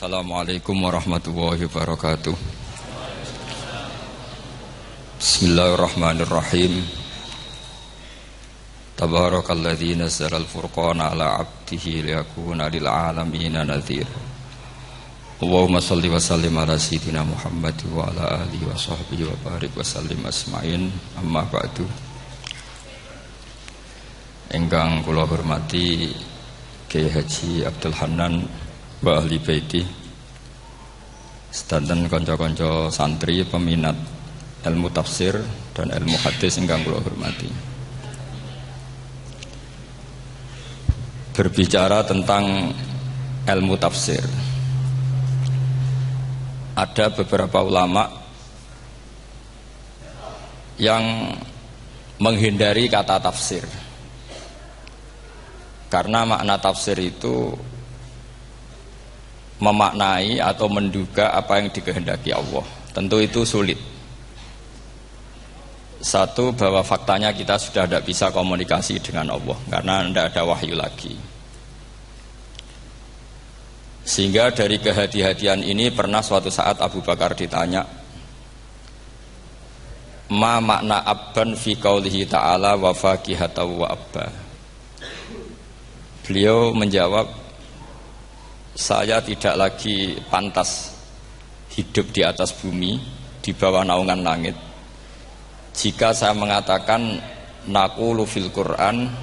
Assalamualaikum warahmatullahi wabarakatuh. Bismillahirrahmanirrahim. Tabarakalladzi nazzala al-furqana ala 'abdihi liyakuna lil 'alamin nadhir. Allahumma shalli wa sallim ala sayyidina Muhammad wa ala alihi wa sahbihi wa barik wa sallim asma'in. Amma ba'du. Ingkang kula hormati Kiai Haji Abdul Hanan wa ahli baiti, sedanten kanca-kanca santri peminat ilmu tafsir dan ilmu hadis ingkang kula hormati. Berbicara tentang ilmu tafsir, ada beberapa ulama yang menghindari kata tafsir karena makna tafsir itu memaknai atau menduga apa yang dikehendaki Allah. Tentu itu sulit. Satu, bahwa faktanya kita sudah tidak bisa komunikasi dengan Allah karena tidak ada wahyu lagi. Sehingga dari kehati-hatian ini pernah suatu saat Abu Bakar ditanya, ma makna abban fi qaulihi ta'ala wa faqihatan wa abba. Beliau menjawab, saya tidak lagi pantas hidup di atas bumi, di bawah naungan langit, jika saya mengatakan naqulu fil Quran,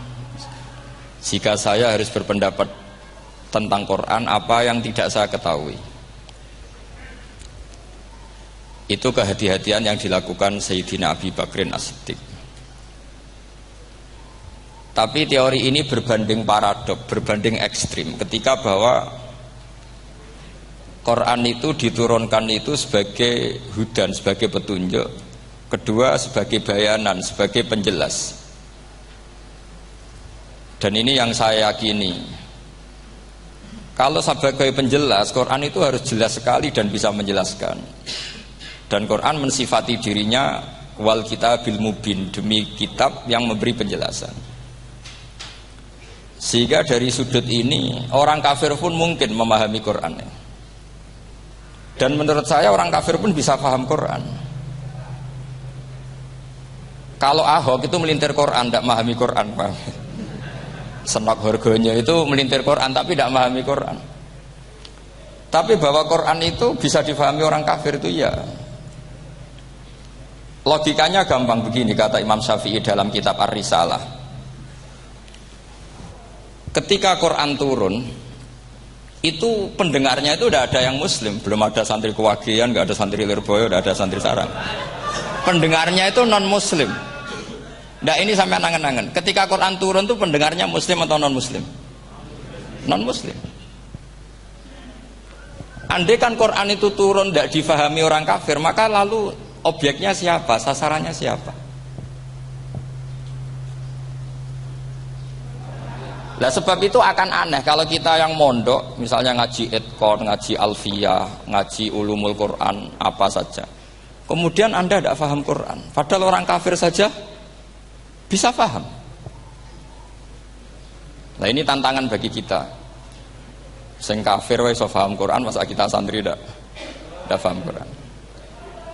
jika saya harus berpendapat tentang Quran apa yang tidak saya ketahui. Itu kehati-hatian yang dilakukan Sayyidina Abi Bakrin As-Siddiq. Tapi teori ini berbanding paradok, berbanding ekstrim, ketika bahwa Quran itu diturunkan itu sebagai hudan, sebagai petunjuk. Kedua, sebagai bayanan, sebagai penjelas. Dan ini yang saya yakini. Kalau sebagai penjelas, Quran itu harus jelas sekali dan bisa menjelaskan. Dan Quran mensifati dirinya wal kitabil mubin, demi kitab yang memberi penjelasan. Sehingga dari sudut ini orang kafir pun mungkin memahami Quran. Dan menurut saya orang kafir pun bisa paham Quran. Kalau Ahok itu melintir Quran, tidak memahami Quran, paham? Senok harganya itu melintir Quran tapi tidak memahami Quran. Tapi bahwa Quran itu bisa difahami orang kafir itu ya. Logikanya gampang begini, kata Imam Syafi'i dalam kitab Ar-Risalah. Ketika Quran turun, itu pendengarnya itu tidak ada yang muslim, belum ada santri Kewagian, nggak ada santri Lirboyo, nggak ada santri Sarang. Pendengarnya itu non muslim. Nah ini sampai angen-angen. Ketika Quran turun itu pendengarnya muslim atau non muslim? Non muslim. Andai kan Quran itu turun tidak difahami orang kafir, maka lalu objeknya siapa, sasarannya siapa? Nah sebab itu akan aneh kalau kita yang mondok, misalnya ngaji Idqon, ngaji Alfiyah, ngaji Ulumul Quran, apa saja. Kemudian Anda tidak paham Quran, padahal orang kafir saja bisa paham. Nah ini tantangan bagi kita. Sing kafir wis paham Quran, masa kita santri tidak paham Quran.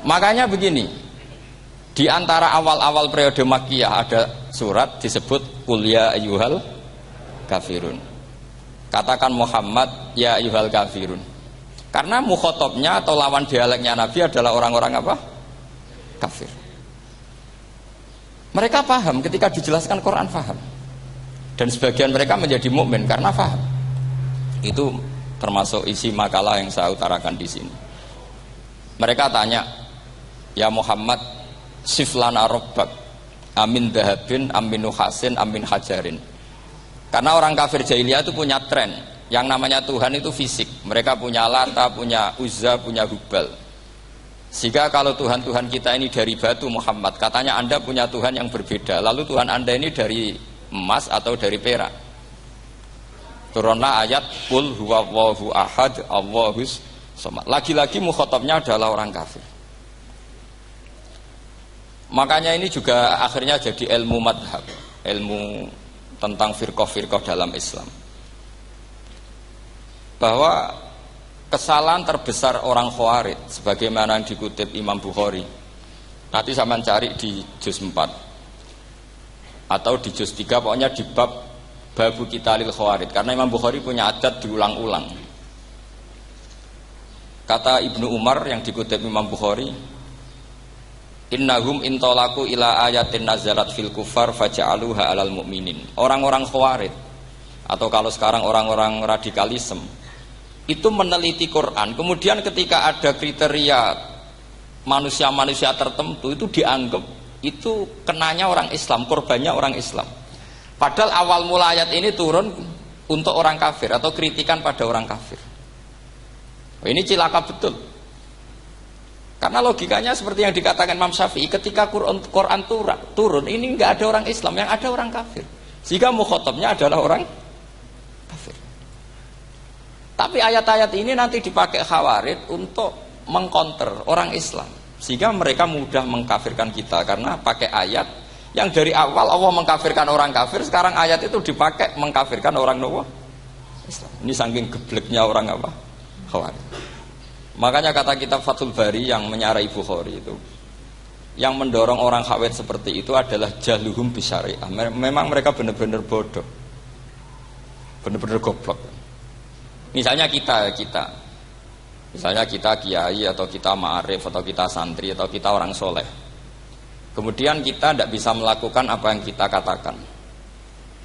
Makanya begini, di antara awal-awal periode Makkiyah ada surat disebut Qul ya ayyuhal kafirun. Katakan Muhammad ya ayyuhal kafirun. Karena mukhatabnya atau lawan dialeknya Nabi adalah orang-orang apa? Kafir. Mereka paham ketika dijelaskan Quran, paham. Dan sebagian mereka menjadi mukmin karena paham. Itu termasuk isi makalah yang saya utarakan di sini. Mereka tanya, ya Muhammad, siflana rabbak, amin dahabin, amin nuhasin, amin hajarin. Karena orang kafir jahiliyah itu punya tren, yang namanya Tuhan itu fisik. Mereka punya Lata, punya Uzza, punya Hubal. Sehingga kalau Tuhan-Tuhan kita ini dari batu Muhammad, katanya Anda punya Tuhan yang berbeda. Lalu Tuhan Anda ini dari emas atau dari perak. Turunlah ayat Qul huwallahu ahad Allahus somad. Lagi-lagi mukhatabnya adalah orang kafir. Makanya ini juga akhirnya jadi ilmu madhab, ilmu tentang firqah-firqah dalam Islam. Bahwa kesalahan terbesar orang Khawarij sebagaimana yang dikutip Imam Bukhari. Nanti sampean cari di juz 4 atau di juz 3, pokoknya di bab Babu Qitalil Khawarij, karena Imam Bukhari punya adat diulang-ulang. Kata Ibnu Umar yang dikutip Imam Bukhari, innahum intolaku ila ayatin nazalat fil kufar faja'aluha alal mu'minin. Orang-orang Khawarij atau kalau sekarang orang-orang radikalisme itu meneliti Quran, kemudian ketika ada kriteria manusia-manusia tertentu itu dianggap itu kenanya orang Islam, korbannya orang Islam. Padahal awal mula ayat ini turun untuk orang kafir atau kritikan pada orang kafir. Ini cilaka betul. Karena logikanya seperti yang dikatakan Imam Syafi'i, ketika Quran turun ini nggak ada orang Islam, yang ada orang kafir. Sehingga mukhatabnya adalah orang kafir. Tapi ayat-ayat ini nanti dipakai Khawarij untuk mengcounter orang Islam, sehingga mereka mudah mengkafirkan kita karena pakai ayat yang dari awal Allah mengkafirkan orang kafir, sekarang ayat itu dipakai mengkafirkan orang Islam. Ini saking gebleknya orang apa? Khawarij. Makanya kata kitab Fathul Bari yang menyarai Bukhari itu, yang mendorong orang Khawarij seperti itu adalah jahluhum bisyariah. Memang mereka benar-benar bodoh, benar-benar goblok. Misalnya kita kiai atau kita ma'arif atau kita santri atau kita orang soleh, kemudian kita tidak bisa melakukan apa yang kita katakan.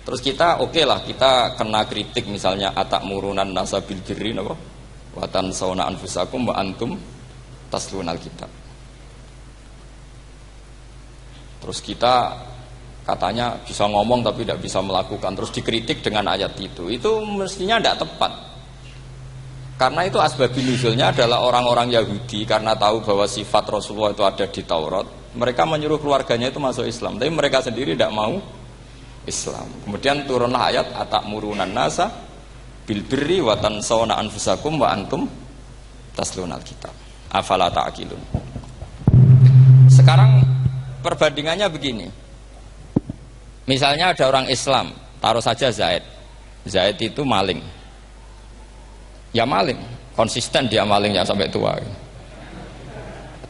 Terus kita oke lah, kita kena kritik misalnya atak murunan nasabil birri watan sauna anfusakum wa antum taslunal kitab. Terus kita katanya bisa ngomong tapi tidak bisa melakukan, terus dikritik dengan ayat itu mestinya tidak tepat. Karena itu asbabun nuzulnya adalah orang-orang Yahudi karena tahu bahwa sifat Rasulullah itu ada di Taurat, mereka menyuruh keluarganya itu masuk Islam, tapi mereka sendiri tidak mau Islam. Kemudian turunlah ayat atakmurunan nasa bil birri wa tansawna anfusakum wa antum taslunal kitab. Afala ta'qilun. Sekarang perbandingannya begini. Misalnya ada orang Islam, taruh saja Zaid. Zaid itu maling. Ya maling, konsisten dia malingnya sampai tua.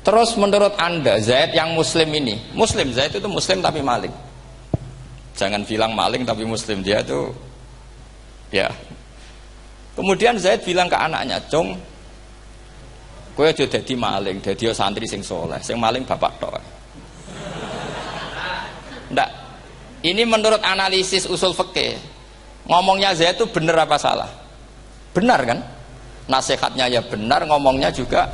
Terus menurut Anda Zaid yang muslim ini, muslim, Zaid itu muslim tapi maling. Jangan bilang maling tapi muslim, dia itu ya. Kemudian Zaid bilang ke anaknya, "Cung, kowe aja dadi maling, dadi santri sing soleh, sing maling bapak tok." Ndak. Ini menurut analisis usul fikih. Ngomongnya Zaid itu benar apa salah? Benar kan? Nasihatnya ya benar, ngomongnya juga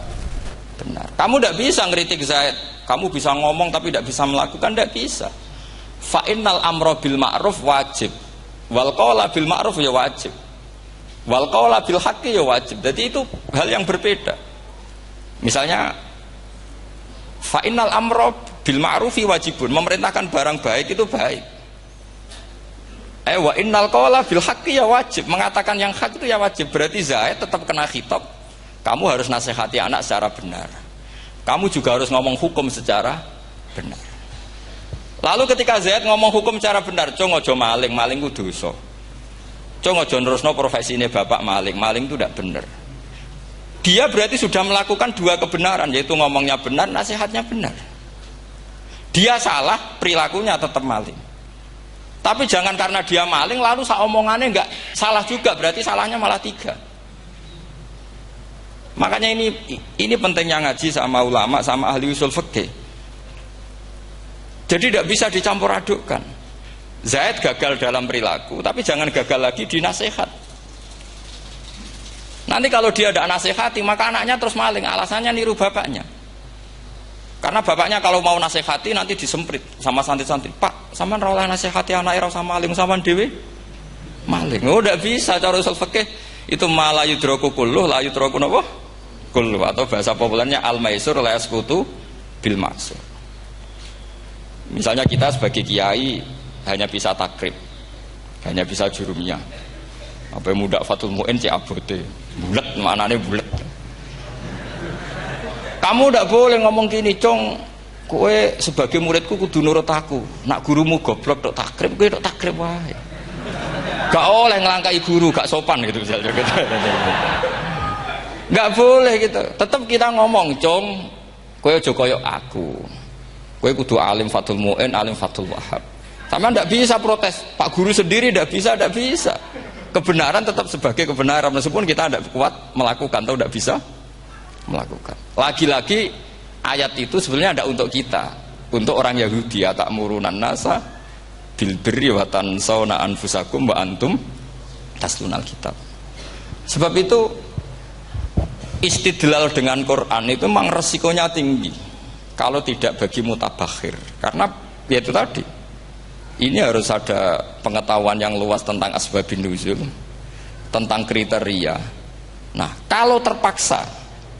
benar. Kamu tidak bisa ngeritik Zaid. Kamu bisa ngomong tapi tidak bisa melakukan, tidak bisa. Fa innal amra bil ma'ruf wajib. Wal qawla bil ma'ruf ya wajib. Wal qawla bil haqqi ya wajib. Jadi itu hal yang berbeda. Misalnya fa innal amra bil ma'rufi wajibun, memerintahkan barang baik itu baik. Wa innal qawla bil haqqi ya wajib, mengatakan yang hak itu ya wajib. Berarti Zaid tetap kena khitab. Kamu harus nasihati anak secara benar. Kamu juga harus ngomong hukum secara benar. Lalu ketika Zaid ngomong hukum secara benar, cung ojo maling, maling ku dosa. Cung ojo nerusno profesine bapak maling, maling itu tidak benar. Dia berarti sudah melakukan dua kebenaran, yaitu ngomongnya benar, nasihatnya benar. Dia salah, perilakunya tetap maling. Tapi jangan karena dia maling lalu omongannya enggak salah juga, berarti salahnya malah 3. Makanya ini pentingnya ngaji sama ulama, sama ahli usul fikih. Jadi tidak bisa dicampur adukkan. Zaid gagal dalam perilaku, tapi jangan gagal lagi di nasihat. Nanti kalau dia tidak nasihati, maka anaknya terus maling, alasannya niru bapaknya. Karena bapaknya kalau mau nasihati nanti disemprit sama santri-santri. Pak, sampean ora oleh nasihati anak ora sama maling, sampean dhewe maling. Oh, tidak bisa cara usul fikih. Itu malah yudroku kulluh, la yudroku napa? Kulluh, atau bahasa populernya al-maisur la yasqutu bil maksur. Misalnya kita sebagai kiai hanya bisa takrib, hanya bisa jurumiyah. Apa muda Fathul Mu'in cek abote. Bulet, maknane bulet. Kamu tidak boleh ngomong gini, Cong, kowe sebagai muridku kudu nurut aku. Nak gurumu goblok tok takrib, kowe tok takrib wae. Gak oleh ngelangkai guru, gak sopan gitu misalnya. Nggak boleh gitu. Tetap kita ngomong, "Cung, kowe aja koyo aku. Kowe kudu alim Fathul Mu'in, alim Fathul Wahhab." Sama ndak bisa protes. Pak guru sendiri ndak bisa. Kebenaran tetap sebagai kebenaran meskipun kita ndak kuat melakukan atau ndak bisa melakukan. Lagi-lagi ayat itu sebenarnya ada untuk kita, untuk orang Yahudi, ta'murunan nasa bil birri wa tansawna anfusakum wa antum taslunal kitab. Sebab itu istidlal dengan Quran itu memang resikonya tinggi kalau tidak bagi mutabakhir, karena ya itu tadi, ini harus ada pengetahuan yang luas tentang asbabun nuzul, tentang kriteria. Nah, kalau terpaksa,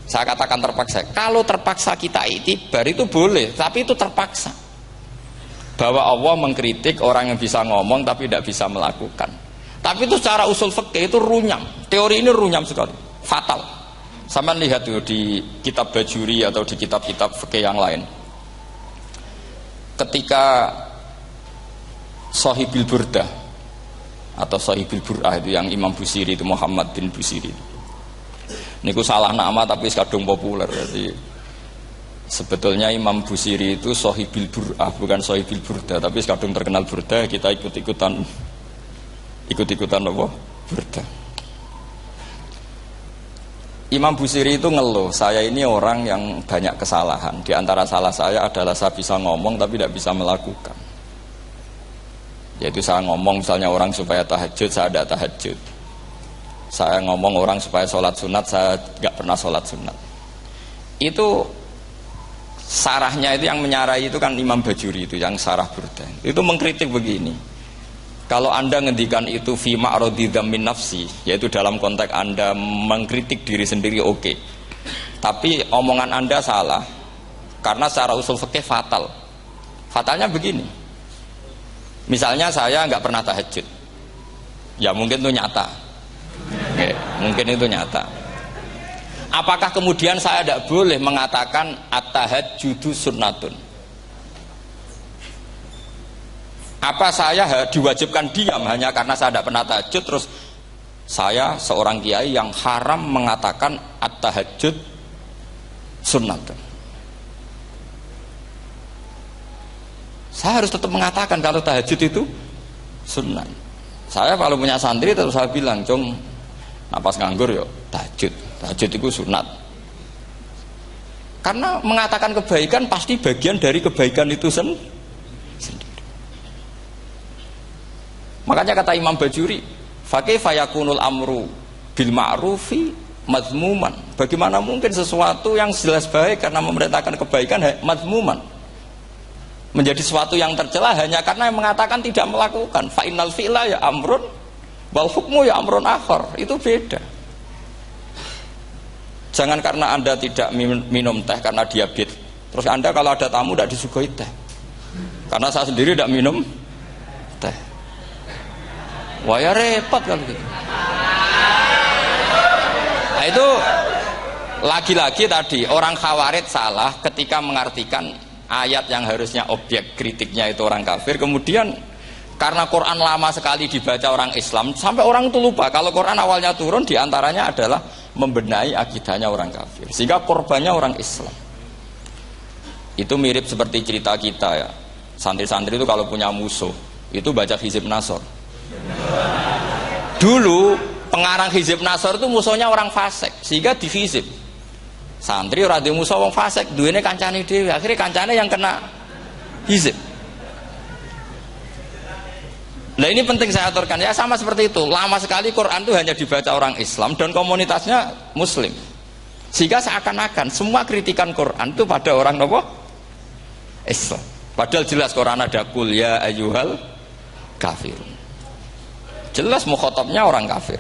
saya katakan terpaksa, kalau terpaksa kita itibar itu boleh, tapi itu terpaksa. Bahwa Allah mengkritik orang yang bisa ngomong tapi tidak bisa melakukan. Tapi itu secara usul fikih itu runyam. Teori ini runyam sekali, fatal. Sama lihat tuh di kitab Bajuri atau di kitab-kitab fikih yang lain. Ketika Shahibil Burdah atau Shahibil Bur'ah itu yang Imam Busiri itu, Muhammad bin Busiri. Niku salah nama tapi kadung populer. Jadi sebetulnya Imam Busiri itu Shahibil Bur'ah, bukan Shahibil Burdah, tapi kadung terkenal Burdah, kita ikut-ikutan apa? Burdah. Imam Busiri itu ngeluh, saya ini orang yang banyak kesalahan. Di antara salah saya adalah saya bisa ngomong tapi tidak bisa melakukan. Yaitu saya ngomong misalnya orang supaya tahajud, saya tidak tahajud. Saya ngomong orang supaya sholat sunat, saya tidak pernah sholat sunat. Itu sarahnya itu yang menyarai itu kan Imam Bajuri itu, yang sarah Burdah. Itu mengkritik begini. Kalau Anda ngendikan itu fi ma'radi dzammin nafsi, yaitu dalam konteks Anda mengkritik diri sendiri, oke. Tapi omongan Anda salah. Karena secara usul fikih fatal. Fatalnya begini. Misalnya saya nggak pernah tahajud. Ya mungkin itu nyata. Oke, mungkin itu nyata. Apakah kemudian saya tidak boleh mengatakan at-tahajjudu sunnatun? Apa saya diwajibkan diam hanya karena saya tidak pernah tahajud, terus saya seorang kiai yang haram mengatakan at-tahajjud sunnatun? Saya harus tetap mengatakan kalau tahajud itu sunnah. Saya kalau punya santri terus saya bilang, "Cung, napas nganggur yo tahajud. Tahajud itu sunat." Karena mengatakan kebaikan pasti bagian dari kebaikan itu sendiri. Makanya kata Imam Bajuri, fa kaifa yakunul amru bil ma'rufi mazmuman. Bagaimana mungkin sesuatu yang jelas baik karena memerintahkan kebaikan mazmuman menjadi sesuatu yang tercela hanya karena yang mengatakan tidak melakukan. Fa innal fi'la ya amrun wal hukmu ya amrun akhar. Itu beda. Jangan karena Anda tidak minum teh karena diabetes, terus Anda kalau ada tamu tidak disuguhi teh. Karena saya sendiri tidak minum teh. Wah ya repot kalau gitu. Nah, itu lagi-lagi tadi orang Khawarij salah ketika mengartikan ayat yang harusnya objek kritiknya itu orang kafir, kemudian karena Quran lama sekali dibaca orang Islam sampai orang itu lupa kalau Quran awalnya turun diantaranya adalah membenahi akidahnya orang kafir, sehingga korbannya orang Islam. Itu mirip seperti cerita kita ya, santri-santri itu kalau punya musuh itu baca Hizib Nasr. Dulu pengarang Hizib Nasr itu musuhnya orang fasik, sehingga dihizib. Santri ora duwe musuh wong fasik, duwene kancane dhewe, akhirnya kancane yang kena hizib. Nah ini penting saya aturkan ya, sama seperti itu. Lama sekali Quran itu hanya dibaca orang Islam dan komunitasnya Muslim, sehingga seakan-akan semua kritikan Quran itu pada orang nopo Islam. Padahal jelas Quran ada kul ya ayyuhal kafirun. Jelas mukhatabnya orang kafir.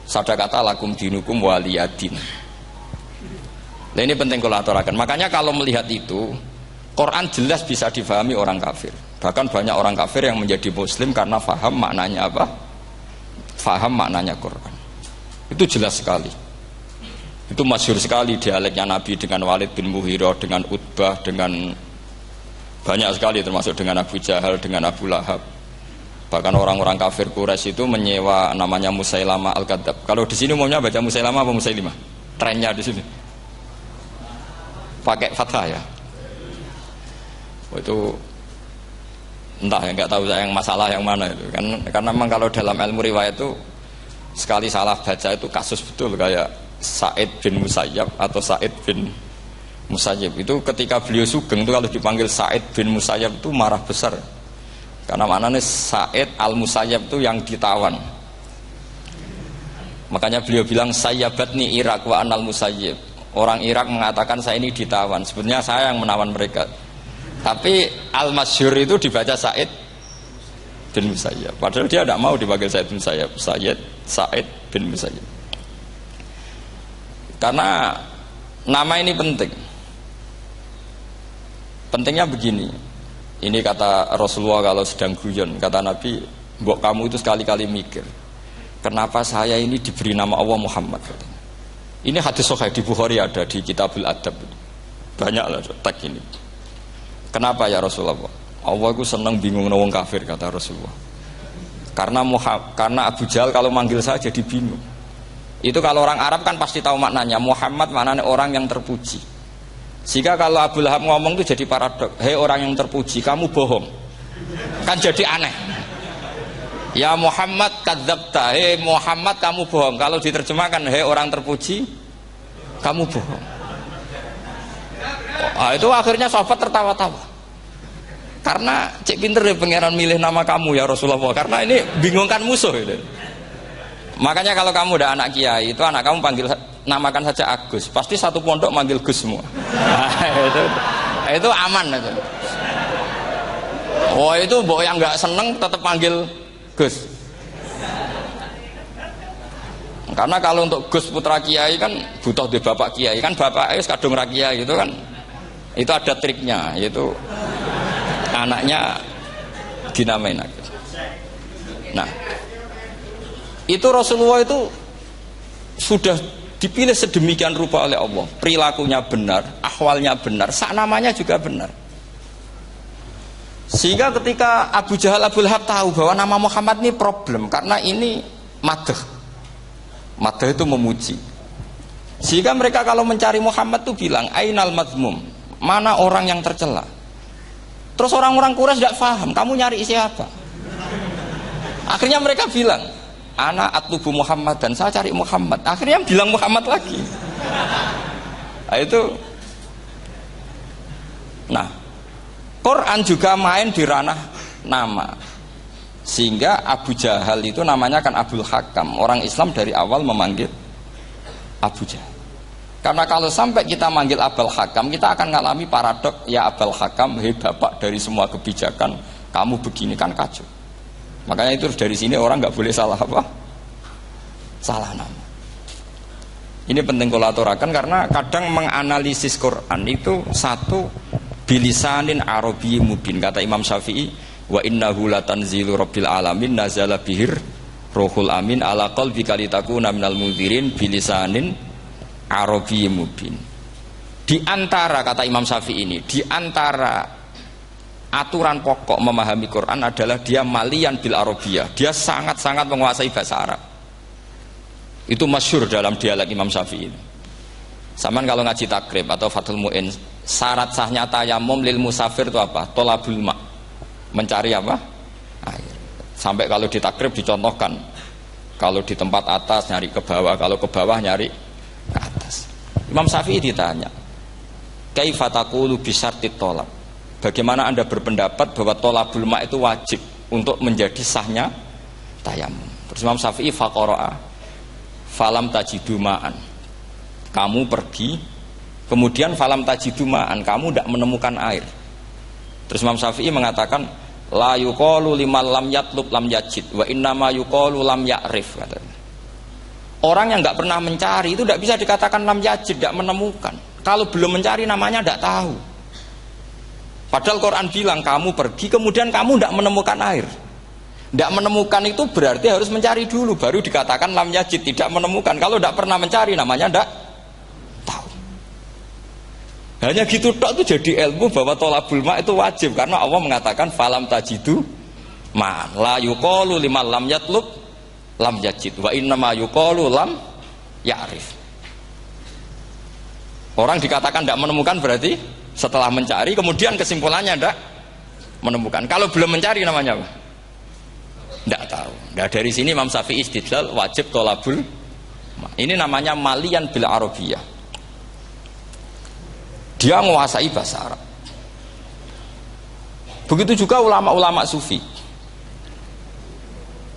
Sadaqata lakum dinukum waliyadin. Nah ini penting kalau aturakan. Makanya kalau melihat itu, Quran jelas bisa difahami orang kafir. Bahkan banyak orang kafir yang menjadi muslim karena faham maknanya apa? Faham maknanya Quran. Itu jelas sekali. Itu masyhur sekali dialeknya Nabi dengan Walid bin Mughirah, dengan Utbah, dengan banyak sekali termasuk dengan Abu Jahal, dengan Abu Lahab. Bahkan orang-orang kafir Quraisy itu menyewa namanya Musailamah Al-Kadzab. Kalau di sini umumnya baca Musailamah apa Musailimah? trennya di sini. Pakai fathah ya. Itu entah ya, nggak tahu saya yang masalah yang mana itu kan, karena memang kalau dalam ilmu riwayat itu sekali salah baca itu kasus betul, kayak Sa'id bin Musayyab atau Sa'id bin Musayyib itu ketika beliau sugeng itu kalau dipanggil Sa'id bin Musayyab itu marah besar, karena maknanya Sa'id al-Musayyab itu yang ditawan. Makanya beliau bilang sayyabatni Irak wa anal Musayyib. Orang Irak mengatakan saya ini ditawan, sebenarnya saya yang menawan mereka. Tapi al-masyhur itu dibaca Sa'id bin Musayyab, padahal dia tidak mau dipanggil Sa'id bin Musayyab, Sa'id bin Musayyab. Karena nama ini penting. Pentingnya begini. Ini kata Rasulullah kalau sedang guyon, kata Nabi, "Mbok kamu itu sekali-kali mikir, kenapa saya ini diberi nama Allah Muhammad?" Ini hadis sahih di Bukhari, ada di Kitabul Adab. Banyaklah teks ini. Kenapa ya Rasulullah? Allah itu senang bingung wong kafir, kata Rasulullah. Karena Abu Jahal kalau manggil saya jadi bingung. Itu kalau orang Arab kan pasti tahu maknanya. Muhammad maknanya orang yang terpuji. Sehingga kalau Abu Lahab ngomong itu jadi paradok. Hei orang yang terpuji, kamu bohong. Kan jadi aneh. Ya Muhammad kadzabta. Hei Muhammad kamu bohong. Kalau diterjemahkan hei orang terpuji, kamu bohong. Itu akhirnya sahabat tertawa-tawa. Karena cek pinter ya pangeran milih nama kamu ya Rasulullah. Karena ini bingungkan musuh itu. Makanya kalau kamu udah anak kiai, itu anak kamu namakan saja Agus. Pasti satu pondok manggil Gus semua. Nah, itu aman itu. Oh itu mbok yang nggak seneng tetap panggil Gus. Karena kalau untuk Gus putra kiai kan butuh di bapak kiai, kan bapak kadung ra kiai itu kan. Itu ada triknya, yaitu anaknya dinamain Agus. Nah, itu Rasulullah itu sudah dipilih sedemikian rupa oleh Allah, perilakunya benar, ahwalnya benar, sak namanya juga benar. Sehingga ketika Abu Jahal, Abu Lahab tahu bahwa nama Muhammad ini problem, karena ini madah itu memuji. Sehingga mereka kalau mencari Muhammad itu bilang ainal madmum, mana orang yang tercela. Terus orang-orang Quraisy tidak paham, kamu nyari siapa? Akhirnya mereka bilang, ana atlubu Muhammad, dan saya cari Muhammad. Akhirnya bilang Muhammad lagi. Nah, itu. Nah, Quran juga main di ranah nama. Sehingga Abu Jahal itu namanya kan Abul Hakam. Orang Islam dari awal memanggil Abu Jahal. Karena kalau sampai kita manggil Abul Hakam, kita akan mengalami paradok. Ya Abul Hakam, hei bapak dari semua kebijakan, kamu begini kan kacau. Makanya itu dari sini orang nggak boleh salah apa? Salah nama. Ini penting kalau aturakan, karena kadang menganalisis Quran itu satu bilisanin Arabi mubin. Kata Imam Syafi'i, wa innahu latanzilu rabbil alamin nazala bihir rohul amin ala qalbika litakuna minal mundzirin bilisanin Arabi mubin. Di antara, kata Imam Syafi'i ini, di antara aturan pokok memahami Quran adalah dia malian bil Arabiyah. Dia sangat-sangat menguasai bahasa Arab. Itu masyhur dalam dialek Imam Syafi'i ini. Saman kalau ngaji takrib atau Fathul Mu'in, syarat sahnya tayamum lil musafir itu apa? Tolabul ma'. Mencari apa? Air. Sampai kalau di takrib dicontohkan, kalau di tempat atas nyari ke bawah, kalau ke bawah nyari ke atas. Imam Syafi'i ditanya, kaifa taqulu bi syartit tolab? Bagaimana Anda berpendapat bahwa tolabul ma' itu wajib untuk menjadi sahnya tayamum? Terus Imam Syafi'i faqara'a falam tajidu ma'an. Kamu pergi, kemudian falam tajidu ma'an, kamu tidak menemukan air. Terus Imam Syafi'i mengatakan la yuqalu liman lam yatlub lam yajid wa innama yuqalu lam ya'rif, katanya. Orang yang nggak pernah mencari itu tidak bisa dikatakan lam yajid, tidak menemukan. Kalau belum mencari namanya tidak tahu. Padahal Quran bilang kamu pergi kemudian kamu tidak menemukan air. Tidak menemukan itu berarti harus mencari dulu, baru dikatakan lam yajid, tidak menemukan. Kalau tidak pernah mencari namanya tidak tahu. Hanya gitu tok itu jadi ilmu bahwa tolabul ma' itu wajib, karena Allah mengatakan falam tajidu ma la yuqalu liman lam yatlub lam yajid wa innama yuqalu lam ya'rif. Orang dikatakan tidak menemukan berarti setelah mencari kemudian kesimpulannya tidak menemukan. Kalau belum mencari namanya apa? Tidak tahu. Nah, dari sini Imam Syafi'i istidlal wajib tolabul. Ini namanya malian bil arabiyah. Dia menguasai bahasa Arab. Begitu juga ulama-ulama sufi.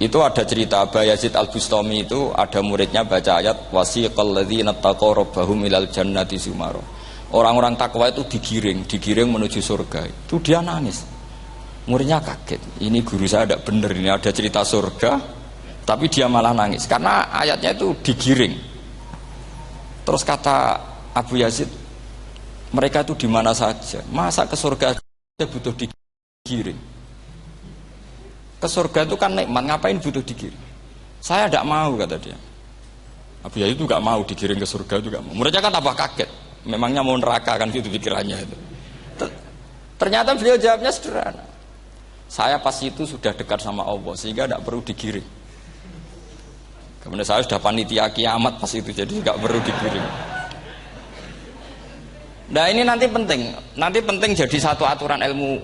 Itu ada cerita Bayazid Al-Bustami itu ada muridnya baca ayat wasiqal ladzina taqaw rabbahum ilal jannati zumara. Orang-orang takwa itu digiring menuju surga. Itu dia nangis. Muridnya kaget. Ini guru saya tidak benar, ini ada cerita surga, tapi dia malah nangis karena ayatnya itu digiring. Terus kata Abu Yazid, mereka itu di mana saja? Masa ke surga aja butuh digiring? Ke surga itu kan nikmat, ngapain butuh digiring? Saya tidak mau, kata dia. Abu Yazid itu nggak mau digiring ke surga juga. Muridnya kan tambah kaget. Memangnya mau neraka kan gitu pikirannya itu. Ternyata beliau jawabnya sederhana. Saya pas itu sudah dekat sama Allah sehingga tidak perlu digiring. Kemudian saya sudah panitia kiamat pas itu, jadi nggak perlu digiring. Nah ini nanti penting jadi satu aturan ilmu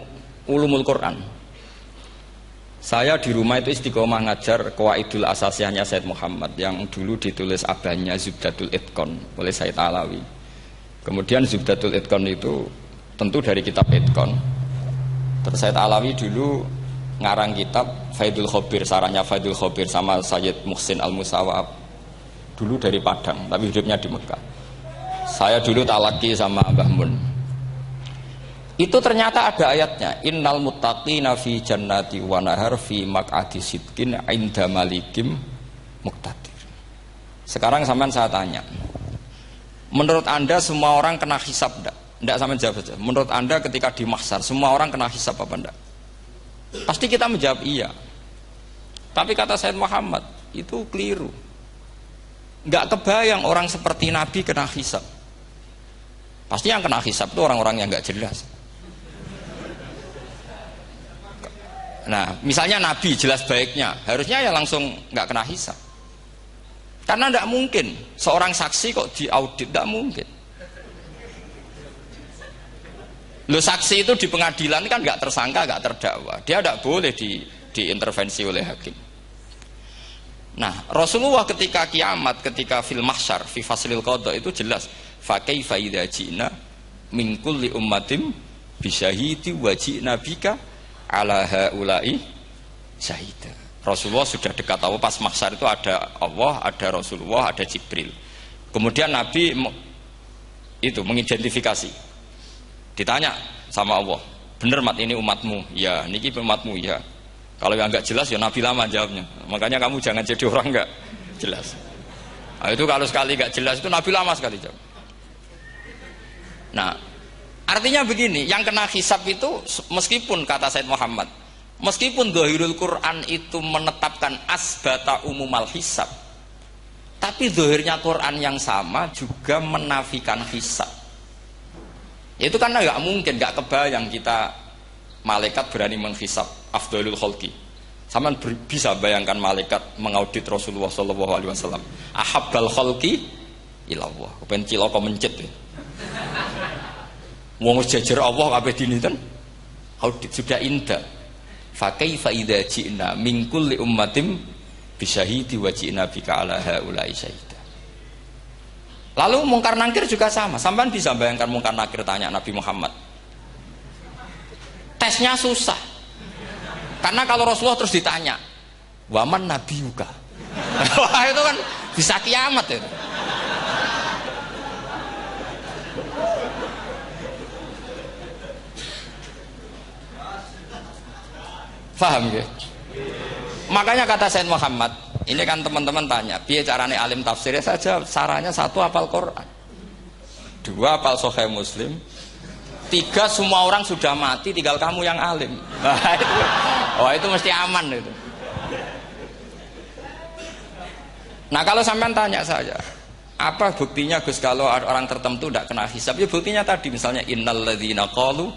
ulumul Quran. Saya di rumah itu istiqomah ngajar Qawaidul Asasiyahnya Said Muhammad yang dulu ditulis abahnya Zubdatul Itqan oleh Said Alawi. Kemudian Zubdatul Itqan itu tentu dari kitab Itqan. Terus Said Alawi dulu ngarang kitab Faidul Khobir, sarannya Faidul Khobir sama Sayyid Muhsin Al-Musawab. Dulu dari Padang, tapi hidupnya di Mekah. Saya dulu talaki sama Mbah Mun. Itu ternyata ada ayatnya, innal muttaqina fi jannati wa nahar fi maq'adi sidqin 'inda malikim muqtadir. Sekarang sampean saya tanya, menurut Anda semua orang kena hisab enggak? Enggak, sampean jawab saja. Menurut Anda ketika di mahsyar semua orang kena hisab apa enggak? Pasti kita menjawab iya. Tapi kata Said Muhammad, itu keliru. Enggak kebayang orang seperti Nabi kena hisab. Pasti yang kena hisab itu orang-orang yang enggak jelas. Nah, misalnya Nabi jelas baiknya, harusnya ya langsung nggak kena hisab. Karena tidak mungkin seorang saksi kok diaudit, tidak mungkin. Lo saksi itu di pengadilan kan nggak tersangka, nggak terdakwa, dia tidak boleh diintervensi oleh hakim. Nah, Rasulullah ketika kiamat, ketika fil mahsyar, fi faslil qada itu jelas, fa kaifa idza ji'na min kulli ummatin bisyahidi wa ji'na bika ala haula'i syahida. Rasulullah sudah dekat Allah, pas mahsyar itu ada Allah, ada Rasulullah, ada Jibril. Kemudian Nabi itu mengidentifikasi. Ditanya sama Allah, bener mat ini umatmu? Ya, niki umatmu ya. Kalau yang enggak jelas ya Nabi lama jawabnya. Makanya kamu jangan jadi orang enggak jelas. Nah, itu kalau sekali enggak jelas itu Nabi lama sekali jawab. Nah, artinya begini, yang kena hisab itu meskipun kata Said Muhammad, meskipun Dhahirul Quran itu menetapkan asbata umumal hisab, tapi zahirnya Quran yang sama juga menafikan hisab. Itu karena nggak mungkin, nggak kebayang kita malaikat berani menghisab afdalul khalqi. Sama bisa bayangkan malaikat mengaudit Rasulullah SAW. Ahabbal khalqi ilallah. Kepen cilaka mencet ya. Wong jajar Allah kabeh dinten audit sudah indah. Fa kaifa idza ji'na min kulli ummatin bisyahidi wa ji'na bika ala haula'i syahida. Lalu mungkar nakir juga sama. Sampean bisa bayangkan mungkar nakir tanya Nabi Muhammad. Tesnya susah. Karena kalau Rasulullah terus ditanya, "Waman nabiyuka?" Wah, itu kan bisa kiamat itu. Paham ya? Makanya kata Said Muhammad, ini kan teman-teman tanya, biar carane alim tafsirnya saja, caranya satu hafal Quran, dua hafal Sahih Muslim, tiga semua orang sudah mati, tinggal kamu yang alim. Itu mesti aman itu. Nah kalau sampean tanya saya, apa buktinya Gus kalau orang tertentu tidak kena hisab? Ya buktinya tadi misalnya innal ladzina qalu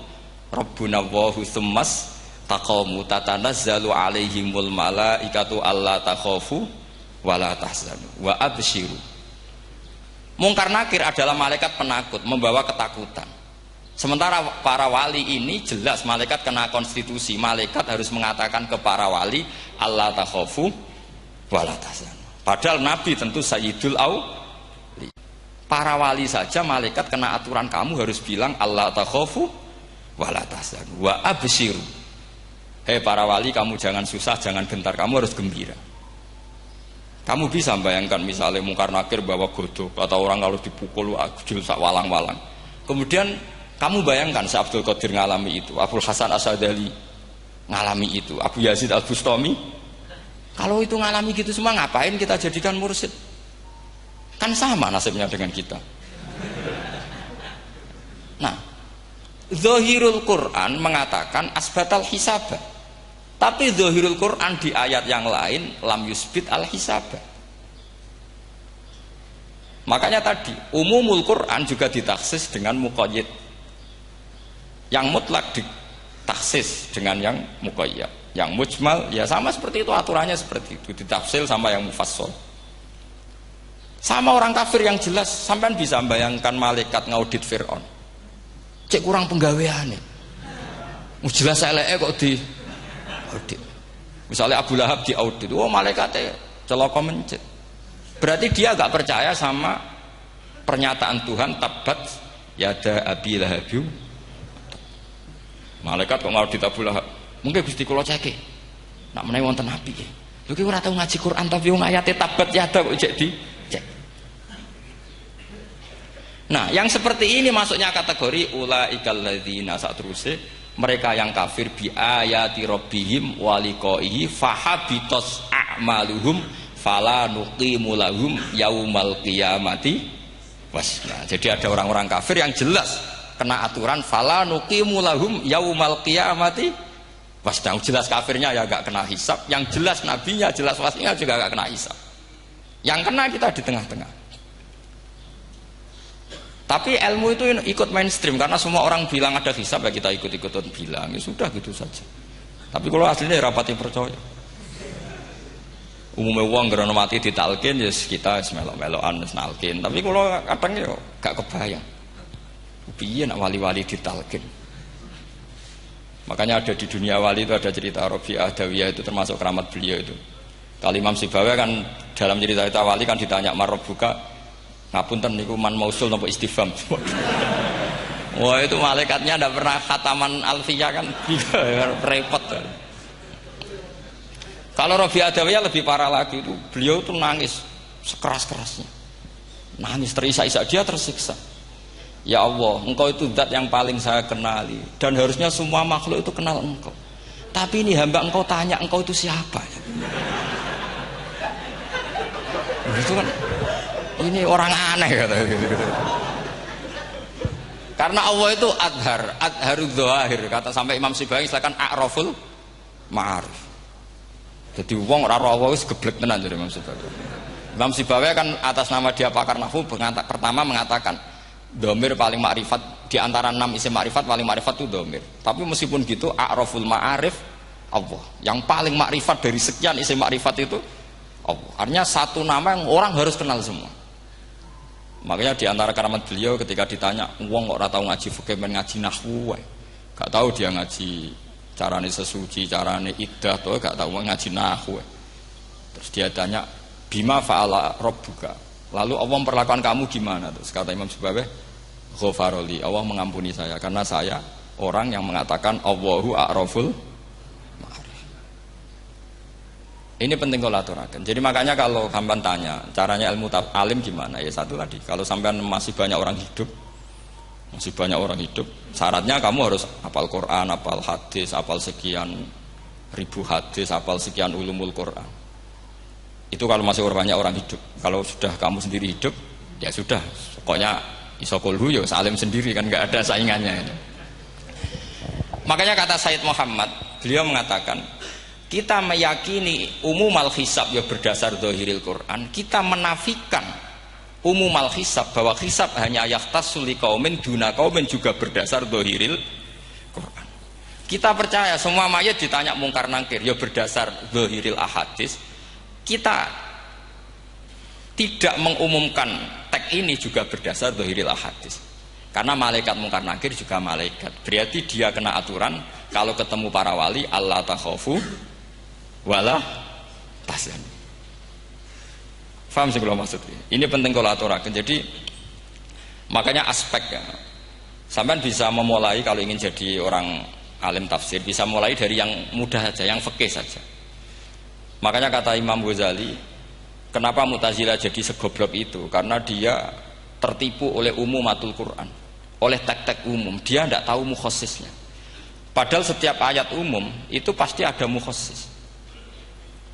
rabbuna Allahu tsummas taqamu tatanazzalu alaihimul malaikatu alla takhafu wala tahzanu wa absyiru Mungkar nakir adalah malaikat penakut, membawa ketakutan. Sementara para wali ini jelas malaikat kena konstitusi. Malaikat harus mengatakan ke para wali, Allah takhofu wala tahzanu. Padahal Nabi tentu Sayyidul Auli. Para wali saja malaikat kena aturan, kamu harus bilang Allah takhofu wala tahzanu wa abshiru. Hei para wali, kamu jangan susah, jangan gentar, kamu harus gembira. Kamu bisa bayangkan misalnya mungkar nakir bawa godok, atau orang kalau dipukul ajul sak walang-walang. Kemudian kamu bayangkan si Abdul Qadir ngalami itu, Abdul Hasan Asadali ngalami itu, Abu Yazid Al-Bustami. Kalau itu ngalami gitu semua, ngapain kita jadikan mursyid? Kan sama nasibnya dengan kita. Nah, Zahirul Quran mengatakan asbatal hisabah. Tapi Zahirul Quran di ayat yang lain lam yusbit al hisabah. Makanya tadi umumul Quran juga ditaksis dengan muqayyid. Yang mutlak ditaksis dengan yang muqayyad. Yang mujmal ya sama seperti itu, aturannya seperti itu, ditafsir sama yang mufassal. Sama orang kafir yang jelas, sampean bisa bayangkan malaikat ngaudit Fir'aun. Cek kurang penggaweane. Jelas eleke kok di audit. Misalnya Abu Lahab di audit, oh malaikatnya celaka mencet. Berarti dia agak percaya sama pernyataan Tuhan, tabat yada abi lahabiu. Malaikat kok ngaudit Abu Lahab. Mungkin Gusti kula ceke. Nak menawi wonten api. Lho ki ora tau ngaji Quran tapi wong ayate tabat yada kok cek di cek. Nah, yang seperti ini masuknya kategori ulaikal ladzina, sateruse mereka yang kafir bi ayati rabbihim wa liqaihi fahabitos a'maluhum fala nuqimu lahum yaumal qiyamati wasna. Jadi ada orang-orang kafir yang jelas kena aturan fala nuqimu lahum yaumal qiyamati wasna. Jelas kafirnya ya gak kena hisab, yang jelas nabinya, jelas wasinya juga gak kena hisab. Yang kena kita di tengah-tengah. Tapi ilmu itu ikut mainstream karena semua orang bilang ada hisab, ya kita ikut-ikutan bilang, ya sudah gitu saja. Tapi kalau aslinya rapati percaya. Umumnya uang gerono mati ditalkin, ya kita melok-melokan nalkin. Tapi kalau kadang ya gak kebayang. Piye nak wali-wali ditalkin. Makanya ada di dunia wali itu ada cerita Rabi'ah Adawiyah, itu termasuk keramat beliau itu. Kalau Imam Sibawi kan dalam cerita wali kan ditanya Marabbuka, ngapunten niku man mausul napa istifham. Wah itu malaikatnya tidak pernah khataman alfiyah kan, repot. Kalau Rabi'ah Adawiyah lebih parah lagi, itu beliau itu nangis sekeras-kerasnya, nangis terisak-isak, dia tersiksa. Ya Allah, engkau itu zat yang paling saya kenali, dan harusnya semua makhluk itu kenal engkau. Tapi ini hamba engkau tanya, engkau itu siapa? Itu kan ini orang aneh kata gitu. Karena Allah itu adharud dzahir, kata sampai Imam Sibawi silakan a'raful ma'arif. Jadi wong ora ora wis geblek tenan jadi Imam Sibawi. Imam Sibawi kan atas nama dia pakar nahwu pertama mengatakan domir paling makrifat di antara 6 isim makrifat, paling makrifat itu domir. Tapi meskipun gitu a'raful ma'arif Allah, yang paling makrifat dari sekian isim makrifat itu Allah. Artinya satu nama yang orang harus kenal semua. Makanya di antara keramat beliau ketika ditanya, wong kok ora tau ngaji fikih men ngaji nahwu wae. Gak tahu dia ngaji carane sesuci, carane iddah to, gak tahu ngaji nahwu. Terus dia tanya, "Bima fa'ala rabbuka?" Lalu Allah memperlakukan kamu gimana? Terus kata Imam Sibawi, "Ghafaroli, Allah mengampuni saya karena saya orang yang mengatakan Allahu a'raful ma'arif." Ini penting kalau aturakan. Jadi makanya kalau sampean tanya caranya ilmu alim gimana, ya satu tadi, kalau sampean masih banyak orang hidup, syaratnya kamu harus hafal Quran, hafal hadis, hafal sekian ribu hadis, hafal sekian ulumul Quran. Itu kalau masih banyak orang hidup. Kalau sudah kamu sendiri hidup, ya sudah, pokoknya isokulhu ya salim sendiri, kan nggak ada saingannya itu. Makanya kata Sayyid Muhammad, beliau mengatakan, kita meyakini umum al-hisab ya berdasar zahiril Quran, kita menafikan umum al-hisab, bahwa hisab hanya yahtassul liqaumin duna qaumin juga berdasar zahiril Quran. Kita percaya semua mayat ditanya mungkar nangkir ya berdasar zahiril ahadis. Kita tidak mengumumkan teks praktek ini juga berdasar dzahiril hadis. Karena malaikat mungkar nakir juga malaikat. Berarti dia kena aturan kalau ketemu para wali Allah takhafu wala tahzanu. Faham sih kalau maksudnya? Ini penting kalau aturakan. Jadi makanya aspek ya. Sampai bisa memulai kalau ingin jadi orang alim tafsir bisa mulai dari yang mudah saja, yang fikih saja. Makanya kata Imam Ghazali, kenapa Mu'tazilah jadi segoblok itu? Karena dia tertipu oleh umumatul Quran, oleh tek-tek umum. Dia tidak tahu mukhasisnya. Padahal setiap ayat umum itu pasti ada mukhasis.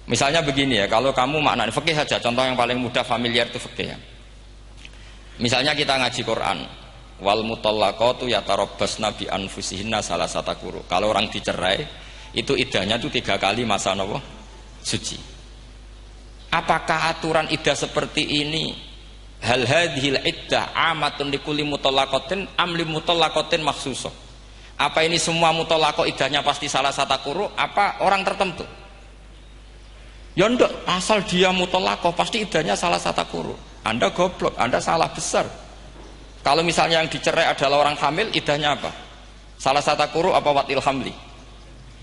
Misalnya begini ya, kalau kamu maknanya fikih saja, contoh yang paling mudah familiar itu fikih ya. Misalnya kita ngaji Quran, wal mutallaqatu yatarabbasna bi anfusihinna salasata quru. Kalau orang dicerai, itu iddahnya itu 3 kali masa nopo suci. Apakah aturan iddah seperti ini hal hadhil iddah amatun likulli mutallaqatin am li mutallaqatin makhsusah? Apa ini semua mutallaqah iddahnya pasti salasata quru apa orang tertentu? Ya enggak, asal dia mutallaqah pasti iddahnya salasata quru. Anda goblok, Anda salah besar. Kalau misalnya yang dicerai adalah orang hamil, iddahnya apa? Salasata quru apa watil hamli?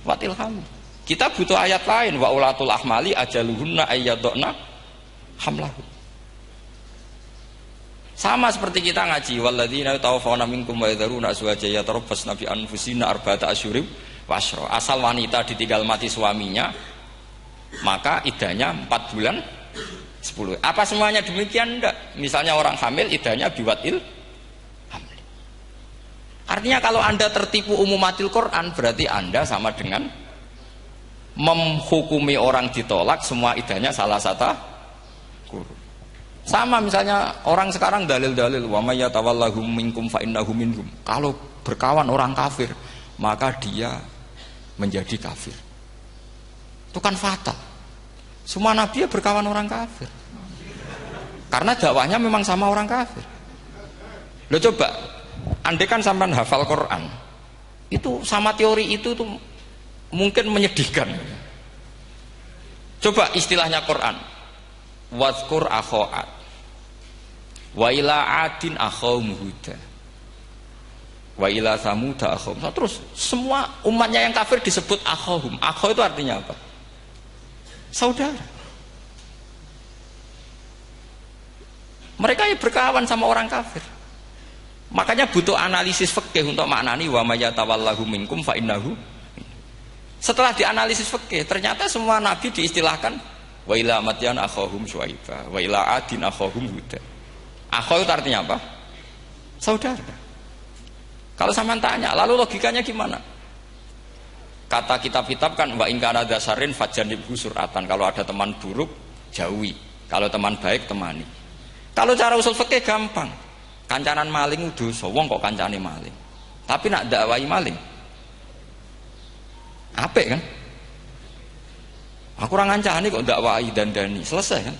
Watil hamli. Kita butuh ayat lain, wa ulatul ahmali ajaluhunna ayyadna hamlahu. Sama seperti kita ngaji walladzina tawaffawna minkum wa yadharuna azwajan yatarabbasna bi anfusina arba'ata asyhurin wa asyra. Asal wanita ditinggal mati suaminya, maka iddahnya 4 bulan 10. Apa semuanya demikian? Enggak. Misalnya orang hamil iddahnya biwatil hamil. Artinya kalau Anda tertipu umumatil Quran, berarti Anda sama dengan menghukumi orang ditolak semua iddahnya salah satu guru. Sama misalnya orang sekarang dalil-dalil wa may yatawallahum minkum fa innahu minhum. Kalau berkawan orang kafir, maka dia menjadi kafir. Itu kan fatal. Semua nabi ya berkawan orang kafir. Karena dakwahnya memang sama orang kafir. Loh coba, andai kan sampean hafal Quran, itu sama teori itu tuh mungkin menyedihkan. Coba istilahnya Quran, wadhkur akho'at wa ila adin akhawum huda wa ila samuda akhawum. Terus semua umatnya yang kafir disebut akhawum. Akhaw itu artinya apa? Saudara. Mereka ya berkawan sama orang kafir. Makanya butuh analisis fikih untuk maknani wa may yatawallahu minkum fa innahu. Setelah dianalisis fikih, ternyata semua nabi diistilahkan wa ila madyan akhahum syuaiba wa ila adin akhahum huda. Akhaw itu artinya apa? Saudara. Kalau sama tanya, lalu logikanya gimana? Kata kitab-kitab kan wa in kana dasarin fajanibhu suratan. Kalau ada teman buruk jauhi, kalau teman baik temani. Kalau cara usul fikih gampang. Kancanan maling dosa, wong kok kancane maling. Tapi nak dakwai maling apik kan? Aku ora ngancani kok dakwai dandani, selesai kan?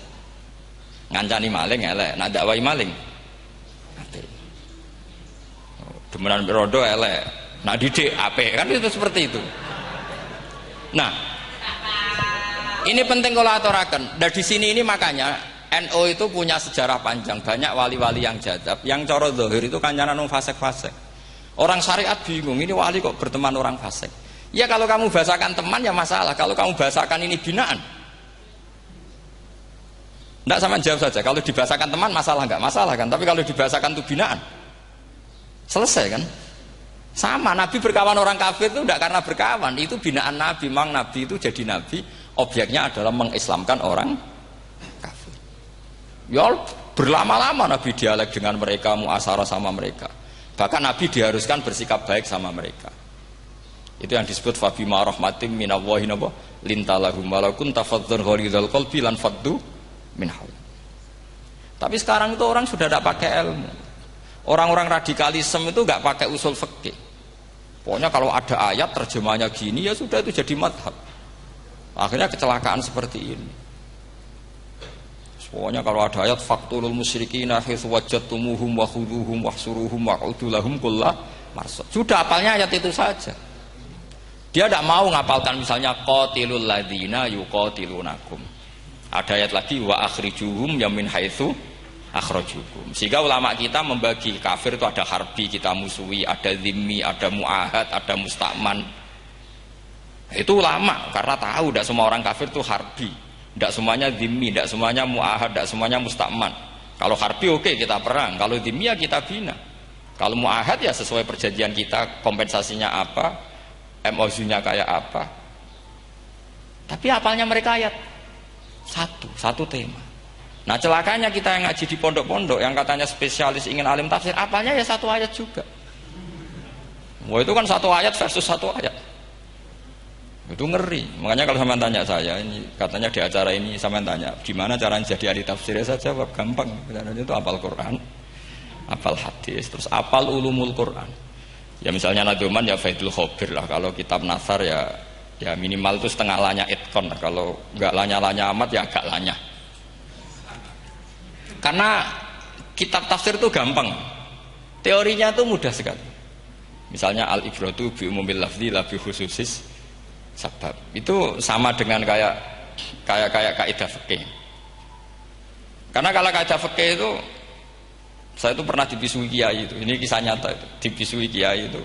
Ngancani maling elek, nak dakwai maling apik. Demenan rodo elek, nak didik apik kan, itu seperti itu. Nah, ini penting kalau aturaken. Dari sini ini makanya NU itu punya sejarah panjang, banyak wali-wali yang jadab, yang coro zahir itu kancanan wong fasik-fasik. Orang syariat bingung, ini wali kok berteman orang fasik. Ya kalau kamu bahasakan teman ya masalah, kalau kamu bahasakan ini binaan. Enggak, sama jawab saja. Kalau dibahasakan teman masalah enggak? Masalah kan? Tapi kalau dibahasakan itu binaan, selesai kan? Sama, Nabi berkawan orang kafir itu enggak karena berkawan, itu binaan Nabi. Memang Nabi itu jadi Nabi, objeknya adalah mengislamkan orang kafir. Ya berlama-lama Nabi dialek dengan mereka, muasyarah sama mereka. Bahkan Nabi diharuskan bersikap baik sama mereka. Itu yang disebut fabima rahmatim minallahi lintalahum walakum tafadzur ghalidhal qalbi lan faddu min haul. Tapi sekarang itu orang sudah tidak pakai ilmu. Orang-orang radikalisme itu enggak pakai usul fikih. Pokoknya kalau ada ayat terjemahnya gini ya sudah itu jadi madhab. Akhirnya kecelakaan seperti ini. Pokoknya kalau ada ayat faqtulul musyrikina haitsu wajadtumuhum wa khudhuhum wahsuruhum wa'udu lahum kulla marsad. Sudah hafalnya ayat itu saja. Dia tidak mau ngapalkan misalnya qatilul ladzina yuqatilunakum. Ada ayat lagi wa akhrijuhum yamin haitsu akhrajukum. Sehingga ulama kita membagi kafir itu ada harbi, kita musuhi, ada dhimmi, ada muahad, ada musta'man. Itu ulama karena tahu tidak semua orang kafir itu harbi, tidak semuanya dhimmi, tidak semuanya muahad, tidak semuanya musta'man. Kalau harbi oke, kita perang, kalau dhimmi ya kita bina. Kalau muahad ya sesuai perjanjian kita, kompensasinya apa, MOU-nya kayak apa. Tapi apalnya mereka ayat satu tema. Nah celakanya kita yang ngaji di pondok-pondok yang katanya spesialis ingin alim tafsir, apalnya ya satu ayat juga. Wah itu kan satu ayat versus satu ayat. Itu ngeri. Makanya kalau sama tanya saya, ini katanya di acara ini sama tanya, gimana caranya jadi ahli tafsir? Saya jawab gampang. Caranya itu hafal Quran, hafal hadis, terus hafal ulumul Quran. Ya misalnya Nadoman ya Faidul Khobir lah. Kalau kitab Nasar ya minimal itu setengah lanya itkon. Kalau nggak lanya-lanya amat ya agak lanya. Karena kitab tafsir itu gampang, teorinya itu mudah sekali. Misalnya al-ibratu bi umumil lafzi la bi khususis sabab. Itu sama dengan kayak kaidah fikih. Karena kalau kaidah fikih itu saya itu pernah dibisui kiai itu. Ini kisah nyata itu. Dibisui kiai itu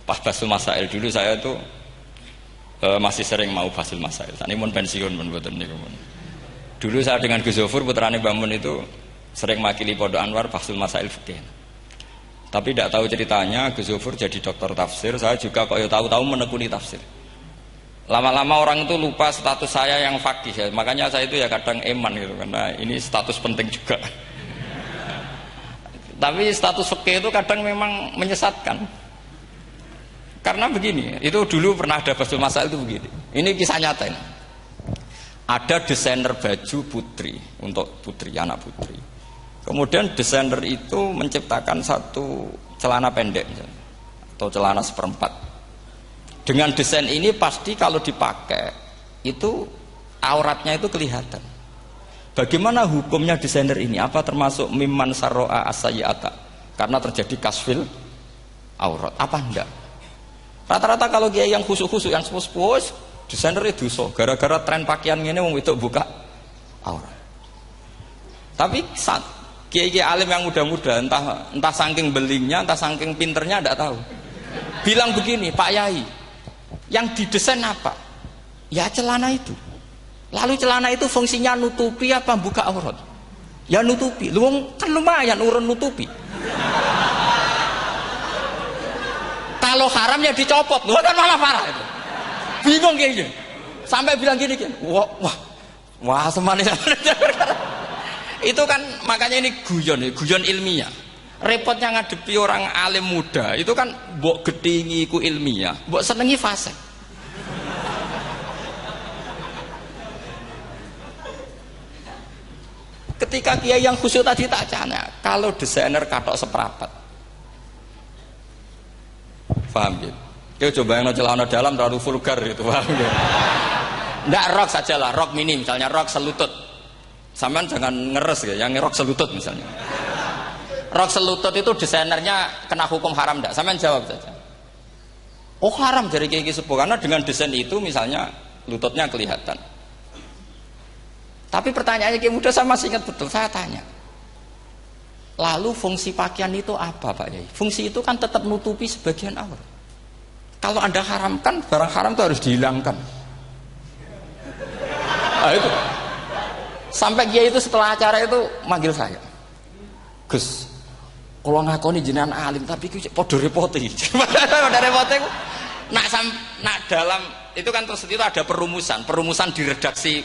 pas basul masail dulu saya itu masih sering mau basul masail. Ini mun pensiun mun mboten niku. Dulu saya dengan Gus Zofur putrane Mbah Mun itu sering makili Pondok Anwar basul masail fikih. Tapi tidak tahu ceritanya Gus Zofur jadi dokter tafsir, saya juga kok ya tahu-tahu menekuni tafsir. Lama-lama orang itu lupa status saya yang fakih ya. Makanya saya itu ya kadang eman gitu karena ini status penting juga. Tapi status fikih itu kadang memang menyesatkan. Karena begini, itu dulu pernah ada basul masail itu begini. Ini kisah nyata ini. Ada desainer baju putri untuk putri, anak putri. Kemudian desainer itu menciptakan satu celana pendek atau celana seperempat. Dengan desain ini pasti kalau dipakai itu auratnya itu kelihatan. Bagaimana hukumnya desainer ini? Apa termasuk mimman sarro'a as-sayyi'ata? Karena terjadi kasfil aurat. Apa enggak? Rata-rata kalau dia yang khusus-khusus yang sepuh-sepuh desainer itu dosa. Gara-gara tren pakaian ini wong itu buka aurat. Tapi saat kiai-kiai alim yang muda-muda entah saking belingnya, entah saking pinternya tidak tahu. Bilang begini, Pak Yai, yang didesain apa? Ya celana itu. Lalu celana itu fungsinya nutupi apa buka aurat? Ya nutupi. Lu kan lumayan urun nutupi. Kalau haram ya dicopot. Lu kan malah parah itu. Bingung kayaknya. Sampai bilang gini kan. Wah semanis. Itu kan makanya ini guyon ilmiah. Repotnya ngadepi orang alim muda itu kan mbok gedhingi ku ilmiah, mbok senengi fasik. Ketika kiai yang khusyuk tadi tak tanya, kalau desainer katok seperapat, paham gitu? Kita coba yang celana dalam terlalu vulgar itu, paham gitu? Nggak rok sajalah, rok mini misalnya, rok selutut. Sampean jangan ngeres ya, yang rok selutut misalnya. Rok selutut itu desainernya kena hukum haram enggak? Sampean jawab saja. Oh haram dari kiai sepuh karena dengan desain itu misalnya lututnya kelihatan. Tapi pertanyaannya kiai muda saya masih ingat betul, saya tanya. Lalu fungsi pakaian itu apa Pak Yai? Fungsi itu kan tetap nutupi sebagian aurat. Kalau Anda haramkan, barang haram itu harus dihilangkan. Nah, itu. Sampai kiai itu setelah acara itu manggil saya. Gus, kalau ngakoni jenengan alim tapi iki padha repote. Padha repote ku nak dalam itu kan terus itu ada perumusan di redaksi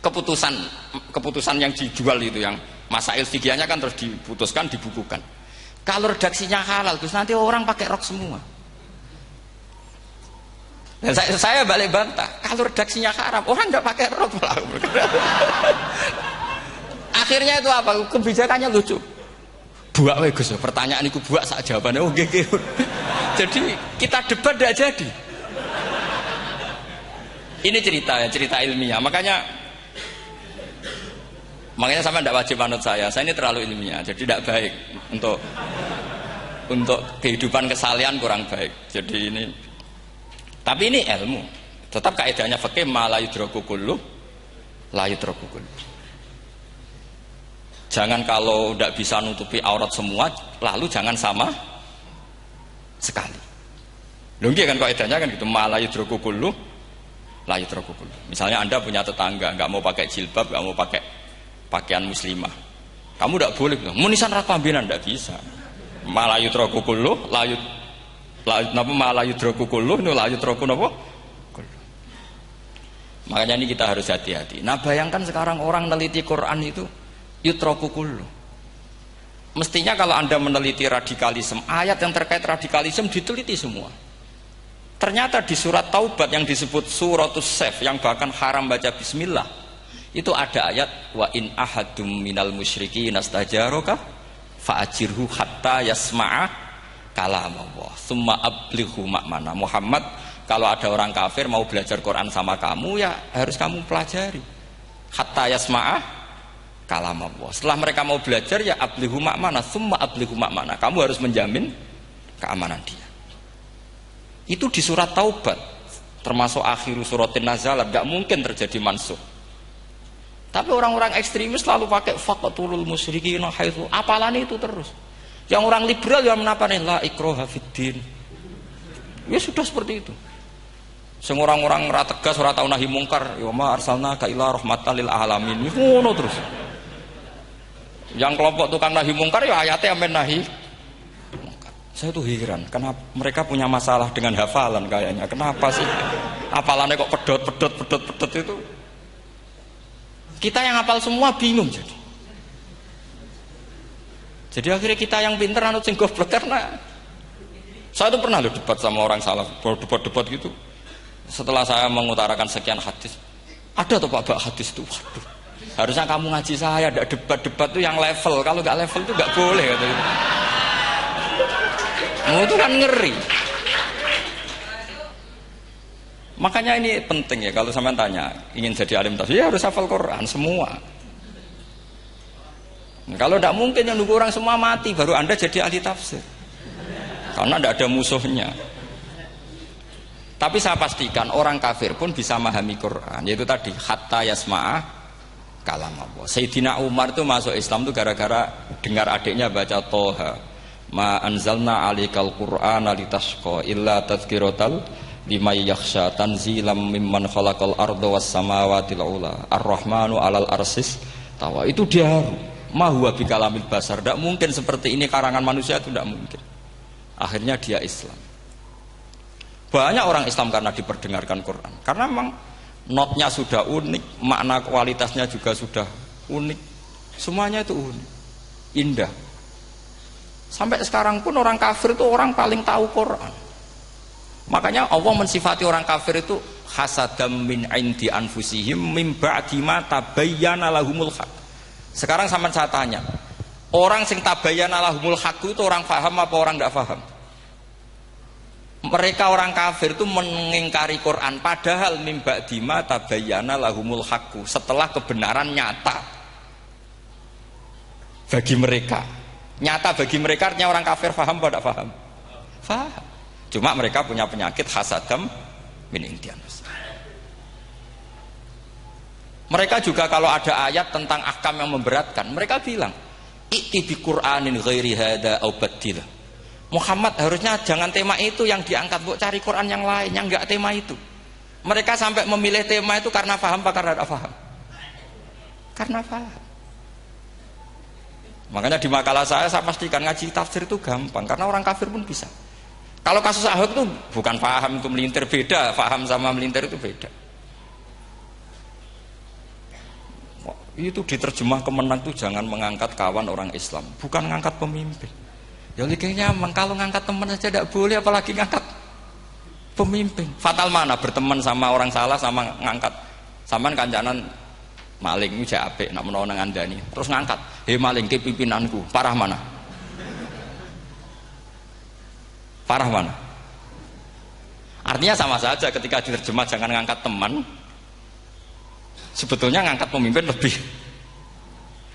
keputusan yang dijual itu yang masail fikihnya kan terus diputuskan dibukukan. Kalau redaksinya halal Gus nanti orang pakai rok semua. Dan saya balik bantah, kalau redaksinya haram orang nggak pakai rok. Akhirnya itu apa? Kebijakannya lucu. Buak wae Gus, pertanyaan iku buak sak jawabannya oh nggih. Jadi kita debat tidak jadi. Ini cerita ilmiah. Makanya sampai tidak wajib manut saya. Saya ini terlalu ilmiah, jadi tidak baik untuk kehidupan kesalian kurang baik. Jadi ini, tapi ini ilmu. Tetap kaidahnya fikih ma la yudraku kullu la yudraku kullu. Jangan kalau tidak bisa nutupi aurat semua, lalu jangan sama sekali. Lho nggih kan kaidahnya kan gitu, ma la yudruku kullu la yudruku kullu. Misalnya Anda punya tetangga nggak mau pakai jilbab, nggak mau pakai pakaian muslimah. Kamu tidak boleh bilang, munisan ra kambenan, tidak bisa. Ma la yudruku kullu la yud napa ma la yudruku kullu no la yudruku napa? Makanya ini kita harus hati-hati. Nah bayangkan sekarang orang meneliti Quran itu yutroku kullu. Mestinya kalau Anda meneliti radikalisme, ayat yang terkait radikalisme diteliti semua. Ternyata di surat Taubat yang disebut suratus Saif, yang bahkan haram baca bismillah, itu ada ayat wa in ahadum minal musyrikin nastajaraka fa'ajirhu hatta yasma'a kalamullah summa ablighu ma'mana. Muhammad, kalau ada orang kafir mau belajar Quran sama kamu, ya harus kamu pelajari hatta yasma'a kalamullah. Setelah mereka mau belajar, ya ablighu ma'mana summa ablighu ma'mana, kamu harus menjamin keamanan dia. Itu di surat Taubat, termasuk akhir suratin nazalat, gak mungkin terjadi mansuh. Tapi orang-orang ekstremis selalu pakai faqtulul musyrikin haitsu, apalan itu terus. Yang orang liberal yang menapani la ikraha fiddin. Ya sudah seperti itu. Sing orang-orang ora tegas, ora tau nahi mungkar, ya ma arsalnaka ila rahmatan lil alamin. Ngono terus. Yang kelompok tukang nahi mungkar ya ayatnya amen nahi. Saya tuh heran, kenapa mereka punya masalah dengan hafalan kayaknya. Kenapa sih hafalannya kok pedot itu? Kita yang hafal semua bingung jadi. Jadi akhirnya kita yang pinter anut sing goblok, karena saya tuh pernah debat sama orang salaf, debat gitu. Setelah saya mengutarakan sekian hadis, ada tuh Pak hadis itu, waduh, harusnya kamu ngaji saya, ada debat-debat tuh yang level, kalau nggak level tuh nggak boleh katanya. Oh, itu kan ngeri. Makanya ini penting ya, kalau sampean tanya ingin jadi alim tafsir, ya harus hafal Quran semua. Nah, kalau tidak mungkin yang nunggu orang semua mati baru Anda jadi ahli tafsir, karena tidak ada musuhnya. Tapi saya pastikan orang kafir pun bisa memahami Quran, yaitu tadi hatta yasma'a kalam Allah. Sayyidina Umar itu masuk Islam itu gara-gara dengar adiknya baca Toha, ma anzalna alikal qur'ana litashqa illa tadhkiratal liman yakhsha tanzilam mimman khalaqal arda was samawati ula ar-rahmanu alal arsis tawa. Itu dia ma huwa bikalamil basar, tidak mungkin seperti ini karangan manusia, itu tidak mungkin. Akhirnya dia Islam. Banyak orang Islam karena diperdengarkan Quran, karena memang notnya sudah unik, makna kualitasnya juga sudah unik, semuanya itu unik, indah. Sampai sekarang pun orang kafir itu orang paling tahu Quran. Makanya Allah mensifati orang kafir itu hasadam min indi anfusihim min ba'di ma tabayyana lahumul haq. Sekarang sama saya tanya, orang sing tabayyana lahumul haq itu orang paham apa orang tidak paham? Mereka orang kafir itu mengingkari Quran, padahal min ba'di ma tabayyana lahumul haq, setelah kebenaran nyata bagi mereka. Nyata bagi mereka artinya orang kafir paham apa tidak paham? Paham. Cuma mereka punya penyakit hasadam min indian. Mereka juga kalau ada ayat tentang ahkam yang memberatkan, mereka bilang i'ti bi Qur'anin ghairi hada au badil. Muhammad harusnya jangan tema itu yang diangkat, bu, cari Quran yang lain yang enggak tema itu. Mereka sampai memilih tema itu karena paham apa karena tidak paham? Karena paham. Makanya di makalah saya pastikan ngaji tafsir itu gampang, karena orang kafir pun bisa. Kalau kasus Ahok itu bukan paham itu melintir, beda. Paham sama melintir itu beda. Itu diterjemah kemenang itu jangan mengangkat kawan orang Islam, bukan mengangkat pemimpin. Ya kayaknya kalau ngangkat teman saja tidak boleh, apalagi ngangkat pemimpin. Fatal mana berteman sama orang salah sama ngangkat. Saman kancanan maling itu apik nak menawa nang andani. Terus ngangkat, "Hei maling ke pimpinanku." Parah mana? Parah mana? Artinya sama saja ketika diterjemah jangan ngangkat teman. Sebetulnya ngangkat pemimpin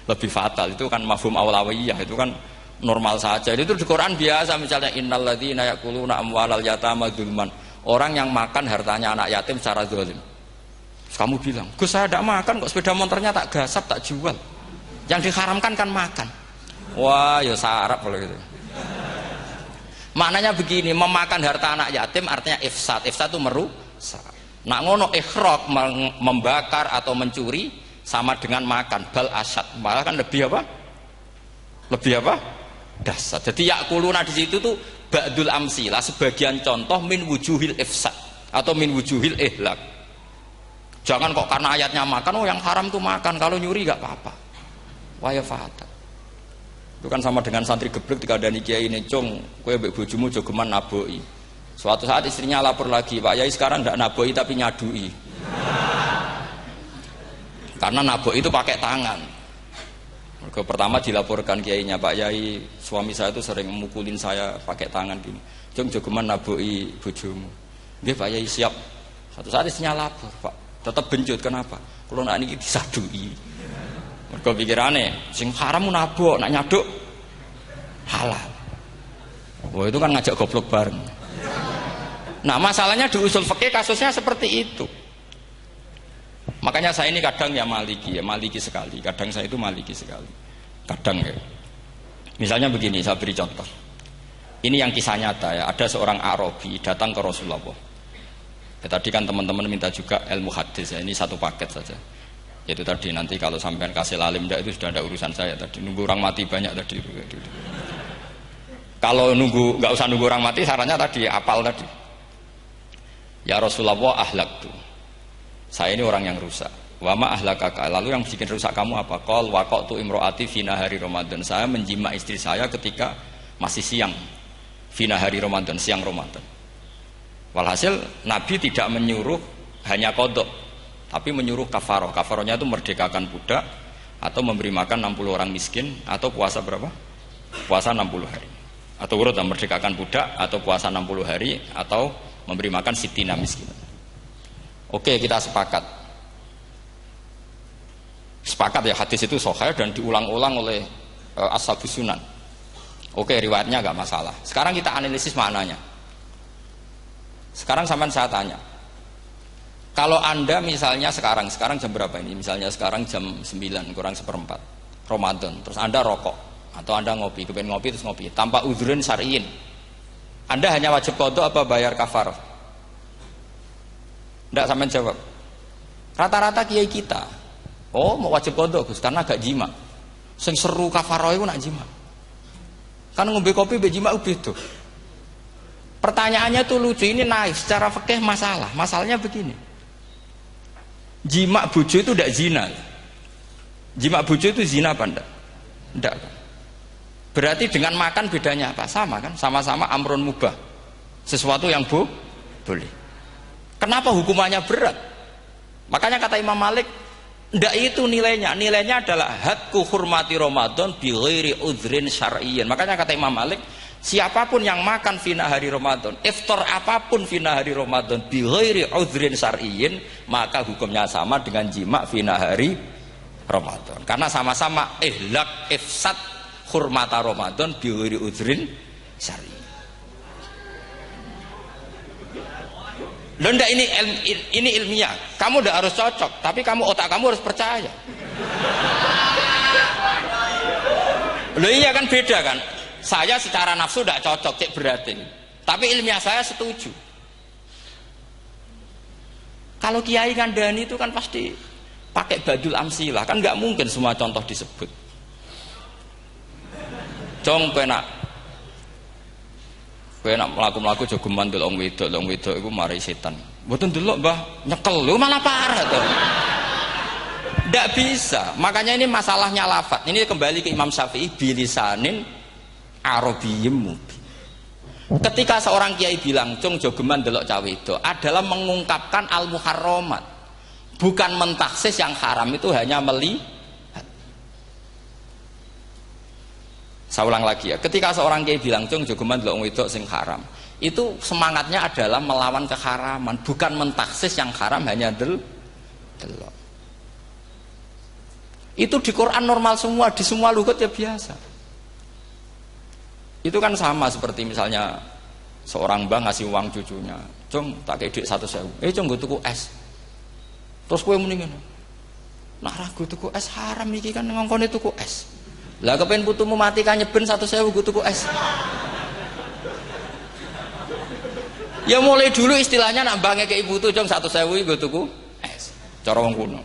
lebih fatal. Itu kan mafhum awlawiyah, itu kan normal saja. Itu di Quran biasa, misalnya innalladzina yaquluna amwalal yatama dzulman. Orang yang makan hartanya anak yatim secara zalim. Terus kamu bilang, "Gus, saya tidak makan kok, sepeda motornya tak gasap, tak jual." Yang diharamkan kan makan. Wah, ya sarap kalau gitu. Maknanya begini, memakan harta anak yatim artinya ifsad. Ifsad itu merusak. Nak ngono ikhraq, membakar atau mencuri sama dengan makan, bal asad. Malah kan lebih apa? Lebih apa? Dasar. Jadi yakuluna di situ tuh ba'dul amsilah, sebagian contoh min wujuhil ifsad atau min wujuhil ihlak. Jangan kok karena ayatnya makan, oh yang haram tuh makan, kalau nyuri gak apa-apa. Waya fata. Itu kan sama dengan santri geblek ketika ada kiai ini, cung, kowe mbek bojomu jogeman naboi. Suatu saat istrinya lapor lagi, Pak Yai sekarang tidak naboi tapi nyadui. Karena naboi itu pakai tangan. Pertama dilaporkan kiainya, Pak Yai suami saya itu sering memukulin saya pakai tangan gini. Jom jogeman naboi bojomu. Nggih Pak Yai siap. Suatu saat istrinya lapor, Pak. Tetap benjut, kenapa? Kalau nak ini disadui. Mergo pikirane sing haram nabok, nak nyaduk halal. Wah itu kan ngajak goblok bareng. Nah masalahnya di usul fikih kasusnya seperti itu. Makanya saya ini kadang ya maliki sekali. Kadang saya itu maliki sekali. Kadang ya. Misalnya begini, saya beri contoh. Ini yang kisah nyata ya. Ada seorang Arabi datang ke Rasulullah. Ya, tadi kan teman-teman minta juga ilmu hadis ya. Ini satu paket saja. Itu tadi nanti kalau sampean kasih lalim itu sudah ada urusan saya tadi. Nunggu orang mati banyak tadi. Kalau nggak usah nunggu orang mati, sarannya tadi apal tadi. Ya Rasulullah ahlak tuh. Saya ini orang yang rusak. Wama ahlakaka. Lalu yang bikin rusak kamu apa? Qol waqatu imroati fina hari Ramadan. Saya menjima istri saya ketika masih siang. Fina hari Ramadan, siang Ramadan. Walhasil Nabi tidak menyuruh hanya kodok, tapi menyuruh kafaroh. Kafarohnya itu merdekakan budak atau memberi makan 60 orang miskin atau puasa berapa? Puasa 60 hari. Atau urut merdekakan budak atau puasa 60 hari atau memberi makan sitina miskin. Oke, kita sepakat. Sepakat ya, hadis itu sahih dan diulang-ulang oleh Ashabus Sunan. Oke, riwayatnya enggak masalah. Sekarang kita analisis maknanya. Sekarang sampean saya tanya. Kalau Anda misalnya sekarang jam berapa ini? Misalnya sekarang jam 9 kurang seperempat Ramadan, terus Anda rokok atau Anda ngopi, kepengen ngopi terus ngopi tanpa udhurun syar'iyin. Anda hanya wajib qadha apa bayar kafarah? Tidak sampean jawab. Rata-rata kiai kita, oh mau wajib qadha Gus karena gak jima. Sing seru kafarah itu nak jima. Kan ngombe kopi mbek jima beda. Pertanyaannya tuh lucu, ini naif secara fikih masalah. Masalahnya begini. Jima bojo itu tidak zina. Jima bojo itu zina apa enggak? Enggak kan? Berarti dengan makan bedanya apa? Sama kan? Sama-sama amrun mubah. Sesuatu yang boleh. Kenapa hukumannya berat? Makanya kata Imam Malik, enggak itu nilainya. Nilainya adalah hadku hurmati Ramadan bi ghairi udhrin syar'iyyin. Makanya kata Imam Malik, siapapun yang makan fina hari Ramadan, iftar apapun fina hari Ramadan bi ghairi udhrin syar'iyyin, maka hukumnya sama dengan jima fina hari Ramadan. Karena sama-sama ihlak ifsad hurmata Ramadan bi ghairi udhrin syar'iyyin. Loh enggak, ini ilmiah. Kamu enggak harus cocok, tapi otak kamu harus percaya. Loh iya kan beda kan? Saya secara nafsu tidak cocok, cek berarti. Tapi ilmiah saya setuju. Kalau Kiai Kandani itu kan pasti pakai badul amsilah, kan nggak mungkin semua contoh disebut. Cong penak melaku jogeman delok wedok iku mari setan. Mboten delok Mbah, nyekel lho malah parah to. Ndak bisa. Makanya ini masalahnya lafaz. Ini kembali ke Imam Syafi'i bilisanin Arabiyyim mubin. Ketika seorang kiai bilang cung jogeman delok cawe itu adalah mengungkapkan al-muharramat, bukan mentaksis yang haram itu hanya melihat. Saya ulang lagi ya, ketika seorang kiai bilang cung jogeman delok wedok sing haram, itu semangatnya adalah melawan keharaman, bukan mentaksis yang haram hanya delok. Itu di Quran normal semua, di semua lugat ya biasa. Itu kan sama seperti misalnya seorang bang ngasih uang cucunya, cung tak kayak duit 100.000, cung gue tuku es, terus gue mendingan Nak ragu tuku es haram iki kan ngongkone tuku es. Lah kepen putumu mati kan nyeben 1.000 gue tuku es. Ya mulai dulu istilahnya nak bange ke ibu tuh jong 1.000 gue tuku es. Cara wong kuno.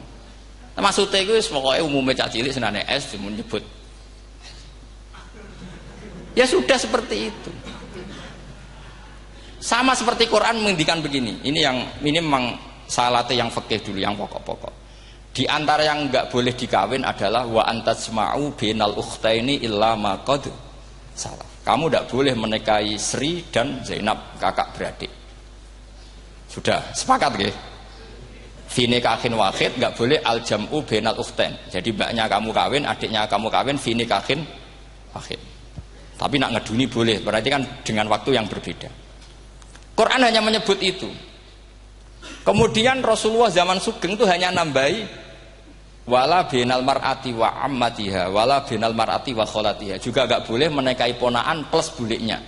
Maksudnya gue pokoknya umumnya cak cilik senane es cuma nyebut. Ya sudah seperti itu. Sama seperti Quran menghentikan begini. Ini memang salate yang fikih dulu, yang pokok-pokok. Di antara yang enggak boleh dikawin adalah wa antasma'u bainal ukhtaini illa ma qad salaf. Kamu enggak boleh menikahi Sri dan Zainab, kakak beradik. Sudah sepakat nggih? Fi nikahin wahid enggak boleh al jam'u bainal ukhtain. Jadi mbaknya kamu kawin, adiknya kamu kawin fi nikahin wahid. Tapi nak ngeduni boleh, berarti kan dengan waktu yang berbeda. Quran hanya menyebut itu. Kemudian Rasulullah zaman Sugeng itu hanya nambahi wala binal mar'ati wa ammatiha wala binal mar'ati wa kholatiha, juga gak boleh menikahi ponaan plus buliknya,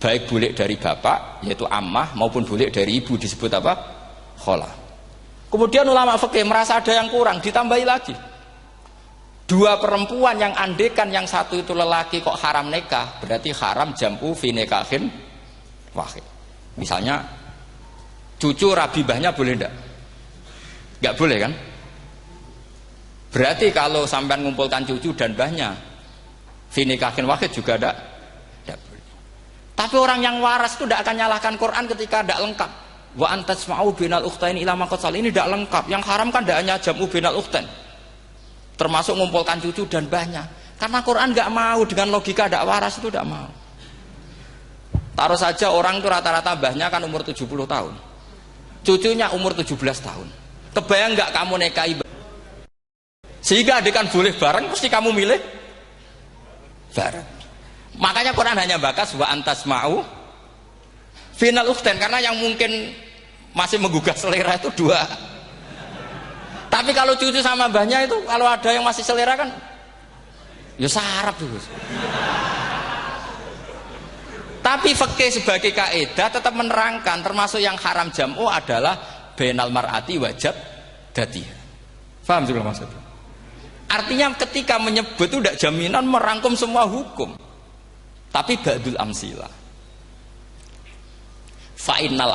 baik bulik dari bapak yaitu ammah maupun bulik dari ibu disebut apa? Kholah. Kemudian ulama fikih merasa ada yang kurang, ditambahi lagi 2 perempuan yang andekan yang satu itu lelaki kok haram nikah, berarti haram jam'u fi nikahin wahid. Misalnya cucu rabibahnya boleh enggak? Enggak boleh kan? Berarti kalau sampean ngumpulkan cucu dan mbahnya fi nikahin wahid juga enggak boleh. Tapi orang yang waras itu tidak akan nyalahkan Quran ketika tidak lengkap. Wa antasma'u bainal ukhtain ila ma qad sal, ini tidak lengkap. Yang haram kan tidak hanya jam'u bainal ukhtain, termasuk ngumpulkan cucu dan mbahnya. Karena Quran nggak mau dengan logika tidak waras itu, tidak mau. Taruh saja orang itu rata-rata mbahnya kan umur 70 tahun, cucunya umur 17 tahun. Kebayang nggak kamu nikahi sehingga adik kan boleh bareng, pasti kamu milih bareng. Makanya Quran hanya bakas wa antasma'u final ukhtain, karena yang mungkin masih menggugah selera itu 2. Tapi kalau cucu sama mbahnya itu, kalau ada yang masih selera kan ya sarap tuh. Tapi fikih sebagai kaidah tetap menerangkan termasuk yang haram jam'u adalah bainal mar'ati wajab datiha. Paham juga maksudnya? Artinya ketika menyebut itu tidak jaminan merangkum semua hukum, tapi ba'dul amsilah. Fa'innal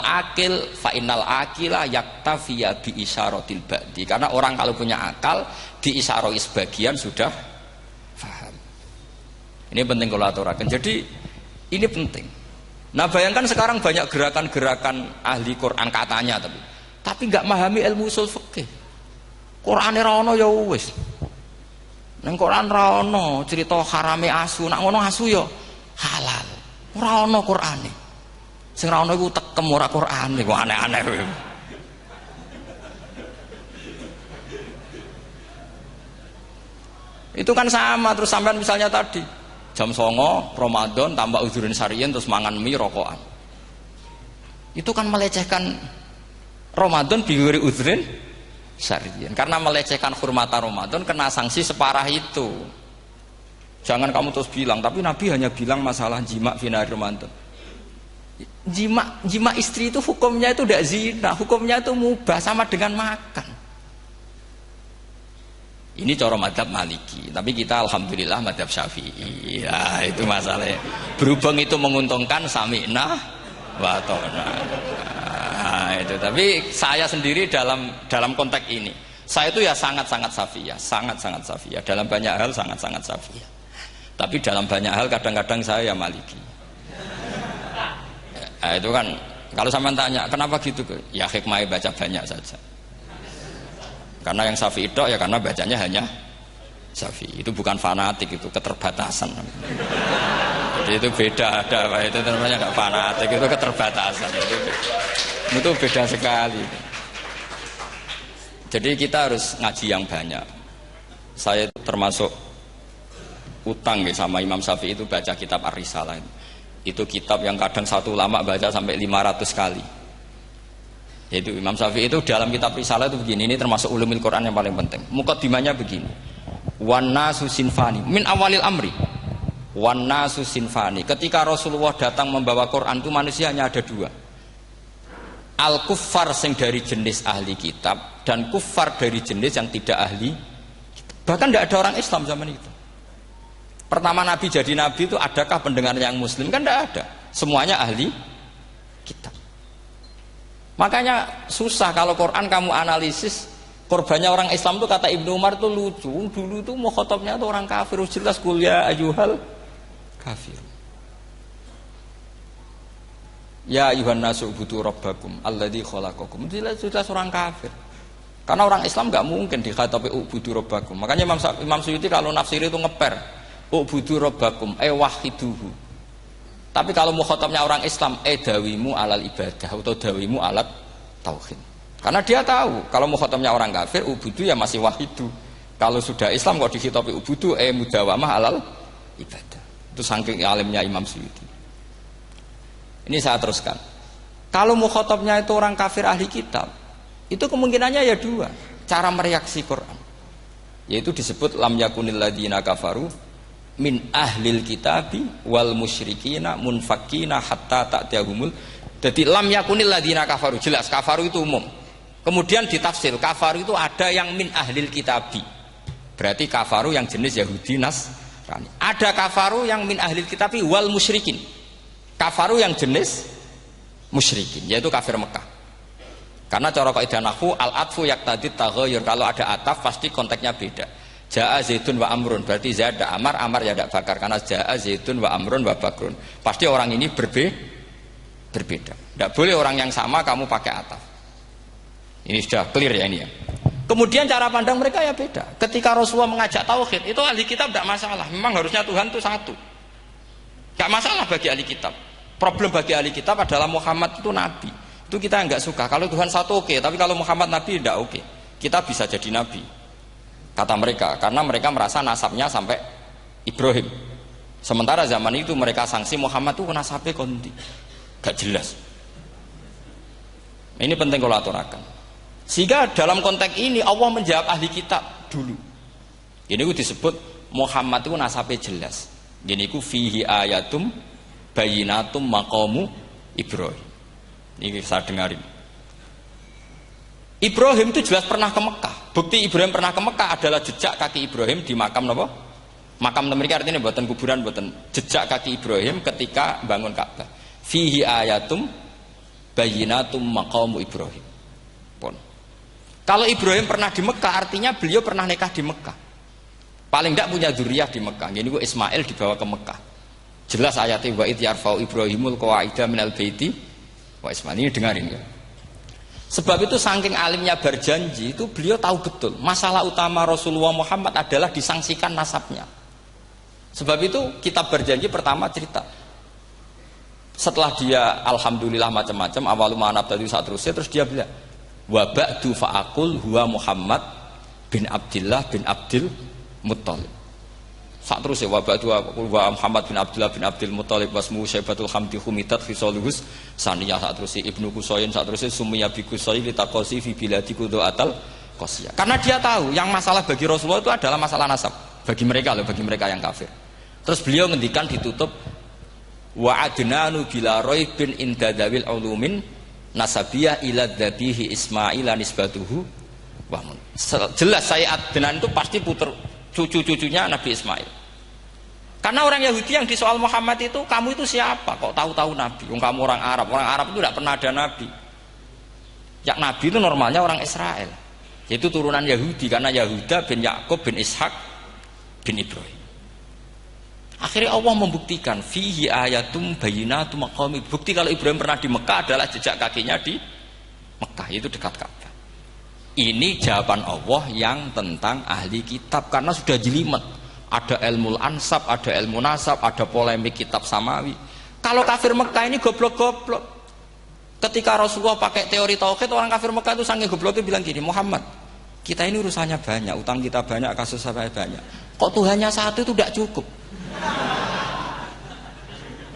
akila yaktafiya bi isyaratil ba'di, karena orang kalau punya akal diisyaroi sebagian sudah paham. Ini penting kalau aturakan. Jadi ini penting. Nah bayangkan sekarang banyak gerakan-gerakan ahli Quran katanya, tapi nggak memahami ilmu usul fikih. Qur'ane ra ono ya wis. Nang Quran ra ono cerita harame asu, nak ngono asu ya halal. Ora ono Qur'ane. Sing ra ono iku tekem ora Qur'ane, kok aneh-aneh kowe. Itu kan sama, terus sampean misalnya tadi jam 09.00 Ramadan tambah uzurin syariyin terus mangan mie rokokan. Itu kan melecehkan Ramadan biguri uzurin syariyin. Karena melecehkan hurmata Ramadan kena sanksi separah itu. Jangan kamu terus bilang, tapi Nabi hanya bilang masalah jima finari Ramadan. Jima istri itu hukumnya itu tidak zina, hukumnya itu mubah, sama dengan makan. Ini cara madhab Maliki, tapi kita alhamdulillah madhab Syafi'i. Ya itu masalahnya. Berhubung itu menguntungkan sami'na wa ta'na. Nah, itu. Tapi saya sendiri dalam konteks ini, saya itu ya sangat-sangat Safiyah. Dalam banyak hal sangat-sangat Safiyah. Tapi dalam banyak hal kadang-kadang saya ya Maliki. Nah, itu kan kalau sampean tanya kenapa gitu, ya hikmahnya baca banyak saja. Karena yang Syafi'i itu ya karena bacanya hanya Syafi'i. Itu bukan fanatik, itu keterbatasan. Jadi itu beda, itu namanya nggak fanatik, itu keterbatasan. Itu beda sekali. Jadi kita harus ngaji yang banyak. Saya termasuk utang ya sama Imam Syafi'i itu baca kitab Ar-Risalah. Itu kitab yang kadang satu ulama baca sampai 500 kali. Yaitu Imam Syafi'i itu dalam kitab Risalah itu begini, ini termasuk ulumul Quran yang paling penting. Muqaddimahnya begini. Wan nasu sinfani min awalil amri. Wan nasu sinfani. Ketika Rasulullah datang membawa Quran itu manusia hanya ada 2. al kuffar sing dari jenis ahli kitab dan kufar dari jenis yang tidak ahli. Bahkan tidak ada orang Islam zaman itu. Pertama Nabi jadi Nabi itu adakah pendengar yang Muslim? Kan tidak ada. Semuanya ahli kitab. Makanya susah kalau Quran kamu analisis korbannya orang Islam itu, kata Ibnu Umar itu lucu. Dulu itu mukhatabnya itu orang kafir, jelas kuliah ayuhal kafir. Ya ayuhan nasu ubudu rabbakum alladzi khalaqakum. Jelas orang kafir. Karena orang Islam nggak mungkin dikhatabi ubudu rabbakum. Makanya Imam Suyuti kalau nafsir itu ngeper ubudu rabbakum wahiduhu. Tapi kalau mukhatabnya orang Islam dawimu alal ibadah atau dawimu alat tauhid. Karena dia tahu kalau mukhatabnya orang kafir ubudu ya masih wahidu. Kalau sudah Islam kok dikhitabi ubudu mudawamah alal ibadah. Itu saking alimnya Imam Suyuti. Ini saya teruskan. Kalau mukhatabnya itu orang kafir ahli kitab, itu kemungkinannya ya dua cara mereaksi Quran, yaitu disebut lam yakunil ladzina kafaru min ahlil kitabi wal musyrikina munfakina hatta ta'tiyahumul. Jadi lam yakunil ladzina kafaru, jelas kafaru itu umum. Kemudian ditafsir kafaru itu ada yang min ahlil kitabi, berarti kafaru yang jenis Yahudi Nasrani. Ada kafaru yang min ahlil kitabi wal musyrikin, kafaru yang jenis musyrikin, yaitu kafir Mekah. Karena cara kaidah nahwu al-atfu yaqtadi taghayyur, kalau ada ataf pasti konteksnya beda. Jaa Zaidun wa Amrun, berarti Zaid ada Amar, Amar ya tidak Bakar, karena Jaa Zaidun wa Amrun wa Bakrun. Pasti orang ini berbeda. Tidak boleh orang yang sama kamu pakai ataf. Ini sudah clear ya ini ya. Kemudian cara pandang mereka ya beda. Ketika Rasulullah mengajak tauhid, itu ahli kitab tidak masalah. Memang harusnya Tuhan itu satu. Tidak masalah bagi ahli kitab. Problem bagi ahli kitab adalah Muhammad itu nabi. Itu kita nggak suka. Kalau Tuhan satu oke, tapi kalau Muhammad nabi tidak oke. Kita bisa jadi nabi, kata mereka, karena mereka merasa nasabnya sampai Ibrahim. Sementara zaman itu mereka sanksi Muhammad itu nasabnya konti, gak jelas. Ini penting kalau aturakan. Sehingga dalam konteks ini Allah menjawab ahli kitab dulu. Ini itu disebut Muhammad itu nasabnya jelas. Ini itu fihi ayatum bayinatum maqamu Ibrahim. Ini saya dengarin. Ibrahim itu jelas pernah ke Mekah. Bukti Ibrahim pernah ke Mekah adalah jejak kaki Ibrahim di makam apa? Makam mereka artinya buatan kuburan, buatan jejak kaki Ibrahim ketika bangun Ka'bah. Fihi ayatum bayinatum maqamu Ibrahim. Pun. Kalau Ibrahim pernah di Mekah artinya beliau pernah nikah di Mekah. Paling tidak punya dzurriyyah di Mekah. Jadi Ismail dibawa ke Mekah. Jelas ayatnya wa id yarfa'u Ibrahimul qawaida minal baiti. Wah Ismail ini dengarin ya. Sebab itu saking alimnya berjanji itu beliau tahu betul masalah utama Rasulullah Muhammad adalah disangsikan nasabnya. Sebab itu kitab berjanji pertama cerita setelah dia alhamdulillah macam-macam awalu ma'anab tadi saat terus dia bilang wa ba'du fa'akul huwa Muhammad bin Abdillah bin Abdil Muttalib. Saat terus ya wabah dua Muhammad bin Abdullah bin Abdul Muttalib wasmu Syaibatul Hamdi Humidat Fisaluhus Saniyah. Saat terus Ibnu Kusoyin, saat terus Sumiyah bi Kusoyin litakosi fi biladi kudoatal kosiyah. Karena dia tahu yang masalah bagi Rasulullah itu adalah masalah nasab bagi mereka loh, bagi mereka yang kafir. Terus beliau ngendikan ditutup wa adnanu bila roibin indadawil ulumin nasabiyah ila dhabihi Ismaila nisbatuhu wahmun. Jelas saya Adnan itu pasti puter cucu-cucunya Nabi Ismail. Karena orang Yahudi yang disoal Muhammad itu, kamu itu siapa? Kok tahu-tahu Nabi? Kamu orang Arab. Orang Arab itu tidak pernah ada Nabi. Yang Nabi itu normalnya orang Israel, yaitu turunan Yahudi, karena Yahuda bin Yakub bin Ishak bin Ibrahim. Akhirnya Allah membuktikan fihi ayatum bayinatum maqami. Bukti kalau Ibrahim pernah di Mekah adalah jejak kakinya di Mekah, itu dekat Ka'bah. Ini jawaban Allah yang tentang ahli kitab, karena sudah jelimet. Ada ilmu ansab, ada ilmu nasab, ada polemik kitab samawi. Kalau kafir Mekah ini goblok-goblok. Ketika Rasulullah pakai teori tauhid, orang kafir Mekah itu sangat gobloknya bilang gini, Muhammad, kita ini urusannya banyak, utang kita banyak, kasus saya banyak. Kok Tuhannya satu itu tidak cukup?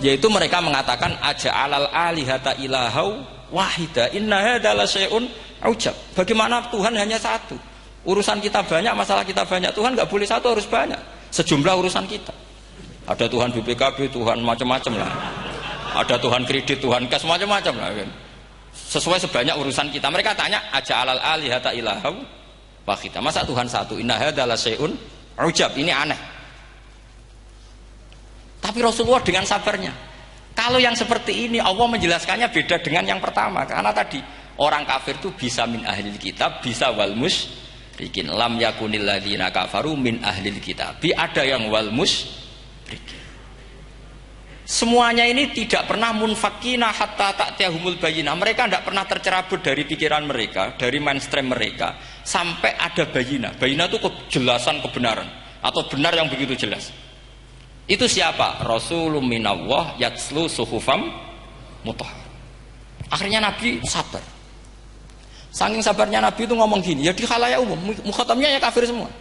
Yaitu mereka mengatakan aja'alal alihata ilahau wahida inna hadza la syai'un ujab. Bagaimana Tuhan hanya satu? Urusan kita banyak, masalah kita banyak. Tuhan nggak boleh satu, harus banyak. Sejumlah urusan kita. Ada Tuhan BPKB, Tuhan macam-macam lah. Ada Tuhan kredit, Tuhan kas macam-macam lah. Kan? sesuai sebanyak urusan kita. Mereka tanya aja alal alihata ilahu wahida. Masa Tuhan satu? Inna hadza la syai'un ujab. Ini aneh. Tapi Rasulullah dengan sabarnya. Kalau yang seperti ini Allah menjelaskannya beda dengan yang pertama. Karena tadi orang kafir itu bisa min ahlil kitab, bisa wal musyrikin. Lam yakunil ladzina kafaru min ahlil kitab. Ada yang wal musyrikin. Semuanya ini tidak pernah munfakina hatta ta'tiyahumul bayyinah. Mereka tidak pernah tercerabut dari pikiran mereka, dari mainstream mereka sampai ada bayyinah. Bayyinah itu kejelasan kebenaran atau benar yang begitu jelas. Itu siapa? Rasulun minallah yatslu suhufam mutahhar. Akhirnya Nabi sabar. Saking sabarnya Nabi itu ngomong gini, ya di khalayak umum, mukhatamnya ya kafir semua.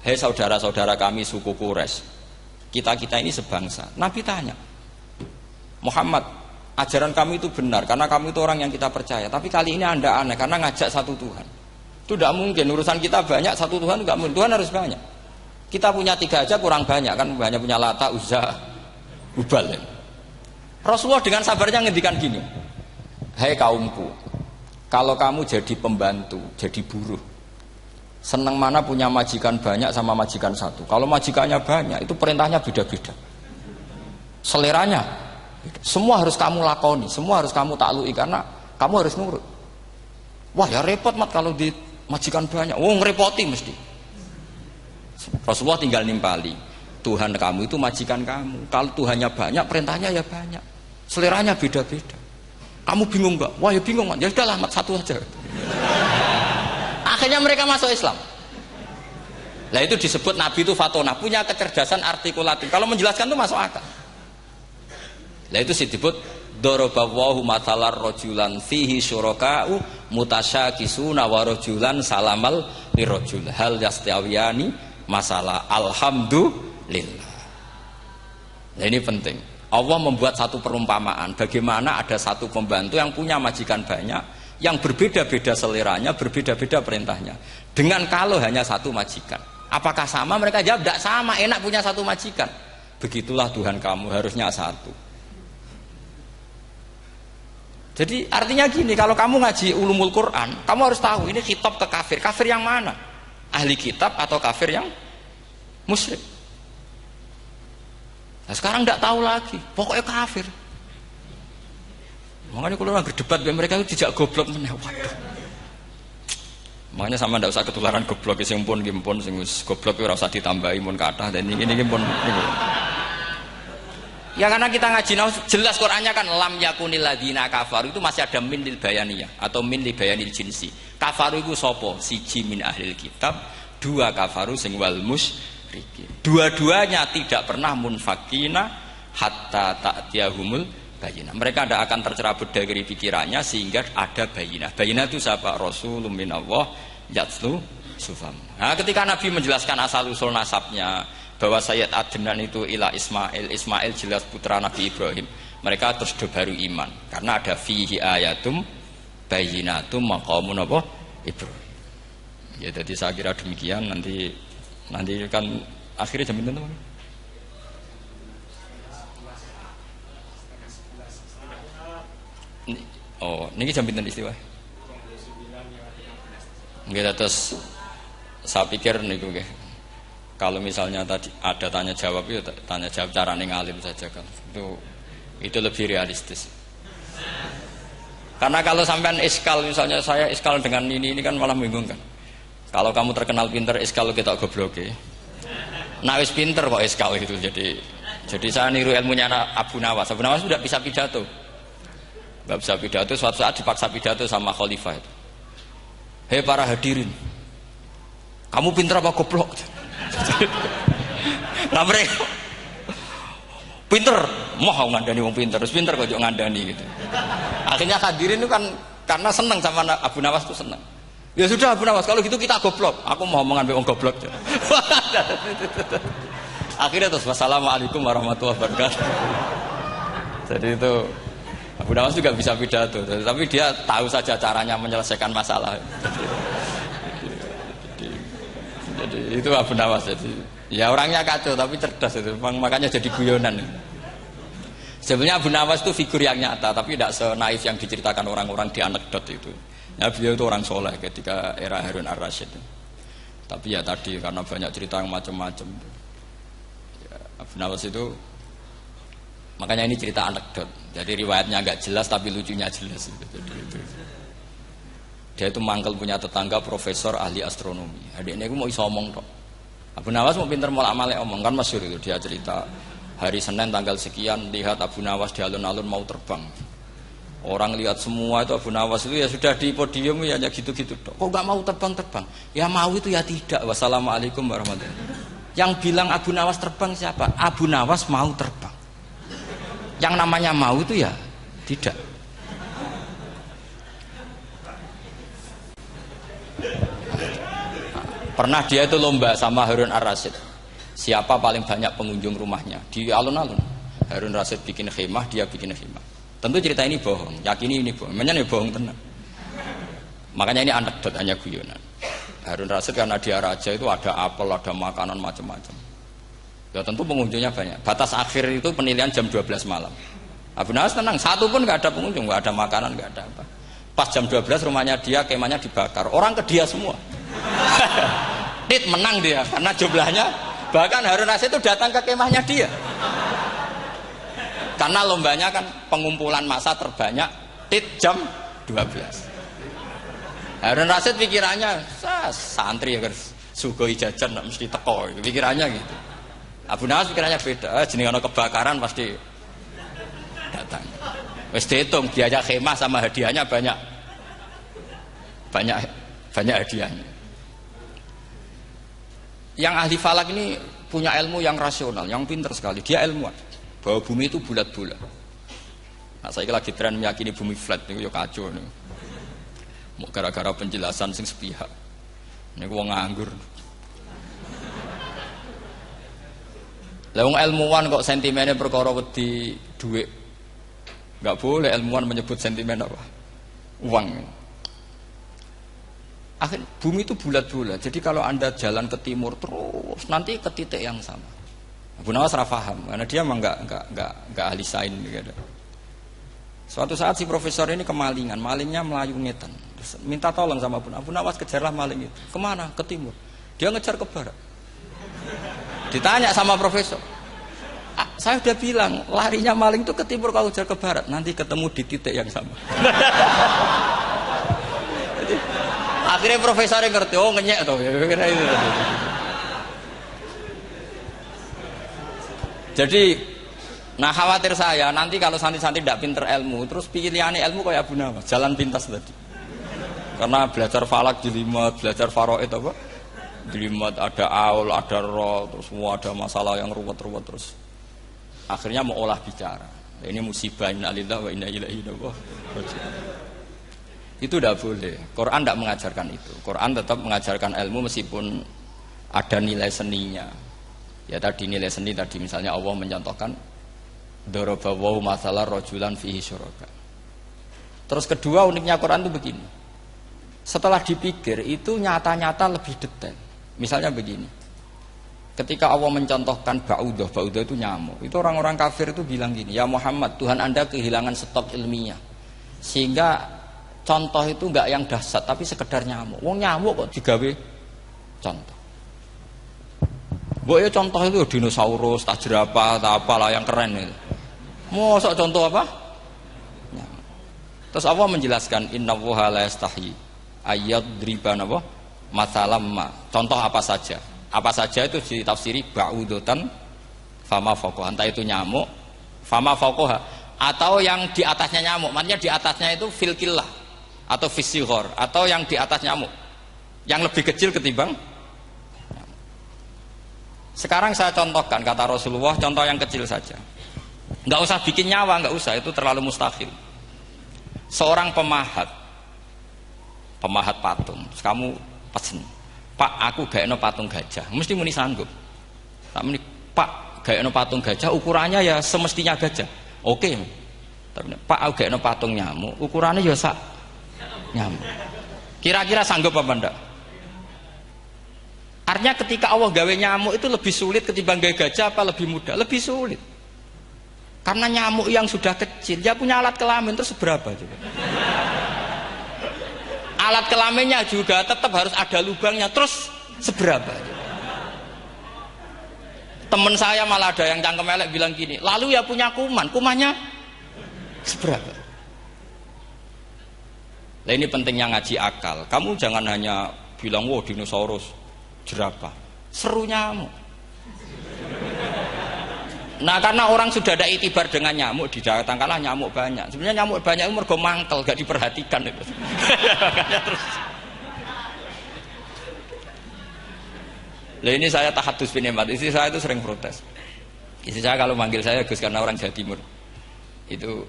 Hei saudara-saudara kami suku Quraisy, kita ini sebangsa. Nabi tanya, Muhammad, ajaran kami itu benar karena kami itu orang yang kita percaya. Tapi kali ini Anda aneh karena ngajak satu Tuhan. Itu tidak mungkin. Urusan kita banyak, satu Tuhan tidak mungkin. Tuhan harus banyak. Kita punya 3 aja kurang banyak kan, hanya punya Lata, Uzza, Hubal. Rasulullah dengan sabarnya ngendikan gini, hei kaumku, kalau kamu jadi pembantu, jadi buruh, senang mana punya majikan banyak sama majikan satu. Kalau majikannya banyak, itu perintahnya beda-beda, seleranya beda. Semua harus kamu lakoni, semua harus kamu taklui karena kamu harus nurut. Wah ya repot mat kalau di majikan banyak. Oh ngerepoti mesti. Rasulullah tinggal nimpali, Tuhan kamu itu majikan kamu. Kalau Tuhannya banyak, perintahnya ya banyak, seleranya beda-beda. Kamu bingung nggak? Wah ya bingung mat. Ya udahlah mat satu aja. Akhirnya mereka masuk Islam. Nah itu disebut Nabi itu fatona, punya kecerdasan artikulatif. Kalau menjelaskan itu masuk akal. Nah itu disebut dorobawahu matalar rojulan fihi syuraka'u mutasyakisuna wa rojulan salamal lirojul hal yastawiyani masalah alhamdulillah. Nah ini penting. Allah membuat satu perumpamaan bagaimana ada satu pembantu yang punya majikan banyak, yang berbeda-beda seleranya, berbeda-beda perintahnya. Dengan kalau hanya satu majikan, apakah sama? Mereka jawab tidak sama. Enak punya satu majikan. Begitulah Tuhan kamu, harusnya satu. Jadi artinya gini, kalau kamu ngaji ulumul Quran, kamu harus tahu ini khitab ke kafir. Kafir yang mana? Ahli kitab atau kafir yang musyrik? Nah sekarang tidak tahu lagi, pokoknya kafir. Makanya kalau orang berdebat dengan mereka itu tidak goblok meneh. Waduh. Makanya sama tidak usah ketularan goblok, sing pun sing goblok ora usah ditambahi mun kathah dan ini pun. Ya karena kita ngaji jelas Qur'annya kan lam yakunil ladzina kafaru itu masih ada min lil bayaniyah atau min lil bayanil jinsi. Kafaru itu sapa? Siji min ahlil kitab, 2 kafaru sing wal musyrikin. Dua-duanya tidak pernah munfakina hatta ta'tiyahumul bayinah. Mereka tidak akan tercerabut dari pikirannya sehingga ada bayinah. Bayinah itu siapa? Rasulun minallah yatslu sufam. Nah, ketika Nabi menjelaskan asal usul nasabnya bahwa Sayyid Adnan itu ila Ismail jelas putra Nabi Ibrahim, mereka terus baru iman karena ada fihi ayatum bayyinatum maqamun apa Ibrahim. Ya jadi saya kira demikian. Nanti kan akhirnya jam itu teman. Oh, ini jam pinten istiwa. Nggih terus saya pikir niku nggih. Kalau misalnya tadi ada tanya jawab itu tanya jawab carane ngalim saja kan. Itu lebih realistis. Karena kalau sampean iskal misalnya saya iskal dengan ini kan malah membingungkan. Kalau kamu terkenal pinter iskal kita gobloke. Nah wis pinter kok iskal itu jadi saya niru ilmunya Abu Nawas. Abu Nawas sudah bisa pidato. Enggak bisa pidato, suatu saat dipaksa pidato sama khalifah itu. Hei para hadirin. Kamu pinter apa goblok? Lah mereka pinter, mau ngandani wong pinter, terus pinter kok ngandani gitu. Akhirnya hadirin itu kan karena seneng sama Abu Nawas itu seneng. Ya sudah Abu Nawas, kalau gitu kita goblok. Aku mau mengambil wong goblok. Akhirnya terus wassalamualaikum warahmatullahi wabarakatuh. Jadi itu Abu Nawas juga bisa pidato, tapi dia tahu saja caranya menyelesaikan masalah. Jadi itu Abu Nawas. Jadi ya orangnya kacau tapi cerdas itu, makanya jadi guyonan. Sebenarnya Abu Nawas itu figur yang nyata, tapi tidak senaif yang diceritakan orang-orang di anekdot itu. Ya, beliau itu orang soleh ketika era Harun ar-Rasyid. Tapi ya tadi karena banyak cerita yang macam-macam. Ya, Abu Nawas itu, makanya ini cerita anekdot. Jadi riwayatnya agak jelas tapi lucunya jelas. Jadi itu. Dia itu mangkel punya tetangga profesor ahli astronomi. Adiknya itu mau iso omong tok. Abu Nawas mau pinter molak-malik omong kan masyhur itu dia cerita. Hari Senin tanggal sekian lihat Abu Nawas di alun-alun mau terbang. Orang lihat semua itu Abu Nawas itu ya sudah di podium ya hanya gitu-gitu. Kok nggak mau terbang-terbang? Ya mau itu ya tidak. Wassalamualaikum warahmatullahi wabarakatuh. Yang bilang Abu Nawas terbang siapa? Abu Nawas mau terbang. Yang namanya mau itu ya tidak. Pernah dia itu lomba sama Harun ar-Rasyid. Siapa paling banyak pengunjung rumahnya di alun-alun. Harun Rasyid bikin khemah, dia bikin khemah. Tentu cerita ini bohong, yakini ini bohong. Memangnya ini bohong tenang. Makanya ini anekdot, hanya guyonan. Harun Rasyid karena dia raja itu ada apel, ada makanan macam-macam. Ya tentu pengunjungnya banyak. Batas akhir itu penilaian jam 12 malam. Abu Nawas tenang, satu pun nggak ada pengunjung, nggak ada makanan, nggak ada apa. Pas jam 12 rumahnya dia, kemahnya dibakar. Orang ke dia semua. Tit menang dia karena jumlahnya. Bahkan Harun Rasyid itu datang ke kemahnya dia. Karena lombanya kan pengumpulan massa terbanyak tit jam 12. Harun Rasyid pikirannya santri ya sugoi jajan mesti teko, pikirannya gitu. Abu Nawas pikirannya beda, jenenge ana kebakaran pasti datang. Wis dihitung biaya khemah sama hadiahnya banyak hadiahnya. Yang ahli falak ini punya ilmu yang rasional, yang pintar sekali. Dia ilmuwan bahwa bumi itu bulat-bulat. Nah, saya lagi tren meyakini bumi flat ini, ya kacau nih. Mau gara-gara penjelasan sing sepihak. Ini gua nganggur. Lah wong ilmuwan kok sentimennya perkara wedi duit. Enggak boleh ilmuwan menyebut sentimen apa? Uang. Akhir bumi itu bulat-bulat. Jadi kalau Anda jalan ke timur terus nanti ke titik yang sama. Abu Nawas ora paham karena dia memang enggak ahli sains gitu. Suatu saat si profesor ini kemalingan, malingnya melayu ngetan. Terus minta tolong sama Abu Nawas kejarlah maling itu. Kemana? Ke timur. Dia ngejar ke barat. Ditanya sama profesor. Saya udah bilang larinya maling itu ke timur, kalau kejar ke barat nanti ketemu di titik yang sama. Akhirnya profesornya ngerti, oh ngenyek tuh, kira itu. Jadi, nah khawatir saya nanti kalau santri-santri tidak pinter ilmu, terus pilihannya ilmu kayak Abu Nawas, jalan pintas tadi. Karena belajar falak jelimet, belajar faraid apa? Jelimet ada aul, ada roh, terus semua ada masalah yang ruwet-ruwet terus. Akhirnya mau olah bicara. Ini musibah inna lillahi wa inna ilaihi raji'un. Itu tidak boleh. Quran tidak mengajarkan itu. Quran tetap mengajarkan ilmu meskipun ada nilai seninya. Ya tadi nilai seni tadi misalnya Allah mencontohkan daraba wa masalah rajulan fihi syuraka. Terus kedua uniknya Quran itu begini. Setelah dipikir itu nyata-nyata lebih detail. Misalnya begini. Ketika Allah mencontohkan ba'udah itu nyamuk. Itu orang-orang kafir itu bilang gini, "Ya Muhammad, Tuhan Anda kehilangan stok ilmiah." Sehingga contoh itu enggak yang dahsyat tapi sekedar nyamuk. Wong nyamuk kok digawe contoh. Mbok ya contoh itu dinosaurus, tak jerapah, tak apalah yang keren itu. Mosok contoh apa? Nyamuk. Terus Allah menjelaskan innallaha la yastahi ayyadriban apa? Matsalam ma. Contoh apa saja? Apa saja itu ditafsiri ba'udatan fama faqaha. Entah itu nyamuk, fama faqaha atau yang di atasnya nyamuk. Maksudnya di atasnya itu filkillah atau fisighor atau yang di atas nyamuk yang lebih kecil ketimbang nyamuk. Sekarang saya contohkan kata Rasulullah, contoh yang kecil saja, nggak usah bikin nyawa, nggak usah, itu terlalu mustahil. Seorang pemahat patung, terus kamu pesen, "Pak, aku gaekno patung gajah." Mesti muni sanggup. Tak muni, "Pak, gaekno patung gajah, ukurannya ya semestinya gajah." Oke. Tapi Pak, aku gaekno patung nyamuk, ukurannya ya sak nyamuk. Kira-kira sanggup apa enggak? Artinya ketika Allah gawe nyamuk itu lebih sulit ketimbang gawe gajah apa lebih mudah? Lebih sulit. Karena nyamuk yang sudah kecil, dia punya alat kelamin terus seberapa juga? Alat kelaminnya juga tetap harus ada lubangnya, terus seberapa? Temen saya malah ada yang cangkem elek bilang gini, lalu ya punya kuman, kumannya seberapa? Nah ini pentingnya ngaji akal. Kamu jangan hanya bilang, wow dinosaurus, jerapah, seru nyamuk. Nah karena orang sudah ada itibar dengan nyamuk, didatangkanlah nyamuk banyak. Sebenarnya nyamuk banyak itu mergo mangkel, gak diperhatikan itu. Terus. Lah ini saya tahadus binemat, istri saya itu sering protes. Istri saya kalau manggil saya Gus karena orang Jawa Timur. Itu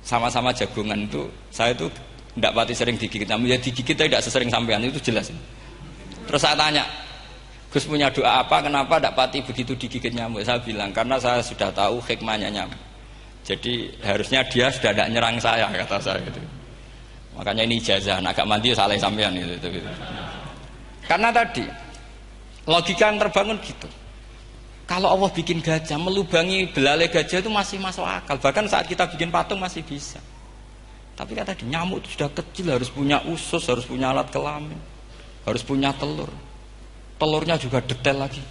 sama-sama jagongan itu, saya itu tidak pati sering digigit nyamuk, ya digigit tidak sesering sampean, itu jelas. Terus saya tanya, Gus punya doa apa, kenapa tidak pati begitu digigit nyamuk? Saya bilang, karena saya sudah tahu hikmahnya nyamuk. Jadi harusnya dia sudah tidak nyerang saya, kata saya gitu. Makanya ini ijazah, agak mandi salah sampean gitu. Karena tadi logika yang terbangun gitu. Kalau Allah bikin gajah, melubangi belalai gajah itu masih masuk akal. Bahkan saat kita bikin patung masih bisa. Tapi kata tadi nyamuk itu sudah kecil, harus punya usus, harus punya alat kelamin, harus punya telur. Telurnya juga detail lagi.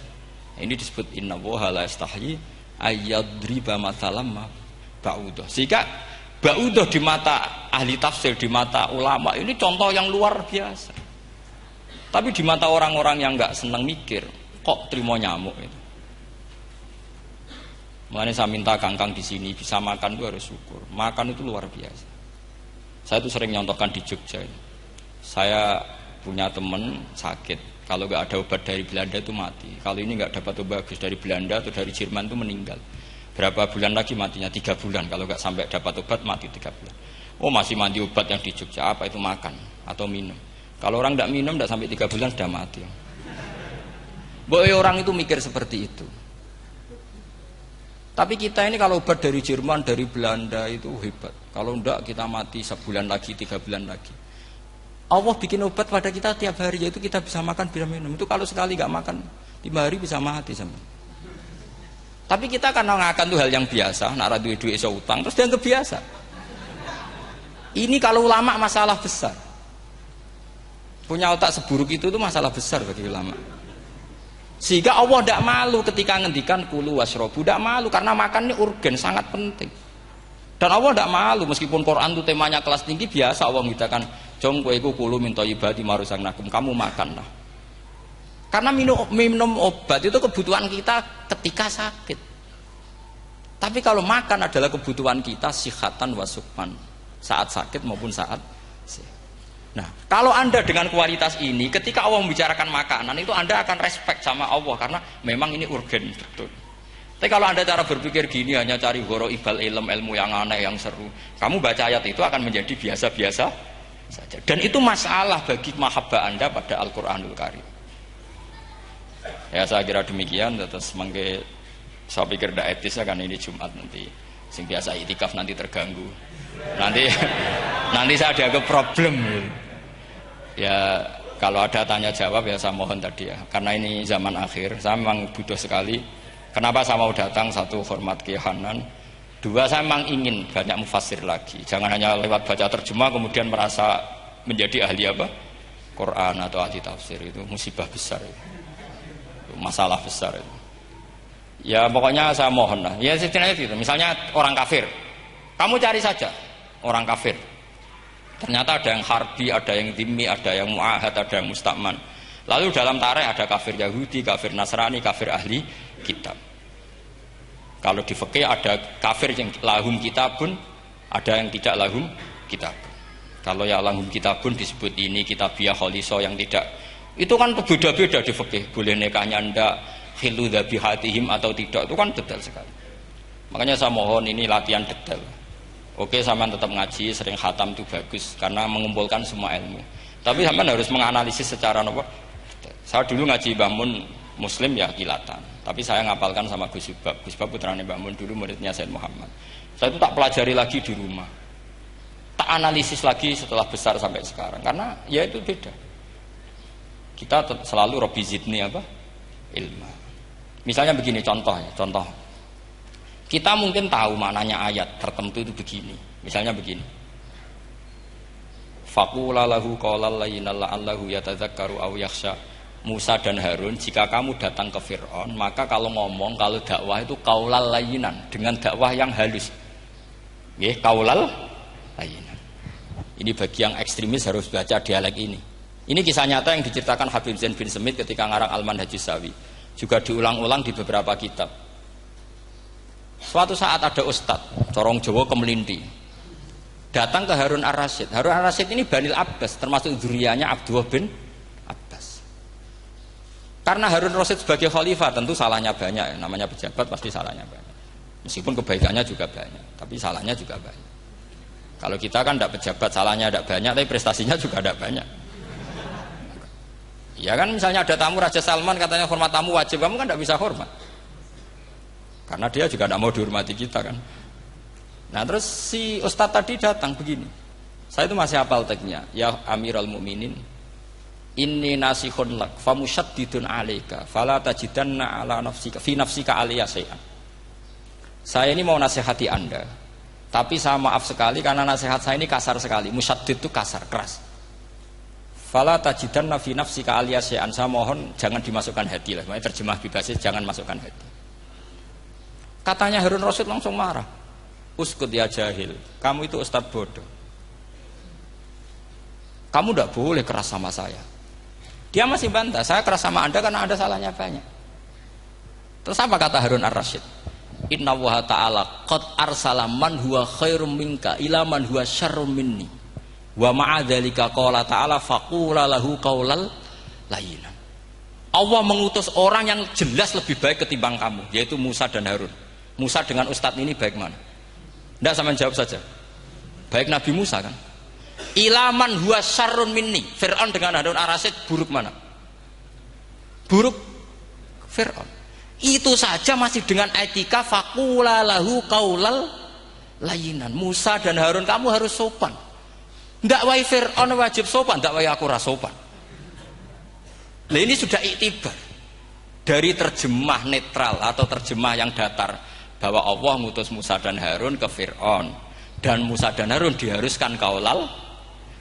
Ini disebut inna woha la istahyi ayyadriba mathalam ba'udah. Sehingga ba'udah di mata ahli tafsir, di mata ulama ini contoh yang luar biasa. Tapi di mata orang-orang yang nggak senang mikir, kok terima nyamuk itu. Makanya saya minta kangkang di sini bisa makan itu harus syukur. Makan itu luar biasa. Saya itu sering nyontohkan di Jogja. Saya punya teman sakit. Kalau nggak ada obat dari Belanda itu mati. Kalau ini nggak dapat obat bagus dari Belanda atau dari Jerman itu meninggal. Berapa bulan lagi matinya? 3 bulan. Kalau nggak sampai dapat obat mati 3 bulan. Oh masih mandi obat yang di Jogja. Apa itu makan atau minum? Kalau orang nggak minum nggak sampai 3 bulan sudah mati. Boy orang itu mikir seperti itu. Tapi kita ini kalau obat dari Jerman, dari Belanda itu hebat. Kalau enggak kita mati sebulan lagi, 3 bulan lagi. Allah bikin obat pada kita tiap hari, yaitu kita bisa makan, bisa minum. Itu kalau sekali nggak makan 5 hari bisa mati sama. Tapi kita karena ngakan itu hal yang biasa, nak duit iso utang, terus dianggap biasa. Ini kalau ulama masalah besar. Punya otak seburuk itu masalah besar bagi ulama. Sehingga Allah tidak malu ketika ngendikan kulu wasrobu, tidak malu karena makan ini urgen, sangat penting. Dan Allah tidak malu meskipun Quran itu temanya kelas tinggi, biasa Allah mengatakan jong kowe iku kulu min thayyibati ma razaqnakum, kamu makanlah. Karena minum obat itu kebutuhan kita ketika sakit. Tapi kalau makan adalah kebutuhan kita sihatan wa sukman, saat sakit maupun saat sehat. Nah, kalau Anda dengan kualitas ini ketika Allah membicarakan makanan itu Anda akan respect sama Allah karena memang ini urgen betul. Tapi kalau Anda cara berpikir gini hanya cari horo ibal ilmu yang aneh yang seru, kamu baca ayat itu akan menjadi biasa-biasa saja. Dan itu masalah bagi mahabbah Anda pada Al-Qur'anul Karim. Ya saya kira demikian. Terus mangke saya pikir tidak etis kan ini Jumat nanti. Sing biasa itikaf nanti terganggu. Nanti saya ada problem. Ya kalau ada tanya jawab ya saya mohon tadi ya. Karena ini zaman akhir, saya memang butuh sekali. Kenapa saya mau datang? Satu, hormat Kiai Hanan. 2, saya memang ingin banyak mufassir lagi. Jangan hanya lewat baca terjemah kemudian merasa menjadi ahli apa? Quran atau ahli tafsir. Itu musibah besar itu. Masalah besar itu. Ya pokoknya saya mohon lah. Ya setidaknya gitu. Misalnya orang kafir, kamu cari saja orang kafir. Ternyata ada yang harbi, ada yang dhimmi, ada yang mu'ahad, ada yang musta'man. Lalu dalam tarikh ada kafir Yahudi, kafir Nasrani, kafir ahli kitab. Kalau di fikih ada kafir yang lahum kitabun, ada yang tidak lahum kitab. Kalau yang lahum kitabun disebut ini kitabiah kholiso, yang tidak. Itu kan beda-beda di fikih. Boleh nikahnya ndak, khilu dzabihatihim atau tidak, itu kan detail sekali. Makanya saya mohon ini latihan detail. Oke, sampean tetap ngaji, sering khatam itu bagus karena mengumpulkan semua ilmu. Tapi sampean harus menganalisis secara apa? Saya dulu ngaji Mbah Mun Muslim ya kilatan. Tapi saya ngapalkan sama Gus Subab. Gus Subab putrane Mbah Mun dulu muridnya Said Muhammad. Saya itu tak pelajari lagi di rumah. Tak analisis lagi setelah besar sampai sekarang karena ya itu beda. Kita selalu Rabbi zidni apa? Ilma. Misalnya begini contoh ya, contoh. Kita mungkin tahu maknanya ayat tertentu itu begini. Misalnya begini. Faqula lahu qaulal layyinan la'allahu yatadzakkaru aw yakhsha. Musa dan Harun, jika kamu datang ke Fir'aun, maka kalau ngomong, kalau dakwah itu qaulal layyinan, dengan dakwah yang halus. Nggih, qaulal layyinan. Ini bagi yang ekstremis harus baca dialek ini. Ini kisah nyata yang diceritakan Habib Zain bin Semit ketika ngarang Al-Manhajus Sawi. Juga diulang-ulang di beberapa kitab. Suatu saat ada ustadz, corong Jawa Kemelinti, datang ke Harun Ar-Rasyid. Harun Ar-Rasyid ini Banil Abbas, termasuk zuriyahnya Abdullah bin Abbas. Karena Harun Ar-Rasyid sebagai khalifah tentu salahnya banyak, namanya pejabat pasti salahnya banyak. Meskipun kebaikannya juga banyak, tapi salahnya juga banyak. Kalau kita kan tidak pejabat, salahnya tidak banyak, tapi prestasinya juga tidak banyak. Ya kan, misalnya ada tamu Raja Salman, katanya hormat tamu wajib, kamu kan tidak bisa hormat. Karena dia juga tidak mau dihormati kita kan. Nah terus si ustadz tadi datang begini. Saya itu masih hafal teksnya. Ya Amirul Mukminin, inni nasihun lak famusyaddidun alaika fala tajidanna ala nafsika fi nafsika aliyya syai'an. Saya ini mau nasihati Anda, tapi saya maaf sekali karena nasihat saya ini kasar sekali. Musyaddid itu kasar, keras. Fala tajidanna fi nafsika aliyya syai'an. Saya mohon jangan dimasukkan hati lah. Makanya terjemah bebasnya jangan masukkan hati. Katanya Harun Rasyid langsung marah. Uskut ya jahil, kamu itu ustadz bodoh. Kamu tidak boleh keras sama saya. Dia masih bantah, saya keras sama Anda karena Anda salahnya banyak. Terus apa kata Harun Ar-Rasyid? Inna wa ta'ala qad arsala man huwa khairum minka ila man huwa syarrum minni. Wa ma'adzalika qala ta'ala faqula lahu qaulal layyinan. Allah mengutus orang yang jelas lebih baik ketimbang kamu, yaitu Musa dan Harun. Musa dengan ustadz ini baik mana? Tidak, sama jawab saja. Baik Nabi Musa kan. Ilaman huwa syarrun minni. Fir'aun dengan Harun Ar-Rasyid buruk mana? Buruk Fir'aun. Itu saja masih dengan etika faqula lahu qaulal layyinan. Musa dan Harun kamu harus sopan. Tidak wae Fir'aun wajib sopan, tidak wae aku rasopan. Nah ini sudah iktibar dari terjemah netral atau terjemah yang datar bahwa Allah ngutus Musa dan Harun ke Fir'aun dan Musa dan Harun diharuskan qaulal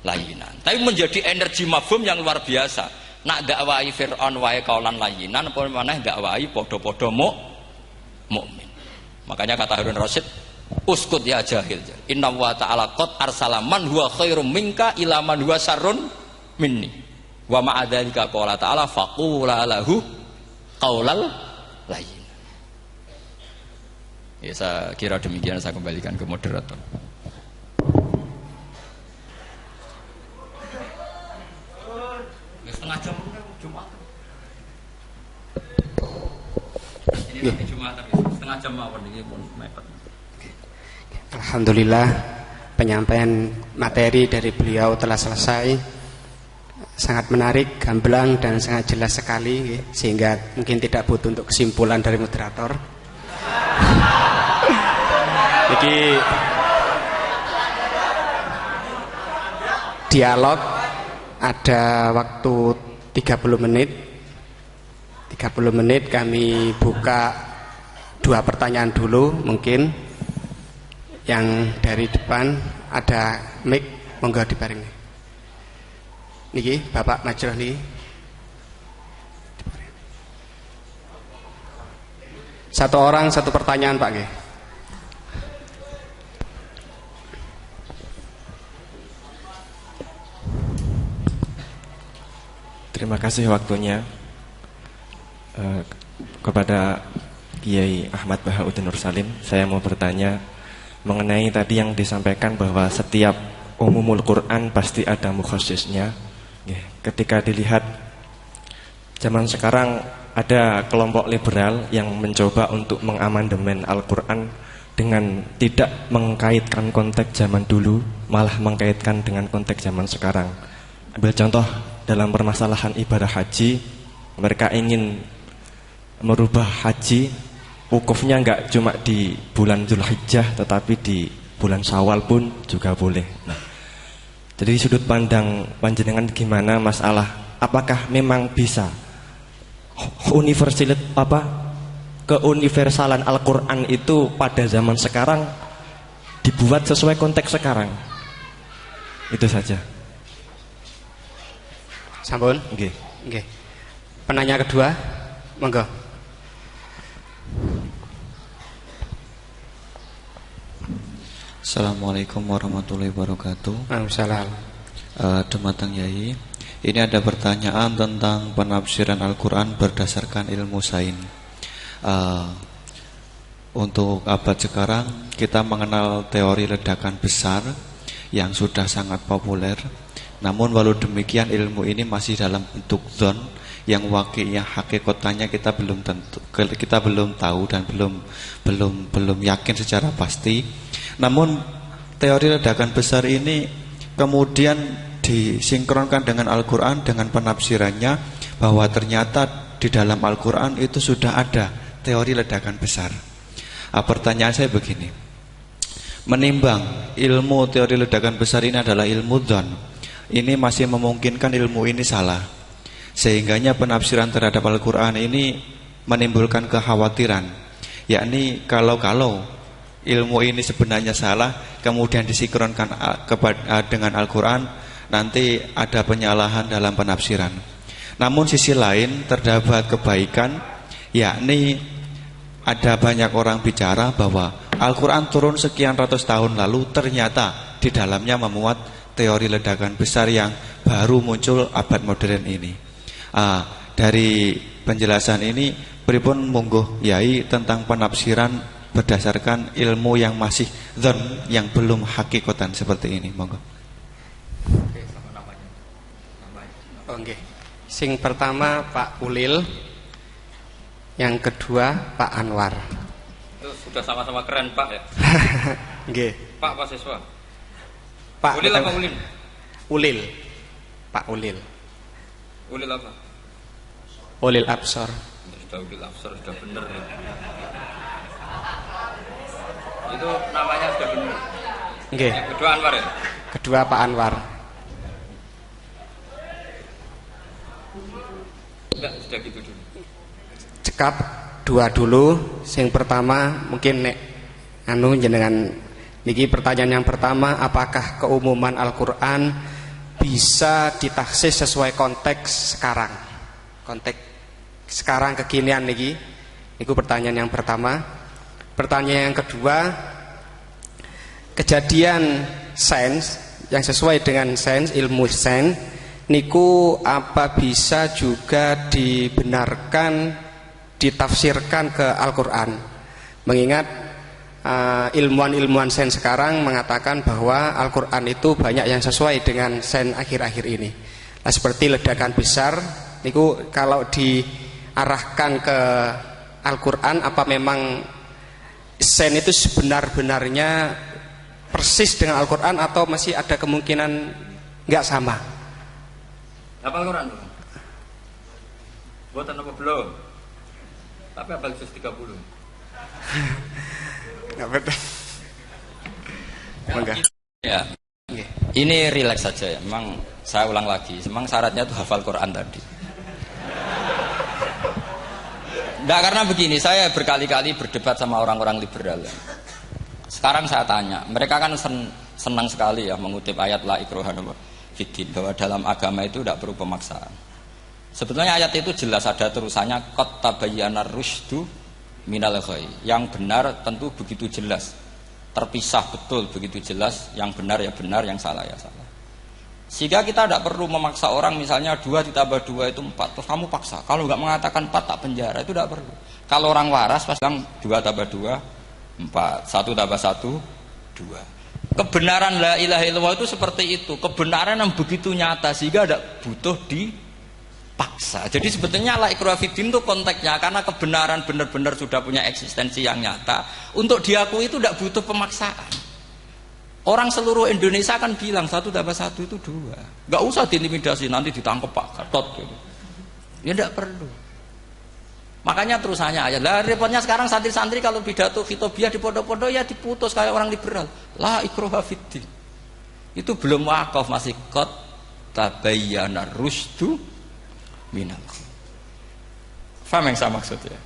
layyinan. Tapi menjadi energi mafhum yang luar biasa. Nak dakwai Fir'aun wae qaulan layyinan apa maneh dakwai padha-padha mukmin. Makanya kata Harun Rasyid, uskut ya jahil. Inna wa ta'ala qad arsala man huwa khairum minka ila man huwa syarrun minni. Wa ma'adzalika qala ta'ala faqula lahu qaulal layyin. Ya, saya kira demikian, saya kembalikan ke moderator. Setengah jam Jumat. Ini Jumat setengah jam mawon ini pun mepet. Alhamdulillah penyampaian materi dari beliau telah selesai. Sangat menarik, gamblang dan sangat jelas sekali, sehingga mungkin tidak butuh untuk kesimpulan dari moderator. Jadi dialog ada waktu 30 menit. 30 menit kami buka 2 pertanyaan dulu mungkin. Yang dari depan ada mic, monggo diparingi. Niki Bapak Majroh niki. Satu orang satu pertanyaan Pak nggih. Terima kasih waktunya kepada Kiai Ahmad Bahauddin Nur Salim. Saya mau bertanya mengenai tadi yang disampaikan bahwa setiap umumul Quran pasti ada mukhassisnya. Ketika dilihat zaman sekarang ada kelompok liberal yang mencoba untuk mengamandemen Al-Quran dengan tidak mengkaitkan konteks zaman dulu, malah mengkaitkan dengan konteks zaman sekarang. Ambil contoh dalam permasalahan ibadah haji, mereka ingin merubah haji wukufnya enggak cuma di bulan Dzulhijjah tetapi di bulan Syawal pun juga boleh. Nah, jadi sudut pandang panjenengan gimana masalah apakah memang bisa keuniversalan Al-Quran itu pada zaman sekarang dibuat sesuai konteks sekarang. Itu saja. Sampun? Nggih. Nggih. Penanya kedua, monggo. Assalamualaikum warahmatullahi wabarakatuh. Waalaikumsalam. Dumateng Yai, ini ada pertanyaan tentang penafsiran Al-Quran berdasarkan ilmu sains. Untuk abad sekarang kita mengenal teori ledakan besar yang sudah sangat populer. Namun walau demikian ilmu ini masih dalam bentuk zon yang wakilnya hakikatnya kita belum tahu dan belum yakin secara pasti. Namun teori ledakan besar ini kemudian disinkronkan dengan Al-Quran dengan penafsirannya bahwa ternyata di dalam Al-Quran itu sudah ada teori ledakan besar. Pertanyaan saya begini, menimbang ilmu teori ledakan besar ini adalah ilmu dzon, ini masih memungkinkan ilmu ini salah, sehingganya penafsiran terhadap Al-Quran ini menimbulkan kekhawatiran, yakni kalau ilmu ini sebenarnya salah kemudian disinkronkan dengan Al-Quran, nanti ada penyalahan dalam penafsiran. Namun sisi lain terdapat kebaikan, yakni ada banyak orang bicara bahwa Al-Quran turun sekian ratus tahun lalu ternyata di dalamnya memuat teori ledakan besar yang baru muncul abad modern ini. Dari penjelasan ini pripun monggo Yai tentang penafsiran berdasarkan ilmu yang masih dzon, yang belum hakikatan seperti ini, monggo. Oke. Sing pertama Pak Ulil, yang kedua Pak Anwar. Itu sudah sama-sama keren Pak ya. Nggih. Pak siswa. Pak Ulil apa Ulil? Ulil. Pak Ulil. Ulil apa? Ulil Absor. Sudah Ulil Absor sudah benar ya. Itu namanya sudah benar. Nggih. Yang kedua Anwar ya? Kedua Pak Anwar. Enggak, sudah gitu dulu. Cekap dua dulu. Sing pertama mungkin nek jenengan niki pertanyaan yang pertama, apakah keumuman Al-Qur'an bisa ditaksis sesuai konteks sekarang? Konteks sekarang kekinian niki. Niku pertanyaan yang pertama. Pertanyaan yang kedua, kejadian sains yang sesuai dengan sains, ilmu sains niku apa bisa juga dibenarkan ditafsirkan ke Al-Quran, mengingat ilmuwan-ilmuwan sains sekarang mengatakan bahwa Al-Quran itu banyak yang sesuai dengan sains akhir-akhir ini. Nah, seperti ledakan besar niku kalau diarahkan ke Al-Quran, apa memang sains itu sebenar-benarnya persis dengan Al-Quran atau masih ada kemungkinan nggak sama? Apa Al-Quran? Buatan apa belum? Tapi apa juz 30? Nggak betul. Enggak. Ya. Ini rileks saja ya. Memang saya ulang lagi. Memang syaratnya itu hafal Quran tadi. Enggak, karena begini, saya berkali-kali berdebat sama orang-orang liberal. Sekarang saya tanya, mereka kan senang sekali ya mengutip ayat la ikraha fiddin, bahwa dalam agama itu tidak perlu pemaksaan. Sebetulnya ayat itu jelas ada terusannya qad tabayyana rusydu minal ghayy. Yang benar tentu begitu jelas, terpisah betul begitu jelas, yang benar ya benar, yang salah ya salah. Sehingga kita tidak perlu memaksa orang, misalnya 2 ditambah 2 itu 4, terus kamu paksa. Kalau nggak mengatakan 4 tak penjara, itu tidak perlu. Kalau orang waras pas bilang 2 tambah 2 4, 1 tambah 1 2. Kebenaran la ilaha illallah itu seperti itu, kebenaran yang begitu nyata sehingga tidak butuh dipaksa. Jadi sebetulnya la ikraha fiddin itu konteksnya, karena kebenaran benar-benar sudah punya eksistensi yang nyata, untuk diakui itu tidak butuh pemaksaan. Orang seluruh Indonesia kan bilang 1 tambah 1 itu 2. Nggak usah diintimidasi, nanti ditangkap Pak Gatot gitu. Ya tidak perlu. Makanya terusannya ayat. Lah repotnya sekarang santri-santri kalau pidato khitobiah di pondok-pondok ya diputus kayak orang liberal. La ikraha fiddin. Itu belum wakaf, masih qad tabayyana rusydu minal ghayy. Paham yang saya maksud ya?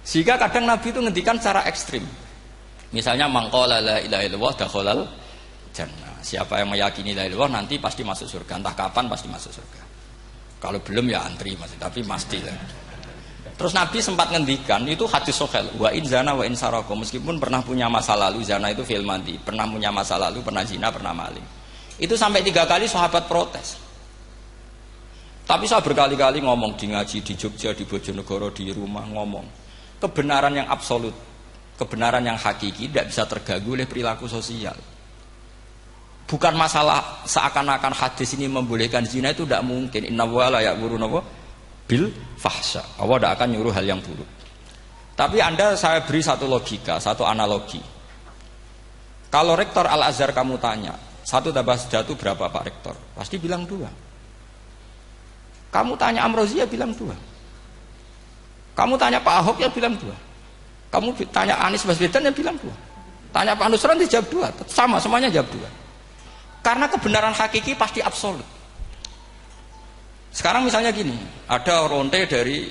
Sehingga kadang Nabi itu ngendikan secara ekstrim. Misalnya mangqala la ilaha illallah dakhalal jannah. Siapa yang meyakini la ilaha illallah nanti pasti masuk surga. Entah kapan pasti masuk surga. Kalau belum ya antri masih, tapi pasti lah. Terus Nabi sempat ngendikan itu hadis sahih, wa in zana wa in saraka, meskipun pernah punya masa lalu, zina itu fi'il madhi, pernah punya masa lalu, pernah zina, pernah maling. Itu sampai 3 kali sahabat protes. Tapi saya berkali-kali ngomong di ngaji di Jogja, di Bojonegoro, di rumah ngomong. Kebenaran yang absolut, kebenaran yang hakiki tidak bisa terganggu oleh perilaku sosial. Bukan masalah seakan-akan hadis ini membolehkan zina, itu tidak mungkin. Inna wa la ya'muru bil fahsya. Allah tidak akan nyuruh hal yang buruk. Tapi saya beri satu logika, satu analogi. Kalau rektor Al-Azhar kamu tanya, 1 tambah 1 berapa Pak Rektor? Pasti bilang 2. Kamu tanya Amrozi ya bilang 2. Kamu tanya Pak Ahok ya bilang 2. Kamu tanya Anies Baswedan ya bilang 2. Tanya Pak Nusron dijawab 2. Sama, semuanya jawab 2. Karena kebenaran hakiki pasti absolut. Sekarang misalnya gini, ada ronte dari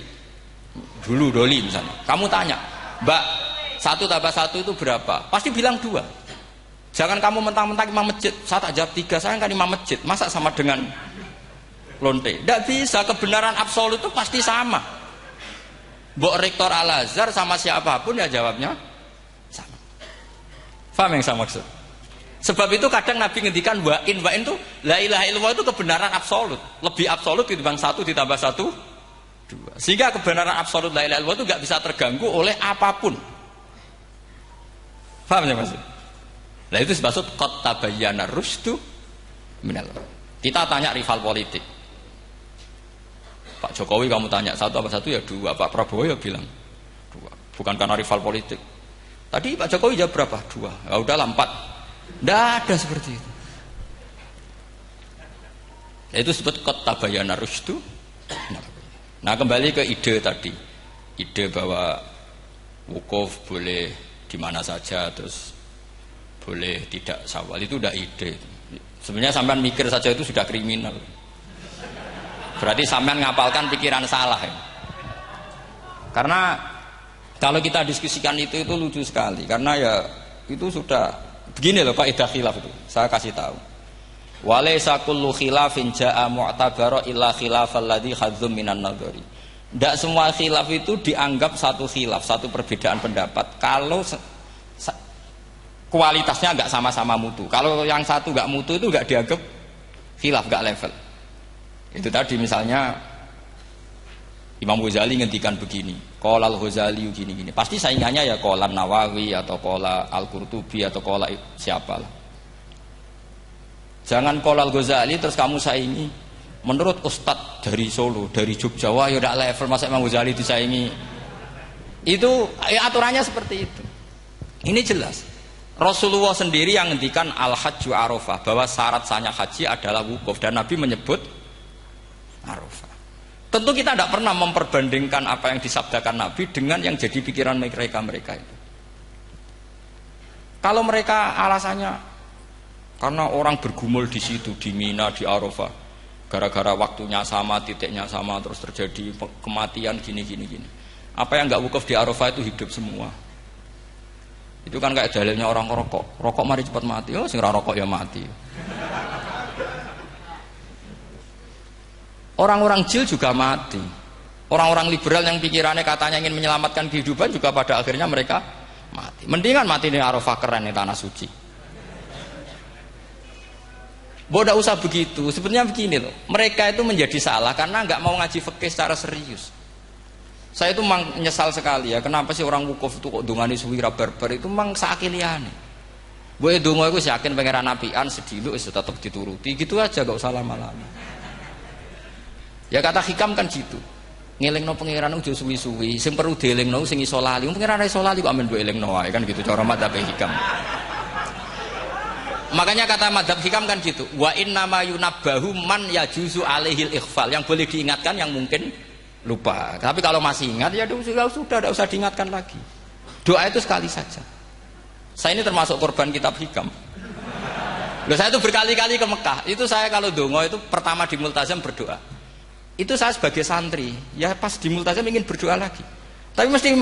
dulu Doli misalnya. Kamu tanya, Mbak, 1 tambah 1 itu berapa? Pasti bilang 2. Jangan kamu mentang-mentang imam masjid. Saya tak jawab 3, saya kan imam masjid. Masa sama dengan lonte? Tidak bisa, kebenaran absolut itu pasti sama. Mbok rektor Al-Azhar sama siapapun ya jawabnya sama. Paham yang saya maksud? Sebab itu kadang Nabi ngendikan wa'in itu la ilaha illallah itu kebenaran absolut, lebih absolut dibanding 1 ditambah 1 2. Sehingga kebenaran absolut la ilaha illallah itu nggak bisa terganggu oleh apapun. Paham ya maksud? Nah itu maksud qad tabayyana rusdu minal. Kita tanya rival politik. Pak Jokowi kamu tanya 1 apa 1 ya 2. Pak Prabowo ya bilang 2. Bukan karena rival politik. Tadi Pak Jokowi jawab berapa? 2. Ya udahlah 4. Tidak ada seperti itu. Itu disebut qad tabayyana rusdu. Nah kembali ke ide tadi, ide bahwa wukuf boleh di mana saja, terus boleh tidak syawal, itu udah ide. Sebenarnya sampean mikir saja itu sudah kriminal. Berarti sampean ngapalkan pikiran salah ya. Karena kalau kita diskusikan itu lucu sekali, karena ya itu sudah begini loh kaidah khilaf itu. Saya kasih tahu. Walaysa kullu khilafin jaa mu'tabara illa khilafal ladzi hadzum minan nadhari. Tidak semua khilaf itu dianggap satu khilaf, satu perbedaan pendapat kalau kualitasnya enggak sama-sama mutu. Kalau yang satu enggak mutu itu enggak dianggap khilaf, enggak level. Itu tadi misalnya Imam Ghazali ngendikan begini, qala al-Ghazali gini-gini. Pasti saingannya ya qala Nawawi atau qala Al-Qurtubi atau qala siapalah. Jangan qala al-Ghazali terus kamu saingi menurut ustadz dari Solo, dari Jogja, wah ya udah level masa Imam Ghazali disaingi. Itu ya aturannya seperti itu. Ini jelas. Rasulullah sendiri yang ngendikan al-hajju Arafah, bahwa syarat sahnya haji adalah wukuf, dan Nabi menyebut Arafah. Tentu kita tidak pernah memperbandingkan apa yang disabdakan Nabi dengan yang jadi pikiran mereka itu. Kalau mereka alasannya karena orang bergumul di situ, di Mina, di Arafah, gara-gara waktunya sama, titiknya sama, terus terjadi kematian gini. Apa yang nggak wukuf di Arafah itu hidup semua. Itu kan kayak dalilnya orang rokok mari cepat mati. Oh, sing ora rokok ya mati. Orang-orang jil juga mati. Orang-orang liberal yang pikirannya katanya ingin menyelamatkan kehidupan juga pada akhirnya mereka mati. Mendingan mati di Arafah, keren di tanah suci. Bodoh usah begitu. Sebenarnya begini loh. Mereka itu menjadi salah karena nggak mau ngaji fikih secara serius. Saya itu memang menyesal sekali ya. Kenapa sih orang wukuf itu kok dungani suwira barbar itu memang sakiliane. Boe dongo iku yakin pangeran apian sediluk wis tetep dituruti. Gitu aja gak usah lama-lama. Ya kata hikam kan gitu. Ngelingno pangeran udah suwi-suwi, sing perlu dielingno sing iso lali. Pangeran iso lali kok amen mbok elingno wae kan gitu cara madzhab hikam. Makanya kata madzhab hikam kan gitu. Wa inna ma yunabbahu man yajuzu alaihil ikhfal. Yang boleh diingatkan yang mungkin lupa. Tapi kalau masih ingat ya sudah tidak usah diingatkan lagi. Doa itu sekali saja. Saya ini termasuk korban kitab hikam. Loh, saya itu berkali-kali ke Mekah. Itu saya kalau dongo itu pertama di Multazam berdoa. Itu saya sebagai santri, ya pas di Multazam ingin berdoa lagi. Tapi mesti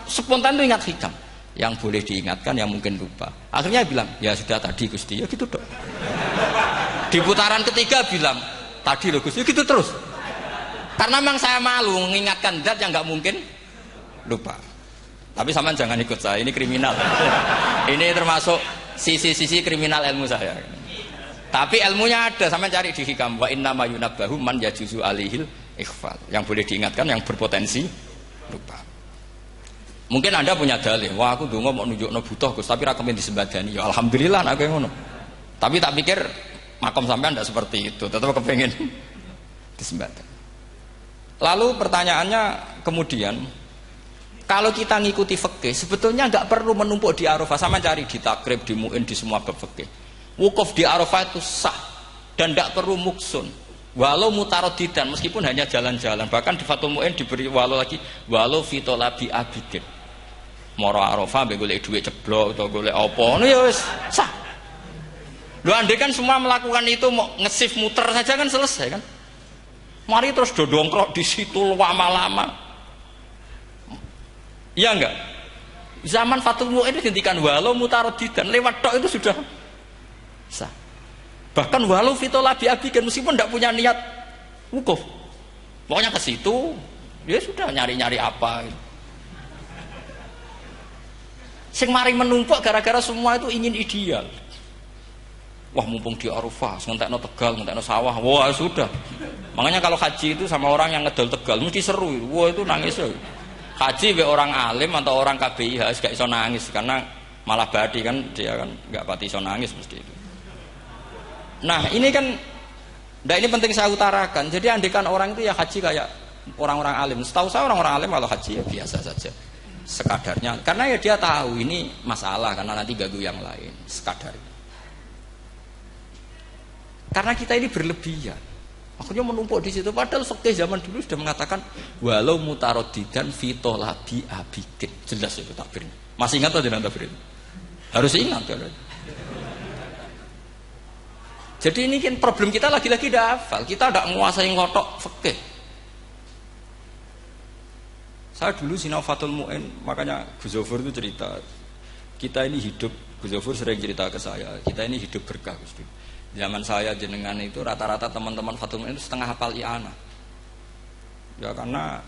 spontan itu ingat hikam. Yang boleh diingatkan, yang mungkin lupa. Akhirnya bilang, ya sudah tadi Gusti, ya gitu dong. Di putaran ketiga bilang, tadi loh Gusti, gitu terus. Karena memang saya malu mengingatkan zat yang nggak mungkin lupa. Tapi sampean jangan ikut saya, ini kriminal. Ini termasuk sisi-sisi kriminal ilmu saya. Tapi ilmunya ada, sampean cari di hikam. Wa inna ma yunabbahu man yajuzu alihil ikhfal. Yang boleh diingatkan, yang berpotensi lupa. Mungkin Anda punya dalih, wah aku donga mau nunjukno butuh Gus, tapi ra kepen disembadani. Ya alhamdulillah nek ngono. Tapi tak pikir makom sampean tidak seperti itu, tetap kepengen disembadani. Lalu pertanyaannya kemudian, kalau kita ngikuti fikih, sebetulnya nggak perlu menumpuk di Arafah. Sama cari di takrib, di mu'in, di semua bab fikih. Wukuf di Arafah itu sah dan tidak perlu muksun. Walau mutarodidan, meskipun hanya jalan-jalan. Bahkan di Fathul Mu'in diberi walau lagi, walau fitolabi abidin. Moro Arafah mbek golek dhuwit ceblok atau golek apa ngono ya wis sah. Lho andai kan semua melakukan itu mau ngesif muter saja kan selesai kan. Mari terus dodongkrok di situ lama-lama. Iya enggak? Zaman Fathul Mu'in dihentikan walau mutarodidan, lewat tok itu sudah sah. Bahkan walau fitolabi abikan meskipun tidak punya niat wukuf, pokoknya ke situ dia sudah nyari-nyari apa gitu. Sing mari menumpuk gara-gara semua itu ingin ideal. Wah mumpung di Arafah, ngentekno Tegal, ngentekno sawah, wah sudah. Makanya kalau haji itu sama orang yang ngedol Tegal mesti seru, wah itu nangis. Haji be orang alim atau orang KBIH gak iso nangis karena malah badi kan dia kan nggak pati iso nangis mesti itu. Nah ini kan, nah ini penting saya utarakan. Jadi andikan orang itu ya haji kayak orang-orang alim. Setahu saya orang-orang alim kalau haji ya biasa saja, sekadarnya. Karena ya dia tahu ini masalah karena nanti ganggu yang lain, sekadar. Karena kita ini berlebihan, akhirnya menumpuk di situ. Padahal fikih zaman dulu sudah mengatakan walau mutarodidan fitolabi abidin. Jelas itu takbirnya. Masih ingat atau tidak takbir? Harus ingat kan? Jadi ini kan problem kita lagi-lagi tidak hafal. Kita tidak menguasai ngotok fikih. Saya dulu sinau Fathul Mu'in, makanya Gus Zofur itu cerita. Kita ini hidup, Gus Zofur sering cerita ke saya, kita ini hidup berkah Gus. Zaman saya jenengan itu rata-rata teman-teman Fathul Mu'in itu setengah hafal i'anah. Ya karena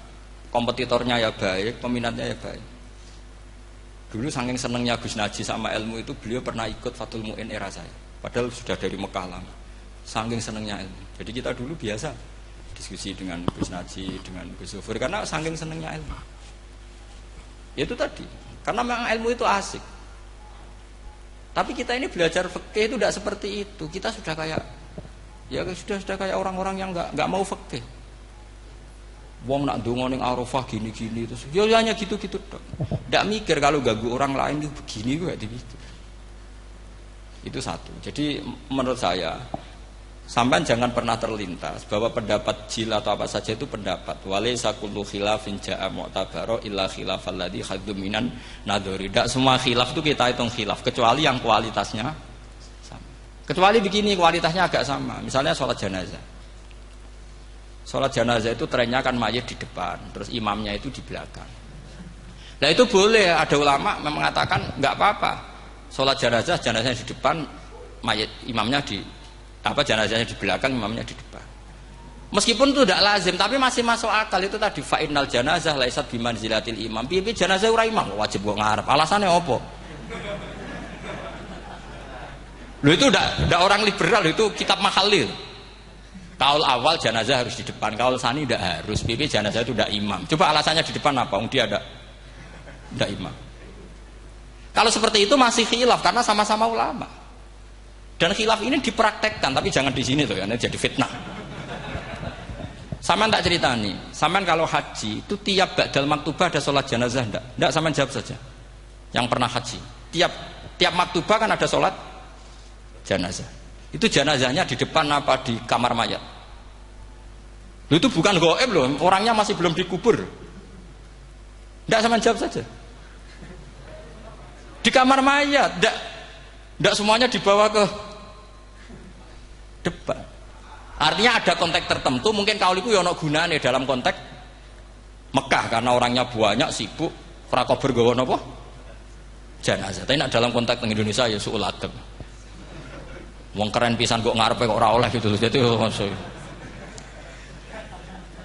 kompetitornya ya baik, peminatnya ya baik. Dulu saking senengnya Gus Naji sama ilmu itu, beliau pernah ikut Fathul Mu'in era saya. Padahal sudah dari Mekah lama. Saking senengnya ilmu. Jadi kita dulu biasa diskusi dengan Gus Naji, dengan Gus Zofur karena saking senengnya ilmu. Itu tadi. Karena memang ilmu itu asik. Tapi kita ini belajar fikih itu tidak seperti itu. Kita sudah kayak ya sudah kayak orang-orang yang enggak mau fikih. Wong nak ndonga ning Arafah gini-gini terus. Ya hanya gitu-gitu tok. Enggak mikir kalau ganggu orang lain itu begini kok gitu. Itu satu. Jadi menurut saya sampean jangan pernah terlintas bahwa pendapat jil atau apa saja itu pendapat. Walaysa kullu khilafin ja'a mu'tabaro illa khilafal ladzi haddu minan nadhari. Tidak semua khilaf itu kita hitung khilaf kecuali yang kualitasnya sama. Kecuali begini kualitasnya agak sama. Misalnya sholat jenazah. Sholat jenazah itu trennya kan mayit di depan, terus imamnya itu di belakang. Nah itu boleh, ada ulama mengatakan nggak apa-apa. Sholat jenazahnya di depan, mayit imamnya di jenazahnya di belakang, imamnya di depan. Meskipun itu tidak lazim, tapi masih masuk akal. Itu tadi fa'innal janazah laisat bimanzilatil imam. Piye jenazah ora imam wajib kok ngarep. Alasannya apa? Lho itu tidak orang liberal, itu kitab Makhalil. Kaul awal jenazah harus di depan, kaul sani tidak harus. Piye jenazah itu tidak imam. Coba alasannya di depan apa? Dia tidak imam. Kalau seperti itu masih khilaf karena sama-sama ulama. Dan khilaf ini dipraktekkan, tapi jangan di sini tuh ya, jadi fitnah. Saman tak cerita nih, saman kalau haji itu tiap ba'dal maktubah ada sholat jenazah enggak? Enggak, saman jawab saja. Yang pernah haji, tiap maktubah kan ada sholat jenazah. Itu jenazahnya di depan apa di kamar mayat? Itu bukan goib loh, orangnya masih belum dikubur. Enggak, saman jawab saja. Di kamar mayat, tidak semuanya dibawa ke depan. Artinya ada konteks tertentu, mungkin kauliku yono gunane dalam konteks Mekah karena orangnya banyak sibuk, Ora kober gawa napa? Jenazah. Tapi nak dalam konteks teng Indonesia ya suul adab. Wong keren pisan kok ngarepe kok ora oleh gitu. Jadi maksud.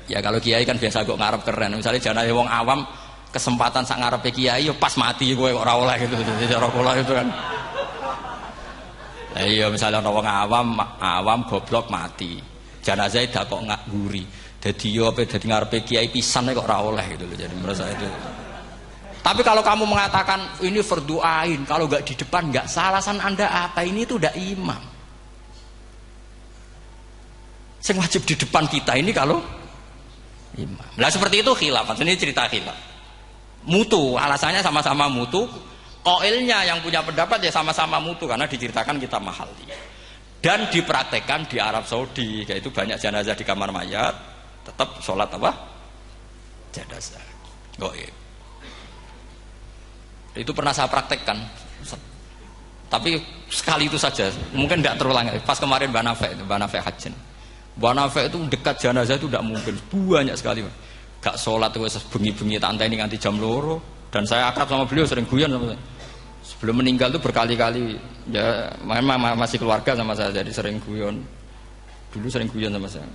Ya kalau kiai kan biasa kok ngarep keren. Misalnya jenazah wong awam kesempatan sak ngarepe kiai ya pas mati kowe kok ora oleh gitu. Jadi cara kula itu kan. Iya misalnya ana wong awam goblok mati. Jenazah dak kok nguri. Dadi yo ape dadi ngarepe kiai pisan kok ora oleh gitu loh. Jadi merasa itu. Tapi kalau kamu mengatakan ini fardhu ain, kalau enggak di depan enggak salah, alasan Anda apa? Ini itu udah imam. Yang wajib di depan kita ini kalau imam. Nah seperti itu khilaf. Ini cerita khilaf. Mutu, alasannya sama-sama mutu. Qailnya yang punya pendapat ya sama-sama mutu karena diceritakan kita mahali. Dan dipraktekkan di Arab Saudi, yaitu banyak jenazah di kamar mayat, tetap sholat apa? Jenazah. Gaib. Itu pernah saya praktekkan, tapi sekali itu saja, mungkin tidak terulang. Pas kemarin Mbak Nafe Hajin, Mbak Nafe itu dekat jenazah itu tidak mungkin, banyak sekali. Gak sholat itu bengi-bengi tante ini nganti jam loro, dan saya akrab sama beliau sering guyon sama saya. Sebelum meninggal itu berkali-kali, ya memang masih keluarga sama saya, jadi sering guyon. Dulu sering guyon sama saya.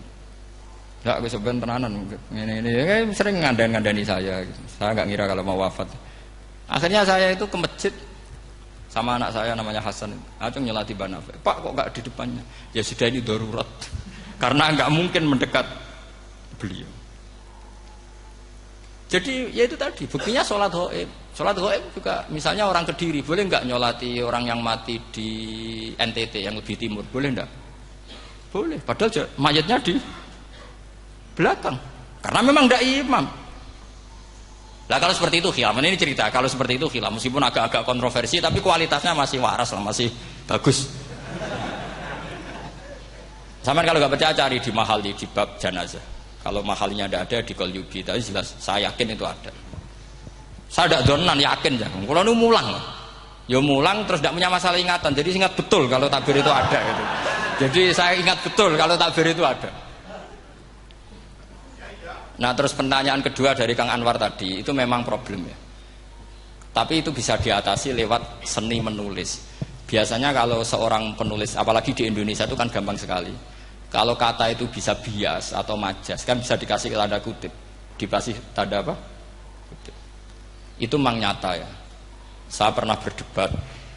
Enggak, gue sebenarnya tenanan, ini sering ngandani saya. Gitu. Saya nggak ngira kalau mau wafat. Akhirnya saya itu ke masjid sama anak saya namanya Hasan. Acung nyelati Banafe. Pak kok nggak di depannya? Ya sudah ini darurat. Karena nggak mungkin mendekat beliau. Jadi ya itu tadi buktinya sholat gaib. Sholat gaib juga misalnya orang Kediri boleh nggak nyolati orang yang mati di NTT yang lebih timur? Boleh nggak? Boleh. Padahal mayatnya di belakang. Karena memang nggak imam. Lah kalau seperti itu khilaf, ini cerita kalau seperti itu khilaf, meskipun agak-agak kontroversi tapi kualitasnya masih waras lah, masih bagus. Sama kalau nggak percaya cari di mahali di bab jenazah. Kalau mahalinya tidak ada di Qalyubi, tapi jelas saya yakin itu ada. Saya tidak donan yakin jangan. Kalau nu mulang, ya mulang terus tidak punya masalah ingatan, jadi ingat betul kalau takbir itu ada. Gitu. Jadi saya ingat betul kalau takbir itu ada. Nah terus pertanyaan kedua dari Kang Anwar tadi itu memang problem ya. Tapi itu bisa diatasi lewat seni menulis. Biasanya kalau seorang penulis, apalagi di Indonesia itu kan gampang sekali. Kalau kata itu bisa bias atau majas, kan bisa dikasih tanda kutip. Dikasih tanda apa? Kutip. Itu memang nyata ya. Saya pernah berdebat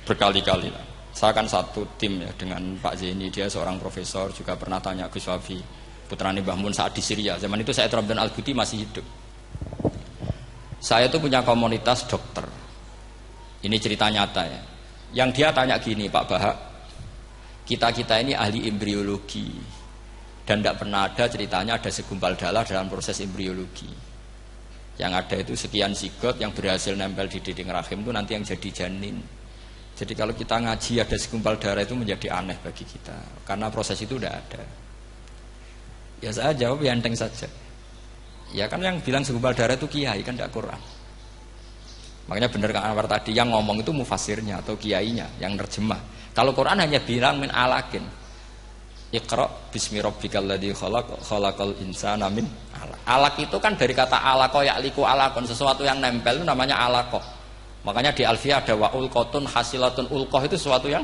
berkali-kali. Saya kan satu tim ya dengan Pak Zeni, dia seorang profesor, juga pernah tanya Gus Wafi. Putrane Mbah Mun saat di Syria. Zaman itu saya Abdul Al-Buti masih hidup. Saya itu punya komunitas dokter. Ini cerita nyata ya. Yang dia tanya gini, Pak Bahak, kita ini ahli embriologi dan tidak pernah ada ceritanya ada segumpal darah dalam proses embriologi. Yang ada itu sekian zigot yang berhasil nempel di dinding rahim itu nanti yang jadi janin. Jadi kalau kita ngaji ada segumpal darah itu menjadi aneh bagi kita karena proses itu tidak ada. Ya saya jawab ya enteng saja. Ya kan yang bilang segumpal darah itu kiai kan tidak Quran. Makanya benar Kang Anwar tadi yang ngomong itu mufasirnya atau kiainya yang nerjemah. Kalau Quran hanya bilang min alakin. Iqra bismi rabbikal ladzi khalaq khalaqal insana min alaq. Alaq itu kan dari kata alaqa ya'liku alaqon, sesuatu yang nempel itu namanya alaqa. Makanya di Alfiyah ada wa ulqatun hasilatun ulqah itu sesuatu yang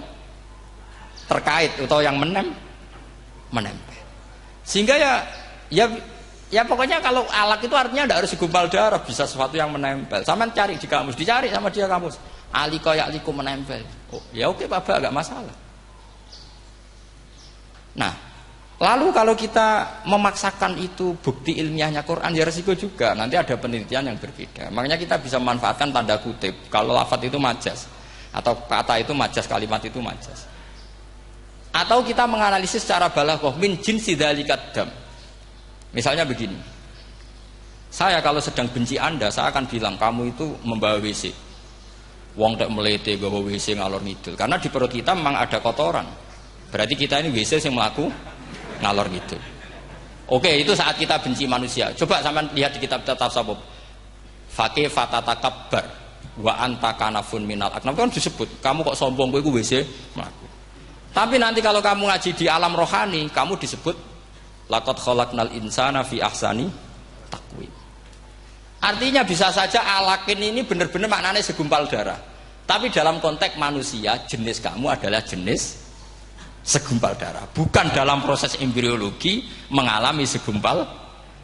terkait atau yang menempel. Sehingga ya pokoknya kalau alak itu artinya tidak harus segumpal darah, bisa sesuatu yang menempel. Sama cari di kamus, dicari sama dia kamus. Aliko ya'liku menempel. Oh, ya oke Pak, enggak masalah. Nah, lalu kalau kita memaksakan itu bukti ilmiahnya Quran ya resiko juga. Nanti ada penelitian yang berbeda. Makanya kita bisa memanfaatkan tanda kutip. Kalau lafadz itu majas atau kata itu majas, kalimat itu majas. Atau kita menganalisis secara balaghah min jinsi dzalikat dam. Misalnya begini. Saya kalau sedang benci Anda, saya akan bilang kamu itu membawa WC. Wong tak melete gawa WC ngalor ngidul. Karena di perut kita memang ada kotoran. Berarti kita ini WC yang melaku ngalor ngidul. Oke, itu saat kita benci manusia. Coba sampean lihat di kitab tasawuf. Faqih fatatakabbar wa anta kanafun minal aknam kan disebut. Kamu kok sombong kowe iku WC mlaku. Tapi nanti kalau kamu ngaji di alam rohani, kamu disebut laqad khalaqnal insana fi ahsani taqwim. Artinya bisa saja alakin ini benar-benar maknanya segumpal darah. Tapi dalam konteks manusia, jenis kamu adalah jenis segumpal darah. Bukan dalam proses embriologi mengalami segumpal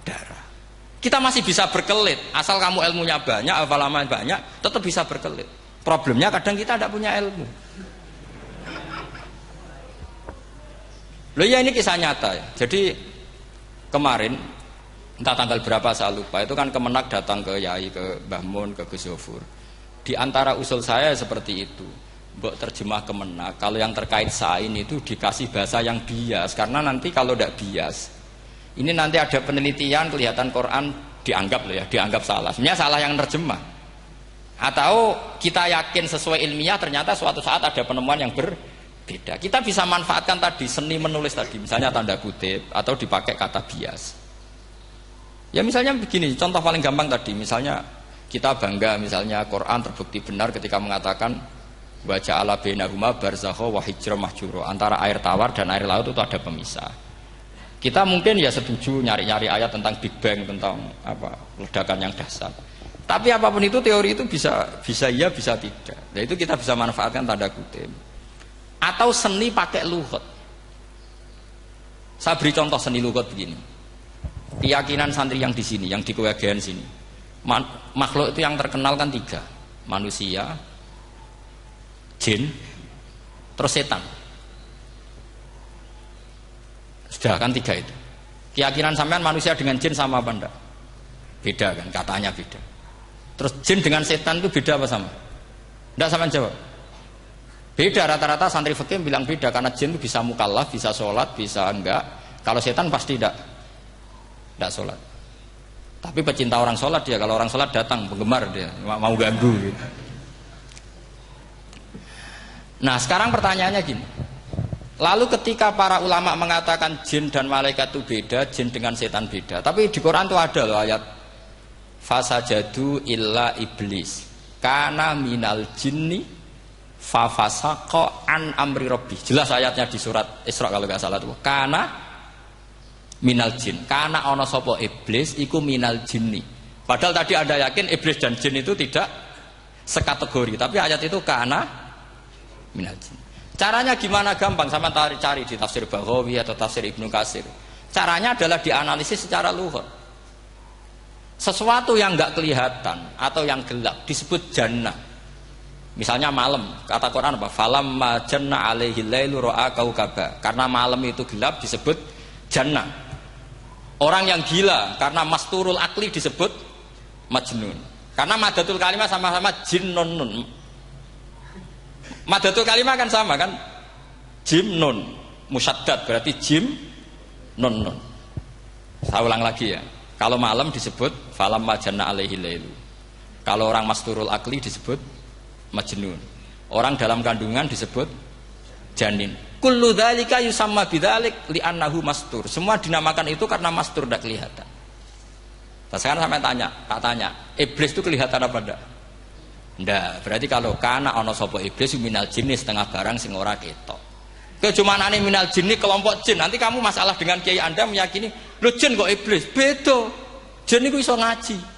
darah. Kita masih bisa berkelit. Asal kamu ilmunya banyak, hafalaman banyak, tetap bisa berkelit. Problemnya kadang kita tidak punya ilmu. Loh ya ini kisah nyata ya. Jadi kemarin entah tanggal berapa saya lupa, itu kan Kemenak datang ke Yai, ke Mbah Mun, ke Gus Yofur. Di antara usul saya seperti itu, mbok terjemah Kemenak, kalau yang terkait sain itu dikasih bahasa yang bias, karena nanti kalau tidak bias, ini nanti ada penelitian kelihatan Quran dianggap loh ya, dianggap salah. Sebenarnya salah yang terjemah. Atau kita yakin sesuai ilmiah ternyata suatu saat ada penemuan yang berbeda. Kita bisa manfaatkan tadi seni menulis tadi, misalnya tanda kutip atau dipakai kata bias. Ya misalnya begini, contoh paling gampang tadi, misalnya kita bangga misalnya Quran terbukti benar ketika mengatakan wa ja'ala bainahuma barzakha wa hijra mahjura, antara air tawar dan air laut itu ada pemisah. Kita mungkin ya setuju nyari-nyari ayat tentang Big Bang, tentang apa ledakan yang dahsyat. Tapi apapun itu teori itu bisa iya bisa tidak. Nah itu kita bisa manfaatkan tanda kutip. Atau seni pakai lughat. Saya beri contoh seni lughat begini. Keyakinan santri yang di sini, yang di kewagian sini, makhluk itu yang terkenal kan 3, manusia, jin, terus setan. Sudah kan 3 itu. Keyakinan sampean manusia dengan jin sama apa enggak? Beda kan, katanya beda. Terus jin dengan setan itu beda apa sama? Enggak, sampean jawab. Beda, rata-rata santri fikih bilang beda, karena jin itu bisa mukallaf, bisa sholat, bisa enggak. Kalau setan pasti enggak sholat. Tapi pecinta orang sholat dia, kalau orang sholat datang, penggemar dia, mau ganggu gitu. Nah sekarang pertanyaannya gini, lalu ketika para ulama mengatakan jin dan malaikat itu beda, jin dengan setan beda, tapi di Quran itu ada loh ayat fasajadu illa iblis kana minal jinni fafasaqa an amri rabbi. Jelas ayatnya di surat Isra kalau nggak salah tuh, kana minal jin, karena ono sopo iblis iku minal jinni. Padahal tadi ada yakin iblis dan jin itu tidak sekategori, tapi ayat itu karena minal jin. Caranya gimana? Gampang, sama cari di tafsir Baghawi atau tafsir Ibnu Katsir. Caranya adalah dianalisis secara lughat. Sesuatu yang enggak kelihatan atau yang gelap disebut jannah. Misalnya malam, kata Quran apa? Falamma janna alaihi lailu ra'a kaukaba. Karena malam itu gelap disebut jannah. Orang yang gila karena masturul akli disebut majnun. Karena madatul kalimah sama-sama jinnun. Madatul kalimah kan sama kan? Jim nun musyaddad berarti jim nun. Saya ulang lagi ya. Kalau malam disebut falamma janna alaihi lailu. Kalau orang masturul akli disebut majnun. Orang dalam kandungan disebut janin. Kullu dzalika yusamma bidzalik li'annahu mastur. Semua dinamakan itu karena mastur tidak kelihatan. Nah, sekarang sampai tanya, iblis itu kelihatan apa enggak? Enggak. Berarti kalau kana ana sapa iblis minal jinni setengah barang sing ora ketok. Kecumanane minal jinni kelompok jin. Nanti kamu masalah dengan kiai Anda meyakini, "Lho jin kok iblis?" Beda. Jin iku iso ngaji.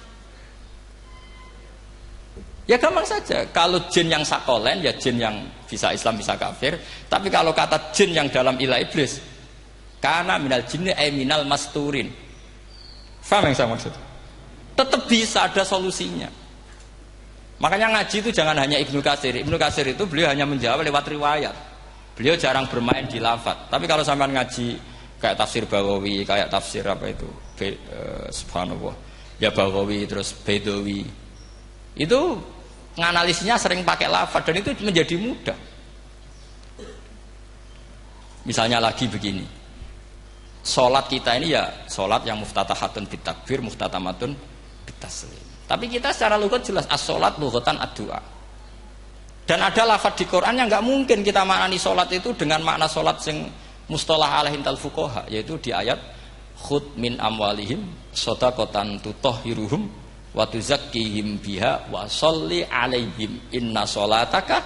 Ya gampang saja, kalau jin yang sakolen ya jin yang bisa Islam bisa kafir. Tapi kalau kata jin yang dalam ilah iblis, karena minal jinni ay minal masturin. Faham yang saya maksud? Tetap bisa ada solusinya. Makanya ngaji itu jangan hanya Ibnu Katsir. Ibnu Katsir itu beliau hanya menjawab lewat riwayat. Beliau jarang bermain di lafaz. Tapi kalau sampean ngaji kayak tafsir Baghawi, kayak tafsir apa itu, subhanallah, ya Baghawi terus Bedawi, itu nganalisisnya sering pakai lafaz dan itu menjadi mudah. Misalnya lagi begini, sholat kita ini ya sholat yang muftatahatun bitakbir, muftatamatun bitaslim. Tapi kita secara lughat jelas as-sholat lughatan ad-du'a. Dan ada lafaz di Quran yang nggak mungkin kita maknani sholat itu dengan makna sholat yang mustalah alaihim tal fuqaha, yaitu di ayat khud min amwalihim shadaqatan tutahhiruhum wa tuzakkihim biha wa sholli alaihim inna sholataka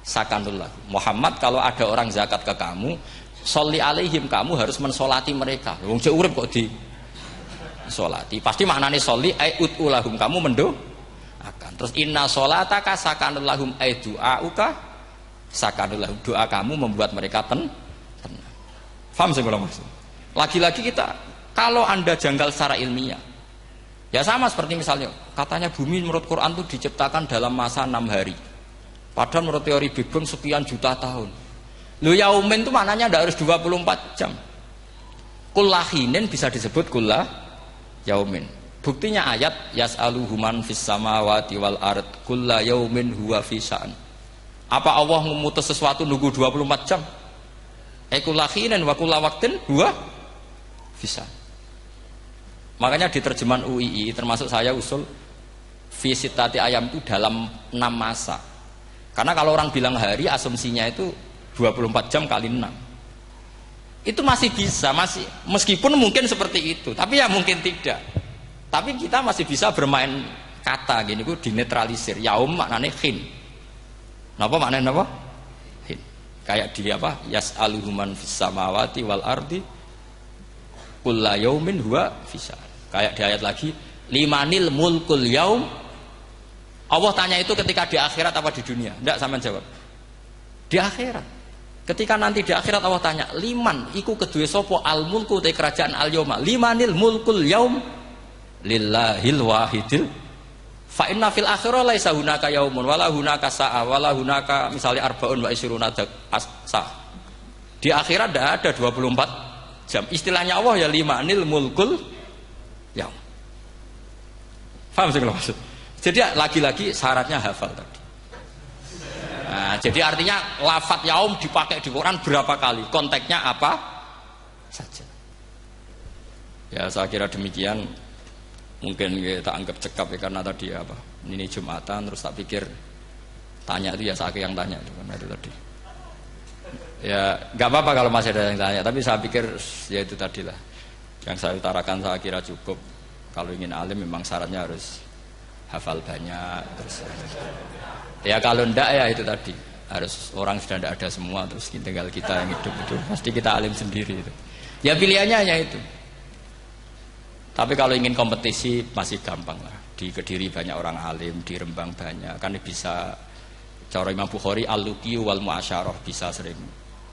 sakanul lahum. Muhammad, kalau ada orang zakat ke kamu, sholli alaihim, kamu harus mensolati mereka. Wong cek urip kok sholati. Pasti maknane sholli ai ud'ulahum, kamu mendoakan. Terus inna sholataka sakanul lahum ai du'auka sakanul lahum, doa kamu membuat mereka tenang. Paham sih kalau maksud? Lagi-lagi kita, kalau Anda janggal secara ilmiah, ya sama seperti misalnya katanya bumi menurut Quran itu diciptakan dalam masa 6 hari. Padahal menurut teori Big Bang sekian juta tahun. Lu yaumin itu maknanya tidak harus 24 jam. Kullahinin bisa disebut kullah yaumin. Buktinya ayat yas'aluhu man fis samawati wal ard kulla yaumin huwa fi sya'an. Apa Allah memutus sesuatu nunggu 24 jam? Kullahinin wa kulla waqtin huwa fi sya'an. Makanya di terjemahan UII termasuk saya usul fi sittati ayam itu dalam 6 masa. Karena kalau orang bilang hari asumsinya itu 24 jam kali 6. Itu masih bisa, masih meskipun mungkin seperti itu, tapi ya mungkin tidak. Tapi kita masih bisa bermain kata gini, ku dinetralisir. Yaum maknanya khin. Napa maknanya napa? Khin. Kayak di apa? Yas'aluhu man fis samawati wal ardi kulla yaumin huwa fisa. Kayak di ayat lagi, limanil mulkul yaum. Allah tanya itu ketika di akhirat apa di dunia? Tidak, sama jawab. Di akhirat. Ketika nanti di akhirat Allah tanya, liman iku kedue sapa al mulku te kerajaan al yauma. Limanil mulkul yaum lillahil wahidil. Fa inna fil akhirah laisa hunaka yaumun wala hunaka sa'a wala hunaka misalnya arbaun wa isruna sa. Di akhirat tidak ada 24 jam. Istilahnya Allah ya limanil mulkul yaum. Paham sih kalau maksud? Jadi lagi-lagi syaratnya hafal tadi. Nah, jadi artinya lafadz yaum dipakai di Quran berapa kali? Konteksnya apa saja? Ya saya kira demikian. Mungkin kita anggap cekap ya karena tadi apa? Ini Jumatan terus tak pikir tanya itu ya saya yang tanya itu karena itu tadi. Ya nggak apa-apa kalau masih ada yang tanya. Tapi saya pikir ya itu tadilah yang saya utarakan saya kira cukup. Kalau ingin alim memang syaratnya harus hafal banyak terus ya kalau ndak ya itu tadi harus orang sudah tidak ada semua terus tinggal kita yang hidup itu pasti kita alim sendiri itu ya pilihannya hanya itu. Tapi kalau ingin kompetisi masih gampang lah, di Kediri banyak orang alim, di Rembang banyak kan bisa. Cara Imam Bukhari al-luqi wal muasyarah bisa sering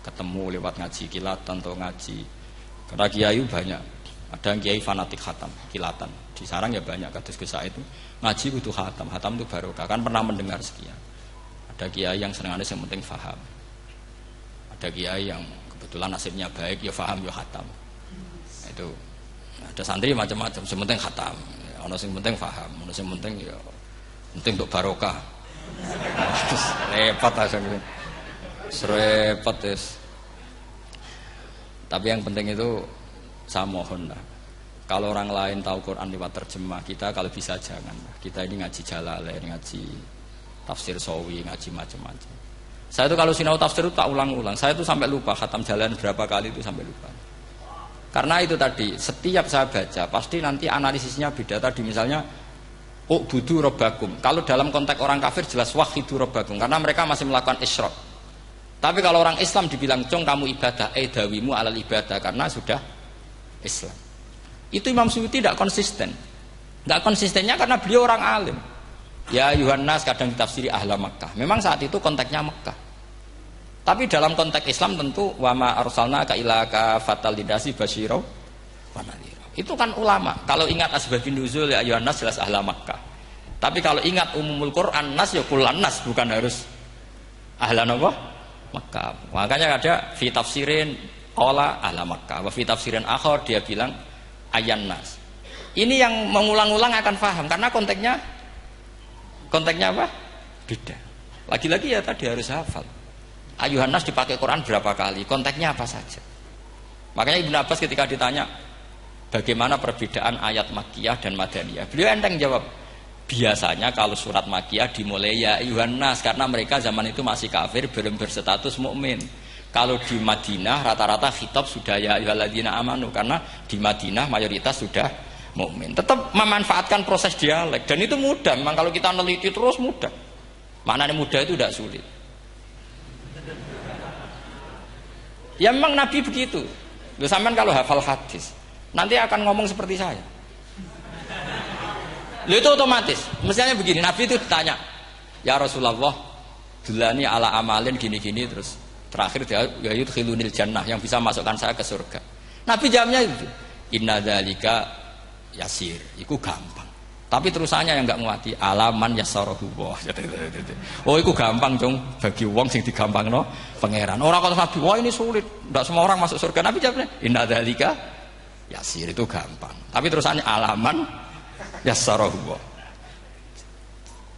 ketemu lewat ngaji kilatan atau ngaji karena kiai banyak. Ada yang kiai fanatik khatam kilatan di sarang ya banyak kados Gus Said itu ngaji butuh khatam itu barokah kan pernah mendengar sekian. Ada kiai yang senangannya yang penting faham, ada kiai yang kebetulan nasibnya baik ya faham ya khatam. Itu ada santri macam-macam yang penting khatam ya, ono sing penting faham, ono sing penting ya penting untuk barokah. Repot aja gitu, repot es. Tapi yang penting itu saya mohon lah, kalau orang lain tahu Quran lewat terjemah, kita kalau bisa jangan. Kita ini ngaji Jalalain, ngaji tafsir Sawi, ngaji macam-macam. Saya itu kalau sinau tafsir itu tak ulang-ulang. Saya itu sampai lupa khatam Jalalain berapa kali itu sampai lupa. Karena itu tadi, setiap saya baca pasti nanti analisisnya beda. Tadi misalnya u'budu rabbakum. Kalau dalam konteks orang kafir jelas wahidu rabbakum karena mereka masih melakukan isyrak. Tapi kalau orang Islam dibilang cong kamu ibadah, dawimu alal ibadah karena sudah Islam. Itu Imam Suyuti tidak konsisten. Tidak konsistennya karena beliau orang alim. Ya Yuhannas kadang ditafsiri ahla Makkah. Memang saat itu konteksnya Makkah. Tapi dalam konteks Islam tentu wama arsalnaka illa kafatal lidasi basyira wa nadhira. Itu kan ulama. Kalau ingat asbabun nuzul ya Yuhannas jelas ahla Makkah. Tapi kalau ingat umumul Quran nas ya kullan nas, bukan harus ahla Makkah. Makanya ada fi tafsirin qala ahla Makkah, wa fi tafsirin akhar dia bilang ayyan nas. Ini yang mengulang-ulang akan paham karena konteksnya apa? Beda. Lagi-lagi ya tadi harus hafal. Ayuhan nas dipakai Quran berapa kali? Konteksnya apa saja? Makanya Ibnu Abbas ketika ditanya bagaimana perbedaan ayat Makkiyah dan Madaniyah, beliau enteng jawab, biasanya kalau surat Makkiyah dimulai ya ayuhan nas karena mereka zaman itu masih kafir belum berstatus mukmin. Kalau di Madinah rata-rata khitab sudah ya ayyuhalladzina amanu karena di Madinah mayoritas sudah mukmin. Tetap memanfaatkan proses dialek dan itu mudah. Memang kalau kita neliti terus mudah. Maknanya mudah itu tidak sulit. Ya memang Nabi begitu. Loh, sampean kalau hafal hadis nanti akan ngomong seperti saya. Lho itu otomatis. Misalnya begini, Nabi itu ditanya, "Ya Rasulullah, dulani ala amalin gini-gini," terus terakhir dia ya yudkhilunil jannah, yang bisa masukkan saya ke surga. Nabi jawabnya itu, "Inna dzalika yasir." Iku gampang. Tapi terusannya yang enggak nguati, "Alaman yassarahu." Oh, iku gampang, Cung, bagi wong sing digampangno pangeran. Ora kok Nabi, "Wah, ini sulit. Enggak semua orang masuk surga." Nabi jawabnya, "Inna dzalika yasir." Itu gampang. Tapi terusannya alaman yassarahu.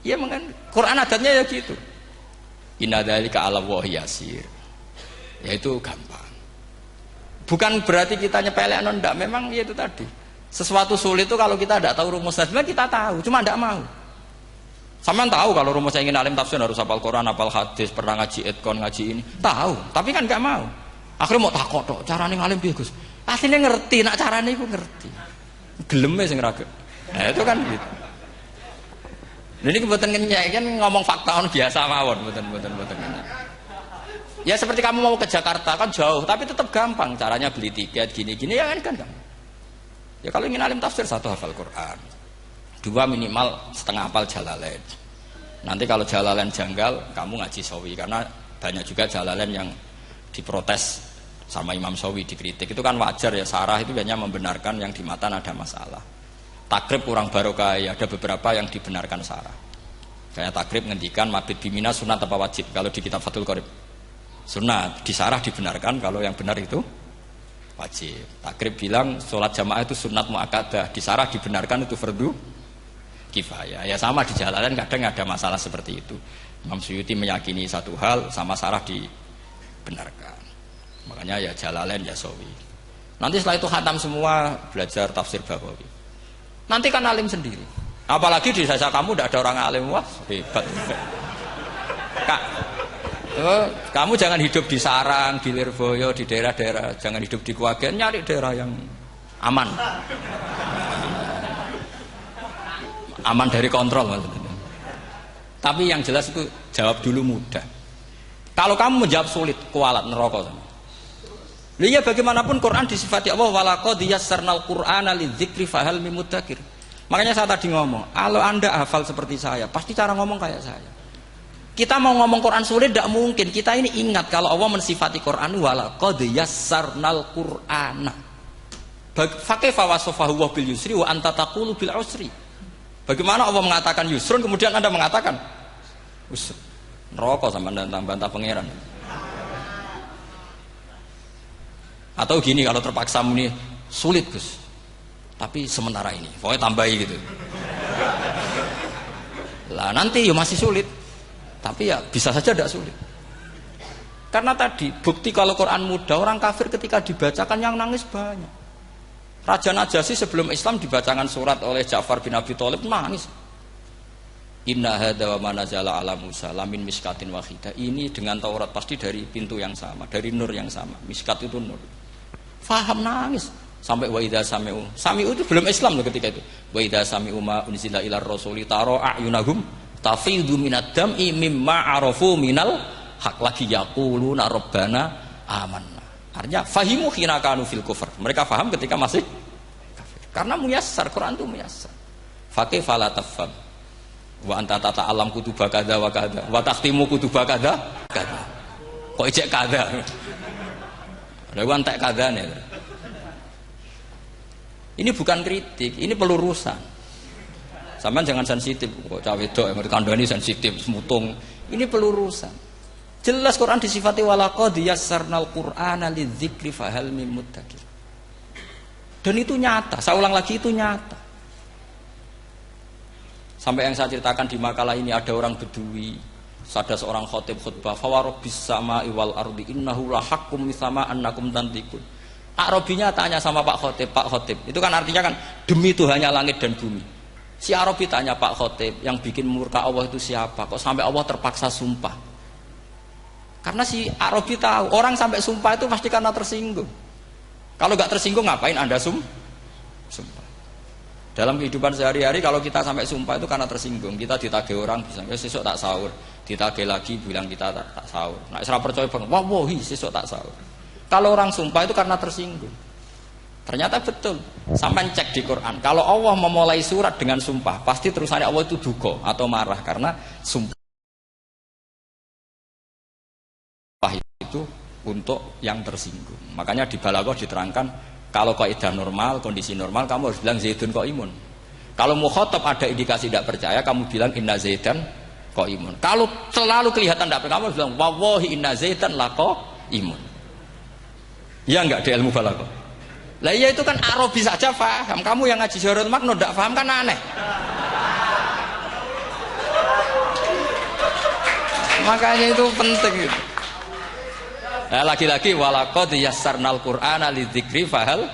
Iya, mengen Quran adatnya ya gitu. Inna dzalika 'ala Allahi yasir. Ya itu gampang. Bukan berarti kita nyepelekno, ndak, memang ya itu tadi. Sesuatu sulit itu kalau kita tidak tahu rumusnya, sebenarnya kita tahu, cuma tidak mau. Sampean tahu kalau rumusnya ingin alim tafsir harus hafal Quran, hafal hadis, pernah ngaji etkon, ngaji ini, tahu, tapi kan nggak mau. Akhirnya mau takut tok, carane ngalim piye, Gus? Aslinya ngerti, nak carane iku ngerti. Geleme sing ra. Nah, itu kan gitu. Ini kebetulan kenyek kan ngomong fakta on biasa mawon, betul. Ya seperti kamu mau ke Jakarta kan jauh, tapi tetap gampang. Caranya beli tiket gini-gini ya kan gampang. Ya kalau ingin alim tafsir, 1 hafal Quran, 2 minimal setengah hafal Jalalain. Nanti kalau Jalalain janggal, kamu ngaji Sawi, karena banyak juga Jalalain yang diprotes sama Imam Sawi, dikritik. Itu kan wajar ya, sarah itu hanya membenarkan yang di matan ada masalah. Takrib kurang barokah, ya ada beberapa yang dibenarkan sarah. Kayak takrib ngendikan mabit bimina sunat apa wajib, kalau di kitab Fathul Qorib sunat, di sarah dibenarkan, kalau yang benar itu wajib. Takrib bilang sholat jamaah itu sunat muakkadah, di sarah dibenarkan itu fardu kifayah. Ya sama di Jalalain kadang ada masalah seperti itu. Imam Suyuti meyakini satu hal, sama sarah dibenarkan. Makanya ya Jalalain ya Sawi. Nanti setelah itu khatam semua, belajar tafsir Baghawi. Nanti kan alim sendiri. Apalagi di desa kamu tidak ada orang alim, wah hebat. Kak, kamu jangan hidup di sarang, di Lirboyo, di daerah-daerah, jangan hidup di Kuwagen, nyari daerah yang aman. Aman dari kontrol maksudnya. Tapi yang jelas itu jawab dulu mudah. Kalau kamu menjawab sulit, kualat neraka sama. Iya, bagaimanapun Quran disifati Allah walaqad yassarnal Qur'ana lidzikri fahal mim mudzakir. Makanya saya tadi ngomong, kalau Anda hafal seperti saya, pasti cara ngomong kayak saya. Kita mau ngomong Quran sulit tidak mungkin. Kita ini ingat kalau Allah mensifati Quran walaqad yassarnal Qur'ana. Fakaifa wasafahu wa bil yusri wa anta taqulu bil usri. Bagaimana Allah mengatakan yusrun kemudian Anda mengatakan usr. Neraka sama bantah pangeran. Atau gini, kalau terpaksa muni sulit Gus, tapi sementara ini pokoknya tambahi gitu lah, nanti ya masih sulit, tapi ya bisa saja tidak sulit. Karena tadi bukti kalau Quran mudah, orang kafir ketika dibacakan yang nangis banyak. Raja Najasyi sebelum Islam dibacakan surat oleh Ja'far bin Abi Thalib nangis. Inna hadza wa manazala ala Musa lamin miskatin wahidah. Ini dengan Taurat pasti dari pintu yang sama, dari nur yang sama. Miskat itu nur. Faham nangis sampai wa idza sami'u. Sami'u itu belum Islam loh ketika itu. Wa idza sami'u ma unzila ilar rasuli tara a'yunahum tafidu minad dam'i mimma arafu minal haq lagi yaquluna rabbana amanna. Artinya fahimu khina kanu fil kufr. Mereka faham ketika masih kafir. Karena muyassar, Quran itu muyassar. Faqih fala tafham. Wa anta tata'allam kutuba kadza wa kadza wa takhtimu kutuba kadza kadza. Kok ijek kadza. Lha entek kadzane. Ini bukan kritik, ini pelurusan. Sampeyan jangan sensitif, kok cah wedok yang kandhani sensitif, semutung. Ini pelurusan. Jelas Quran disifati walaqad yassarnal Qur'ana lidzikri fahal mim mudzakir. Dan itu nyata, saya ulang lagi itu nyata. Sampai yang saya ceritakan di makalah ini ada orang Bedui, ada seorang khotib khutbah, fawarabbis sama'i wal ardi innahu lahaqqum mitsama annakum tantiqun. Arabinya tanya sama Pak Khotib, itu kan artinya kan demi Tuhannya langit dan bumi. Si Arabi tanya Pak Khotib, yang bikin murka Allah itu siapa? Kok sampai Allah terpaksa sumpah? Karena si Arabi tahu orang sampai sumpah itu pasti karena tersinggung. Kalau nggak tersinggung ngapain Anda sumpah? Dalam kehidupan sehari-hari kalau kita sampai sumpah itu karena tersinggung. Kita ditagih orang bisa, ya sesuk tak sahur. Ditagih lagi bilang kita tak sahur. Nah, isra percaya banget, wah sesuk tak sahur. Kalau orang sumpah itu karena tersinggung. Ternyata betul. Sampai cek di Quran. Kalau Allah memulai surat dengan sumpah, pasti terusannya Allah itu duka atau marah karena sumpah itu untuk yang tersinggung. Makanya di Balaghah diterangkan kalau kaidah normal, kondisi normal kamu harus bilang Zaidun qaimun. Kalau mukhatab ada indikasi tidak percaya, kamu bilang inna Zaidan qaimun. Kalau selalu kelihatan tidak percaya, kamu harus bilang wallahi inna Zaidan laqaimun. Ya enggak di ilmu Balaghah. Lah iya itu kan Arabi saja paham. Kamu yang ngaji Jawahirul Makna tidak paham kan aneh. Makanya itu penting gitu. Nah, lagi-lagi walaqad yassarnal Qur'ana lidzikri fahal